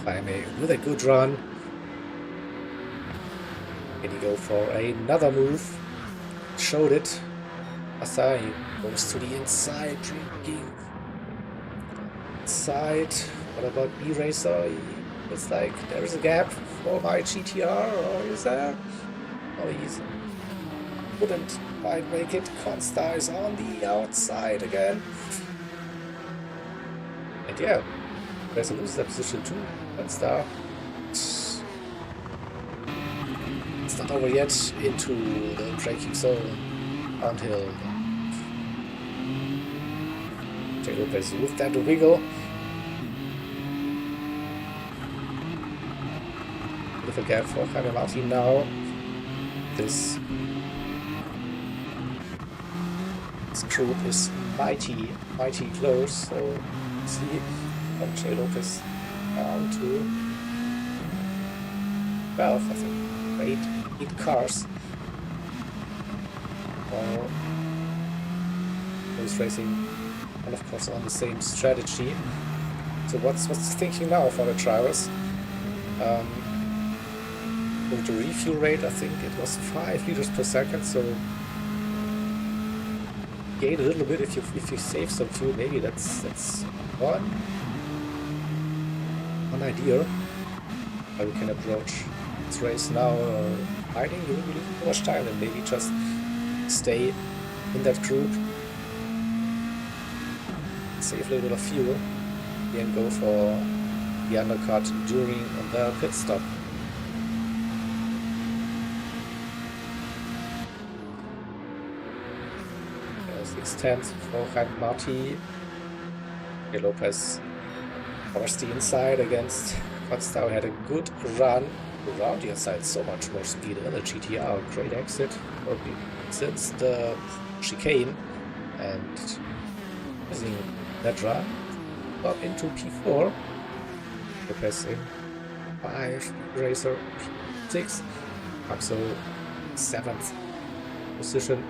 Jaime with a good run. Can he go for another move? Showed it. Asai goes to the inside, drinking. Inside. What about E-Racer? It's like there's a gap for my GTR, or is there? Oh, he's couldn't quite make it. Constar is on the outside again. And yeah, there's a loser position too. Constar. It's not over yet into the braking zone until J. Lopez with that wiggle. With a gap for Jaime Marti now. This group is mighty close, so see from J. Lopez down to 12, I think. 8 cars. While those racing, and of course on the same strategy. So what's thinking now for the drivers? With the refuel rate, I think it was 5 liters per second, so gain a little bit if you save some fuel. Maybe that's one idea how we can approach this race now. Hiding, you really need too much time, and maybe just stay in that group, save a little bit of fuel, and go for the undercut during the pit stop. Tenth for Jaime Marti. J. Lopez forced the inside against Constar. Had a good run around the inside, so much more speed in the GTR. Great exit probably since the chicane, and using that run up into P4. Lopez in 5, Racer P6, Maxo 7th position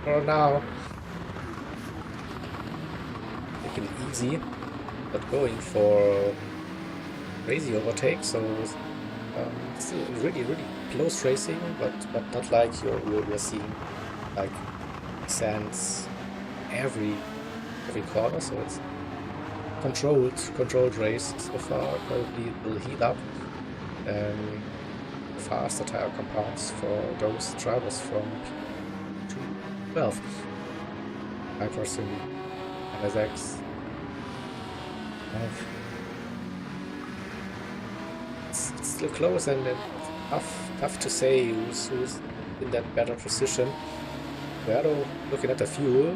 for now. Easy, but going for crazy overtake, so still really close racing, but not like you're seeing like sands every corner, so it's controlled race so far. Probably will heat up faster tire compounds for those drivers from P12. 5% NSX. It's still close, and tough to say who's in that better position. Pero looking at the fuel,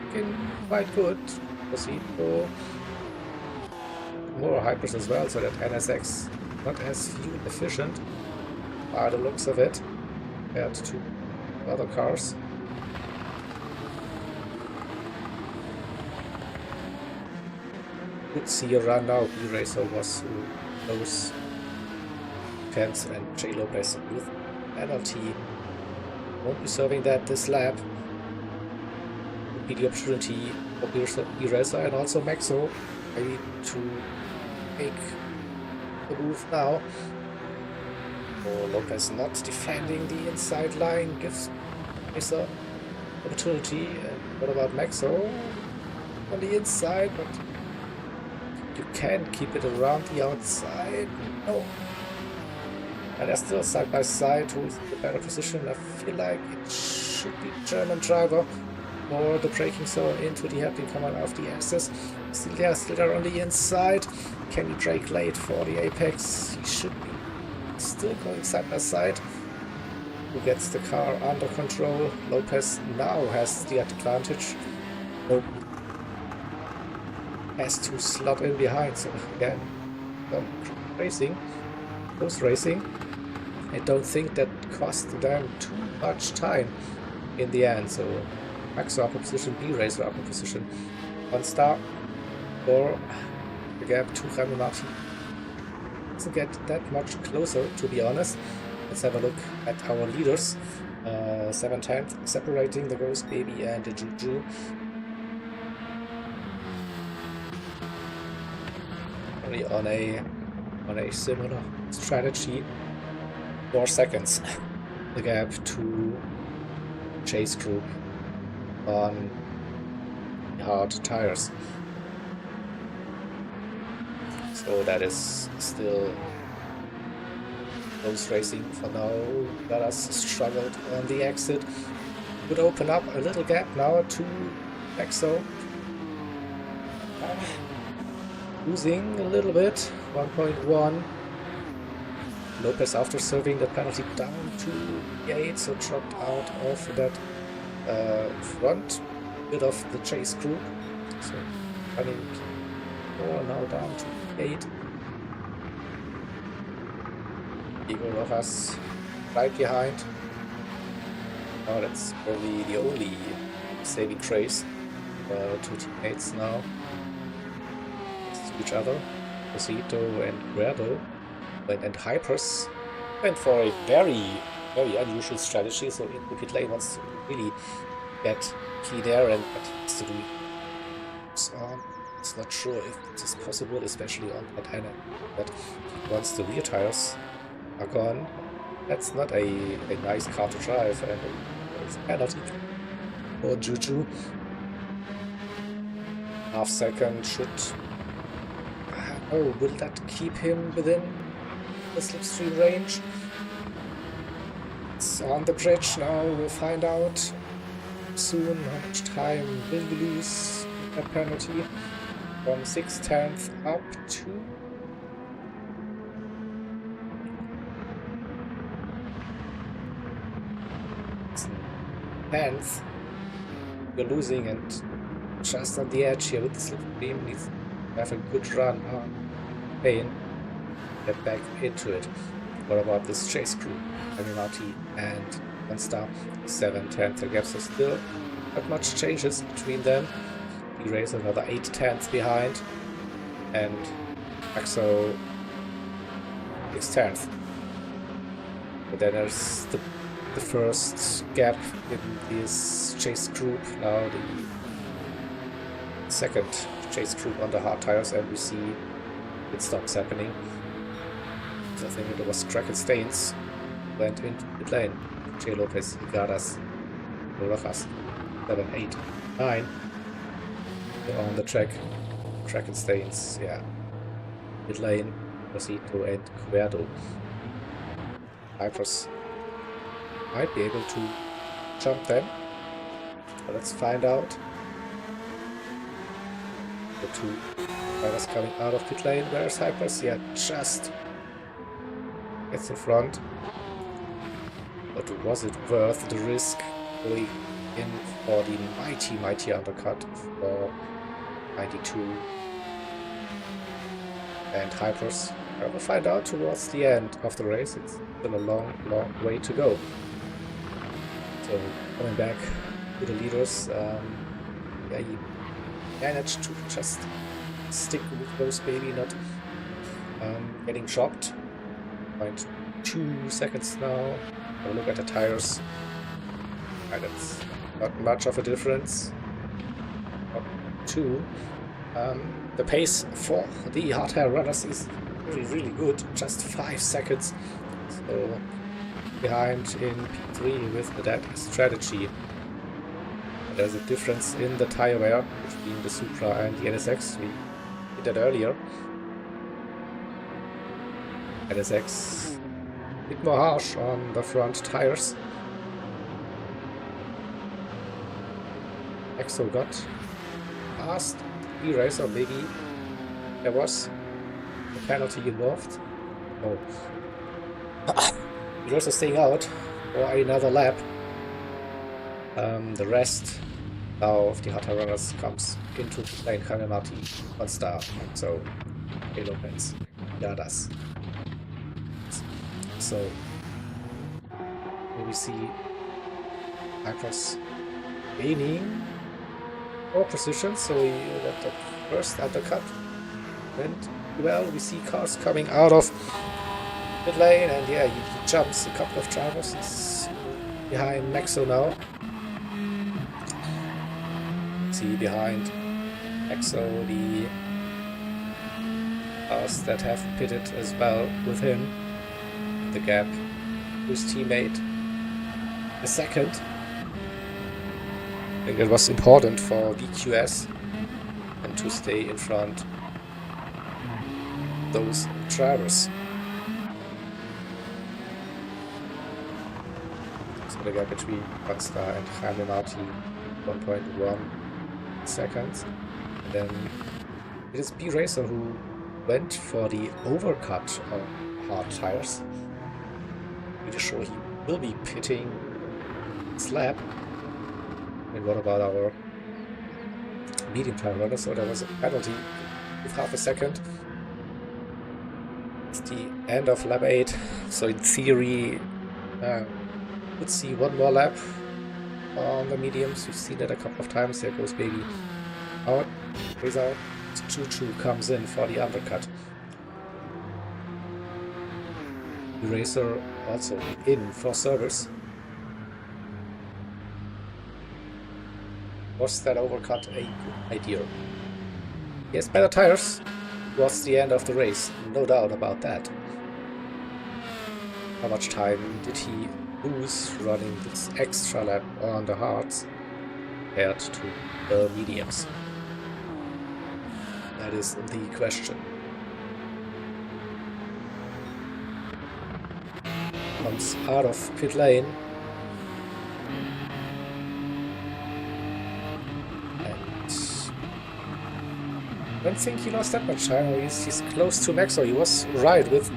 looking quite good. Posito, more hypers as well, so that NSX not as fuel efficient by the looks of it compared to other cars. Could see a run now. E-Racer was those Pence and J. Lopez with penalty. Won't be serving that this lap. Would be the opportunity for E-Racer and also Maxo maybe to make the move now. Or Lopez not defending the inside line gives Racer opportunity. And what about Maxo on the inside? But you can keep it around the outside. No. And they're still side by side. Who's in the better position? I feel like it should be German driver or the braking zone into the hairpin coming off the axis. Still there on the inside. Can he brake late for the apex? He should be still going side by side. Who gets the car under control? Lopez now has the advantage. Nope. Has to slot in behind, so again, close racing. I don't think that cost them too much time in the end, so Axo upper position, B-Racer upper position. 1 star for the gap to Raminati. Doesn't get that much closer, to be honest. Let's have a look at our leaders. 7/10 separating the Ghost Baby and the Juju. Only on a similar strategy. 4 seconds. The gap to Chase Group on hard tires. So that is still close racing for now. Garas struggled on the exit. Would open up a little gap now to Exo. Losing a little bit, 1.1. Lopez, after serving the penalty, down to 8, so dropped out of that front bit of the chase group. So running 4 now down to 8. Igor Rojas right behind. Oh, that's probably the only saving trace. 2 teammates now next to each other. Rosito and Guerdo. And Hypers went for a very, very unusual strategy. So in pit lane wants to really get clean air and what he has to do. It's not sure if this is possible, especially on that end. But once the rear tires are gone, that's not a nice car to drive, and it's a penalty for Juju. Half second should. Oh, will that keep him within the slipstream range? It's on the bridge now. We'll find out soon how much time will we lose with that penalty. From 6/10 up to 10th. We're losing and just on the edge here with the slipstream. Needs to have a good run on Pain. Get back into it. What about this chase crew? Aminati and 1 star 7/10. The gaps are still not much changes between them. Eraser another 8/10 behind, and Axo 6/10. But then there's the first gap in this chase group. Now the second chase group on the hard tires, and we see it stops happening. I think it was Kraken Stains went into pit lane. J. Lopez, Garas, Rojas, 7, 8, 9. They're on the track. Kraken Stains, yeah. Pit lane, Rosito and Cuerdo. Hypers might be able to jump them. But let's find out. The 2 riders coming out of pit lane. Where's Hypers? Yeah, just gets in front. But was it worth the risk going in for the mighty undercut for 92 and Hypers? I will find out towards the end of the race. It's still a long way to go. So coming back to the leaders, yeah, he managed to just stick with those baby, not getting chopped. 0.2 seconds now. Have a look at the tires. And it's not much of a difference. 2. The pace for the hardtail runners is really good. Just 5 seconds. So behind in P3 with that strategy. There's a difference in the tire wear between the Supra and the NSX. We did that earlier. NSX a bit more harsh on the front tires. Exo got past E-Racer, maybe there was a penalty involved. Oh. E-Racer staying out for another lap. The rest now of the Hata runners comes into lane. Kaminati 1 star. So Halo Pens, Yadas. So here we see Hypers gaining more precision, so we let that first undercut went well. We see cars coming out of pit lane, and yeah, he jumps a couple of drivers. He's behind Maxo now. See behind Maxo the cars that have pitted as well with him. The gap to his teammate. The second. I think it was important for DQS and to stay in front of those drivers. So the gap between Rockstar and Jaime Marti 1.1 seconds. And then it is B Racer who went for the overcut on hard tires. Pretty sure he will be pitting this lap. And what about our medium tire runner? So there was a penalty with half a second. It's the end of lap 8. So in theory, would see one more lap on the mediums. We've seen that a couple of times. There goes Baby out, goes out. Choo-choo comes in for the undercut. Eraser also in for service. Was that overcut a good idea? He has better tires. Was the end of the race, no doubt about that. How much time did he lose running this extra lap on the hards compared to the mediums? That is the question. Comes out of pit lane. And I don't think he lost that much time. He's close to Maxo. He was right with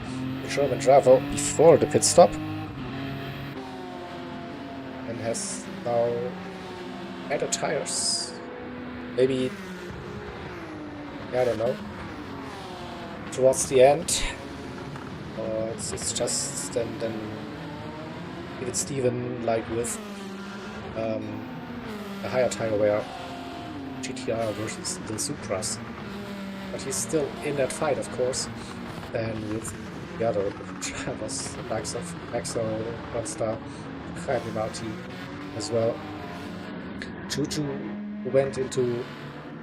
the German driver before the pit stop. And has now better tires. Maybe, I don't know, towards the end. Or it's just then give it Steven like with a higher tire wear GTR versus the Supras. But he's still in that fight, of course, and with the other drivers, the likes of Maxo, Rockstar, Jaime Marti as well. Choo-choo went into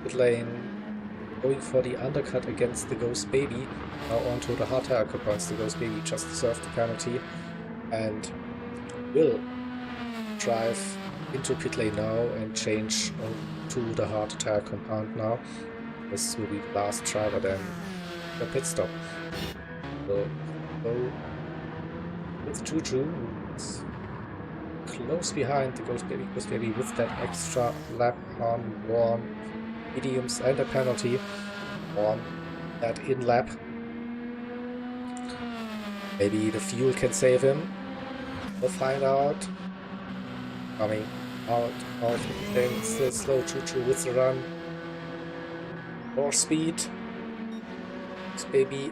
pit lane, going for the undercut against the Ghost Baby. Now onto the hard tire compounds. The Ghost Baby just served the penalty and will drive into pit lane now and change to the hard tire compound now. This will be the last driver then the pit stop. So go with Choo-choo, who's close behind the Ghost Baby with that extra lap on warm mediums and a penalty on that in lap. Maybe the fuel can save him. We'll find out. Coming out of the thing, still slow. Choo-choo with the run. More speed. This baby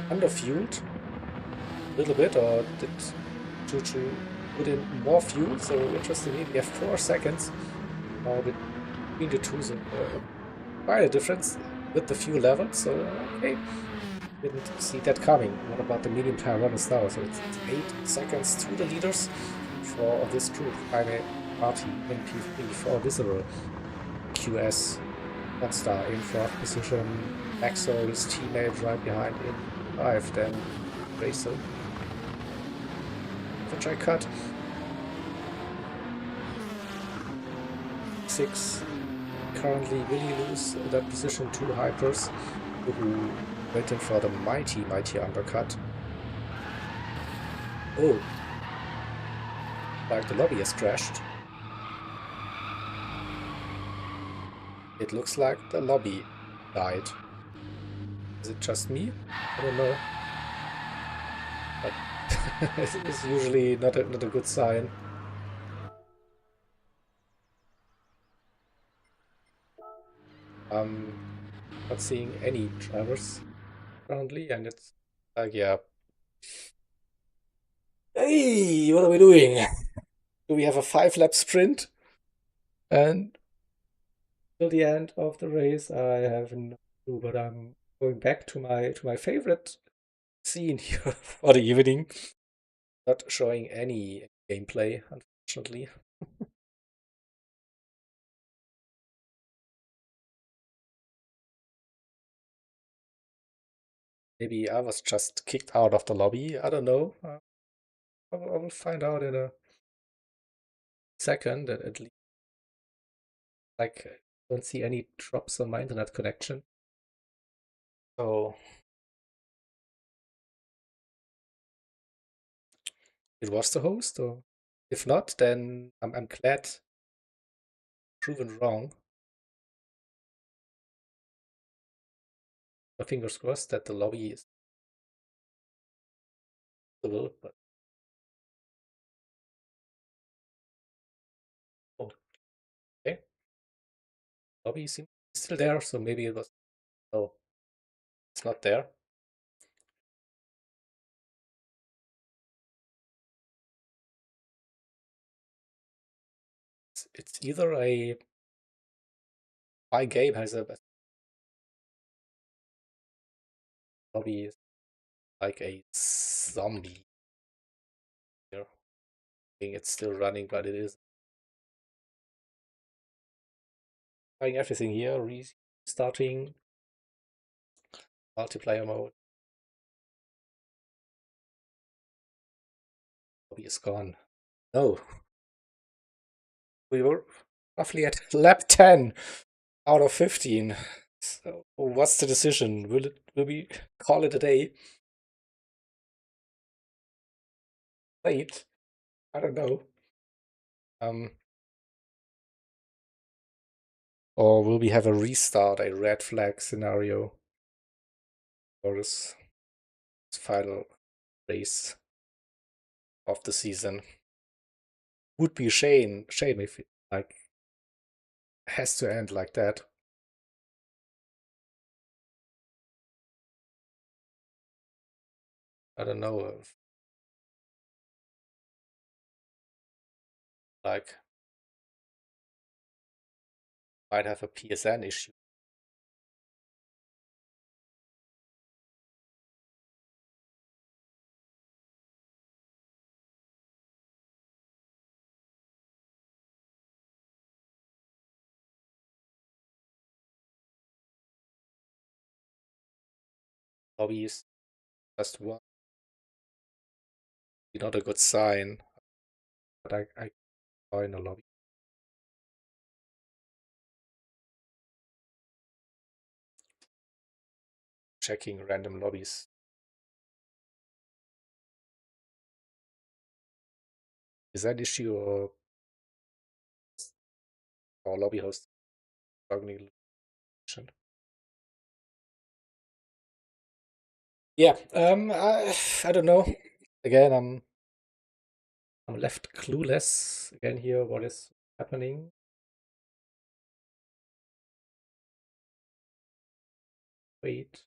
underfueled a little bit, or did Choo-choo put in more fuel? So interestingly, we have 4 seconds now between the two, so quite a difference with the fuel level. So okay, didn't see that coming. What about the medium tire runners now? So it's 8 seconds to the leaders for this group. Jaime Marti in P3 for Visible. QS Rockstar in 4th position. Maxo, his teammate, right behind in 5. Then Racer. Which I cut. 6. Currently really lose that position to Hypers, who went in for the mighty undercut. Oh. Like the lobby has crashed. It looks like the lobby died. Is it just me? I don't know. But it's usually not a good sign. Not seeing any drivers currently, and it's like, yeah. Hey, what are we doing? Do we have a 5-lap sprint? And till the end of the race, I have no clue, but I'm going back to my favorite scene here for the evening. Not showing any gameplay, unfortunately. Maybe I was just kicked out of the lobby. I don't know. I will find out in a second. At least, like, I don't see any drops on my internet connection. So it was the host, or if not, then I'm glad proven wrong. My fingers crossed that the lobby is visible, but oh, okay. Lobby seems still there, so maybe it was. No, it's not there. It's either my game has a lobby is like a zombie here. I think it's still running, but it is trying everything here, restarting multiplayer mode. Lobby is gone. No, we were roughly at lap 10 out of 15. So what's the decision? Will we call it a day? Late? I don't know. Or will we have a restart, a red flag scenario for this final race of the season? Would be a shame if it like has to end like that. I don't know if like might have a PSN issue. Lobby is just one. Not a good sign. But I join a lobby. Checking random lobbies. Is that issue or lobby host struggling? Yeah, I don't know. Again, I'm left clueless again here. What is happening? Wait.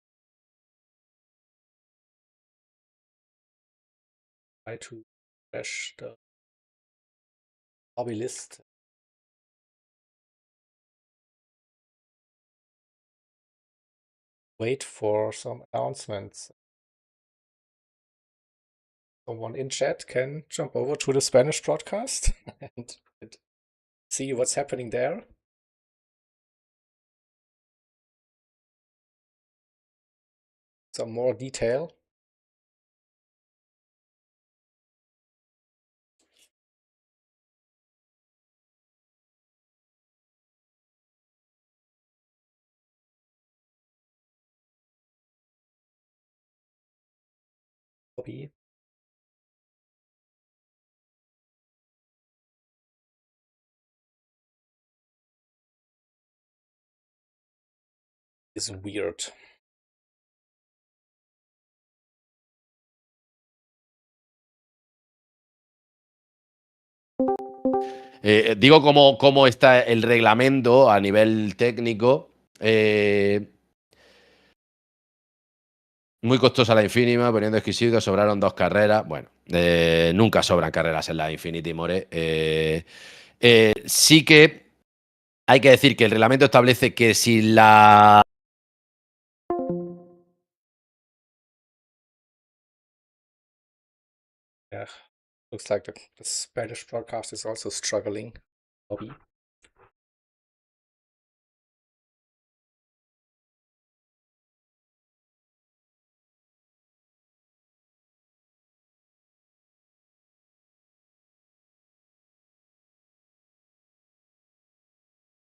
Try to refresh the lobby list. Wait for some announcements. Someone in chat can jump over to the Spanish broadcast and see what's happening there. Some more detail. Lobby. Is weird. Digo cómo está el reglamento a nivel técnico. Muy costosa la Infinima, poniendo exquisito, sobraron 2 carreras. Bueno, nunca sobran carreras en la Infinity, More. Sí que hay que decir que el reglamento establece que si la... Yeah, looks like the Spanish broadcast is also struggling. Lobby.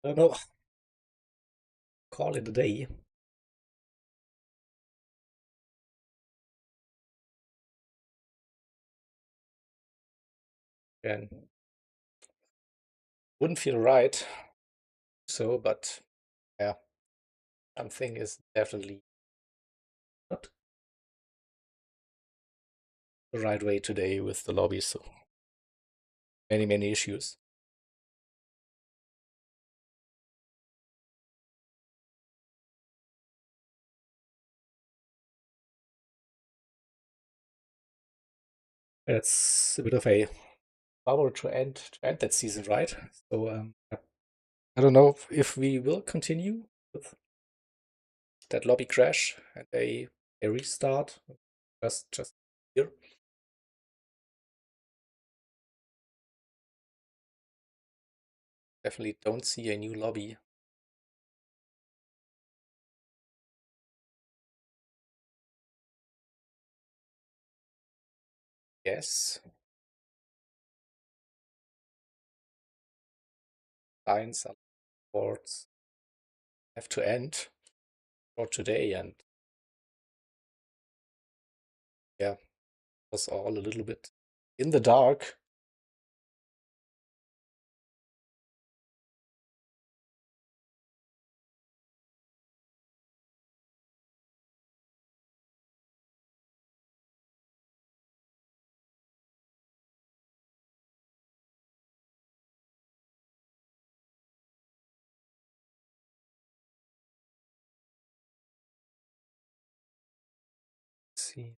I don't know. Call it a day. And wouldn't feel right. So, but yeah, something is definitely not the right way today with the lobby. So many issues. It's a bit of a bummer to end that season, right? So I don't know if we will continue with that lobby crash and a restart just here. Definitely don't see a new lobby. Yes. Lines and boards have to end for today, and yeah, it was all a little bit in the dark. Let's see.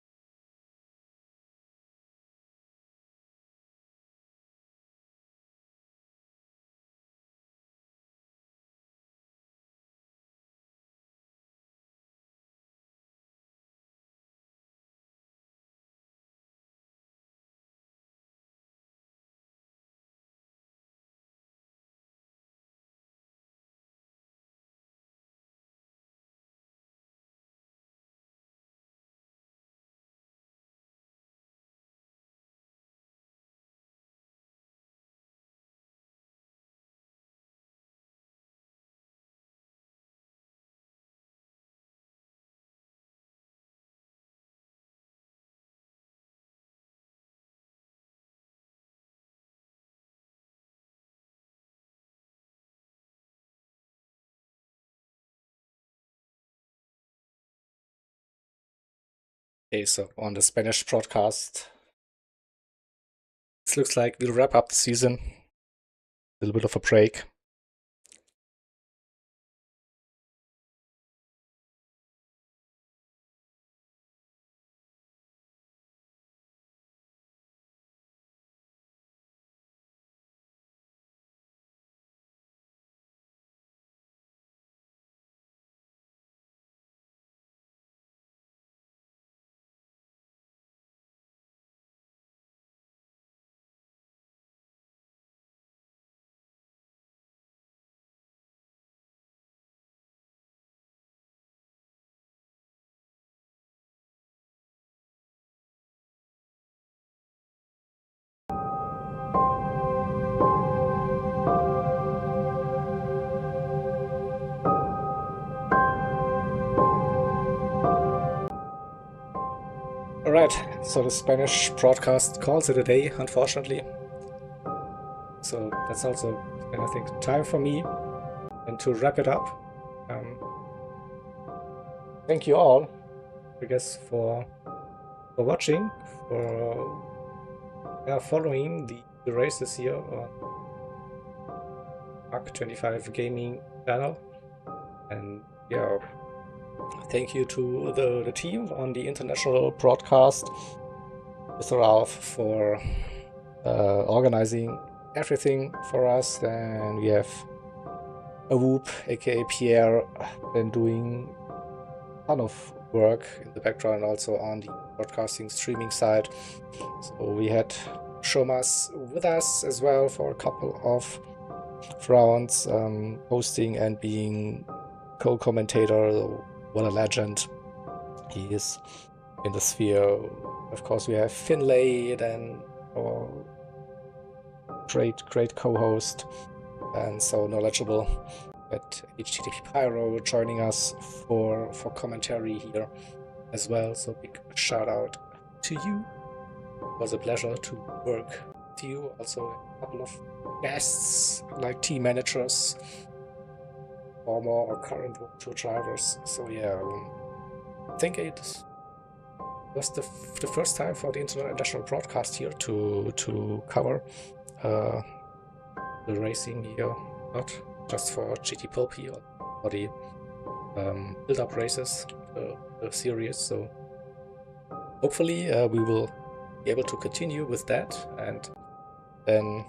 Okay, so on the Spanish broadcast, this looks like we'll wrap up the season. A little bit of a break. Alright, so the Spanish broadcast calls it a day, unfortunately. So that's also, I think, time for me. And to wrap it up, thank you all, I guess, for watching, for following the races here on Mark 25 Gaming channel. And yeah, thank you to the team on the international broadcast, Mr. Ralph, for organizing everything for us. Then we have Whoop, aka Pierre, then doing a ton of work in the background, also on the broadcasting streaming side. So we had Shomas with us as well for a couple of rounds, hosting and being co-commentator. What a legend he is in the sphere. Of course, we have Finlay, then our great co-host and so knowledgeable at HTTP Pyro, joining us for commentary here as well. So big shout out to you. It was a pleasure to work with you. Also a couple of guests like team managers, former or current World drivers. So yeah, I think it was the first time for the international broadcast here to cover the racing here, not just for GT Pulpy or for the build-up races, the series. So hopefully we will be able to continue with that, and then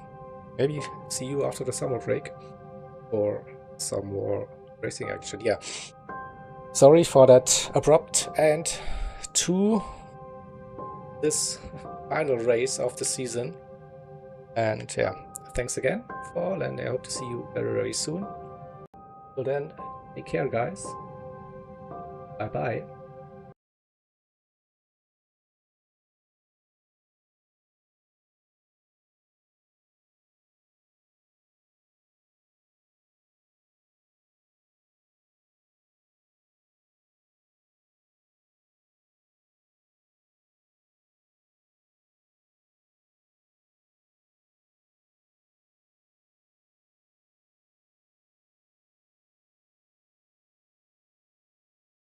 maybe see you after the summer break for some more racing action. Yeah, sorry for that abrupt end to this final race of the season. And yeah, thanks again for all, and I hope to see you very soon. Till then, take care, guys. Bye bye.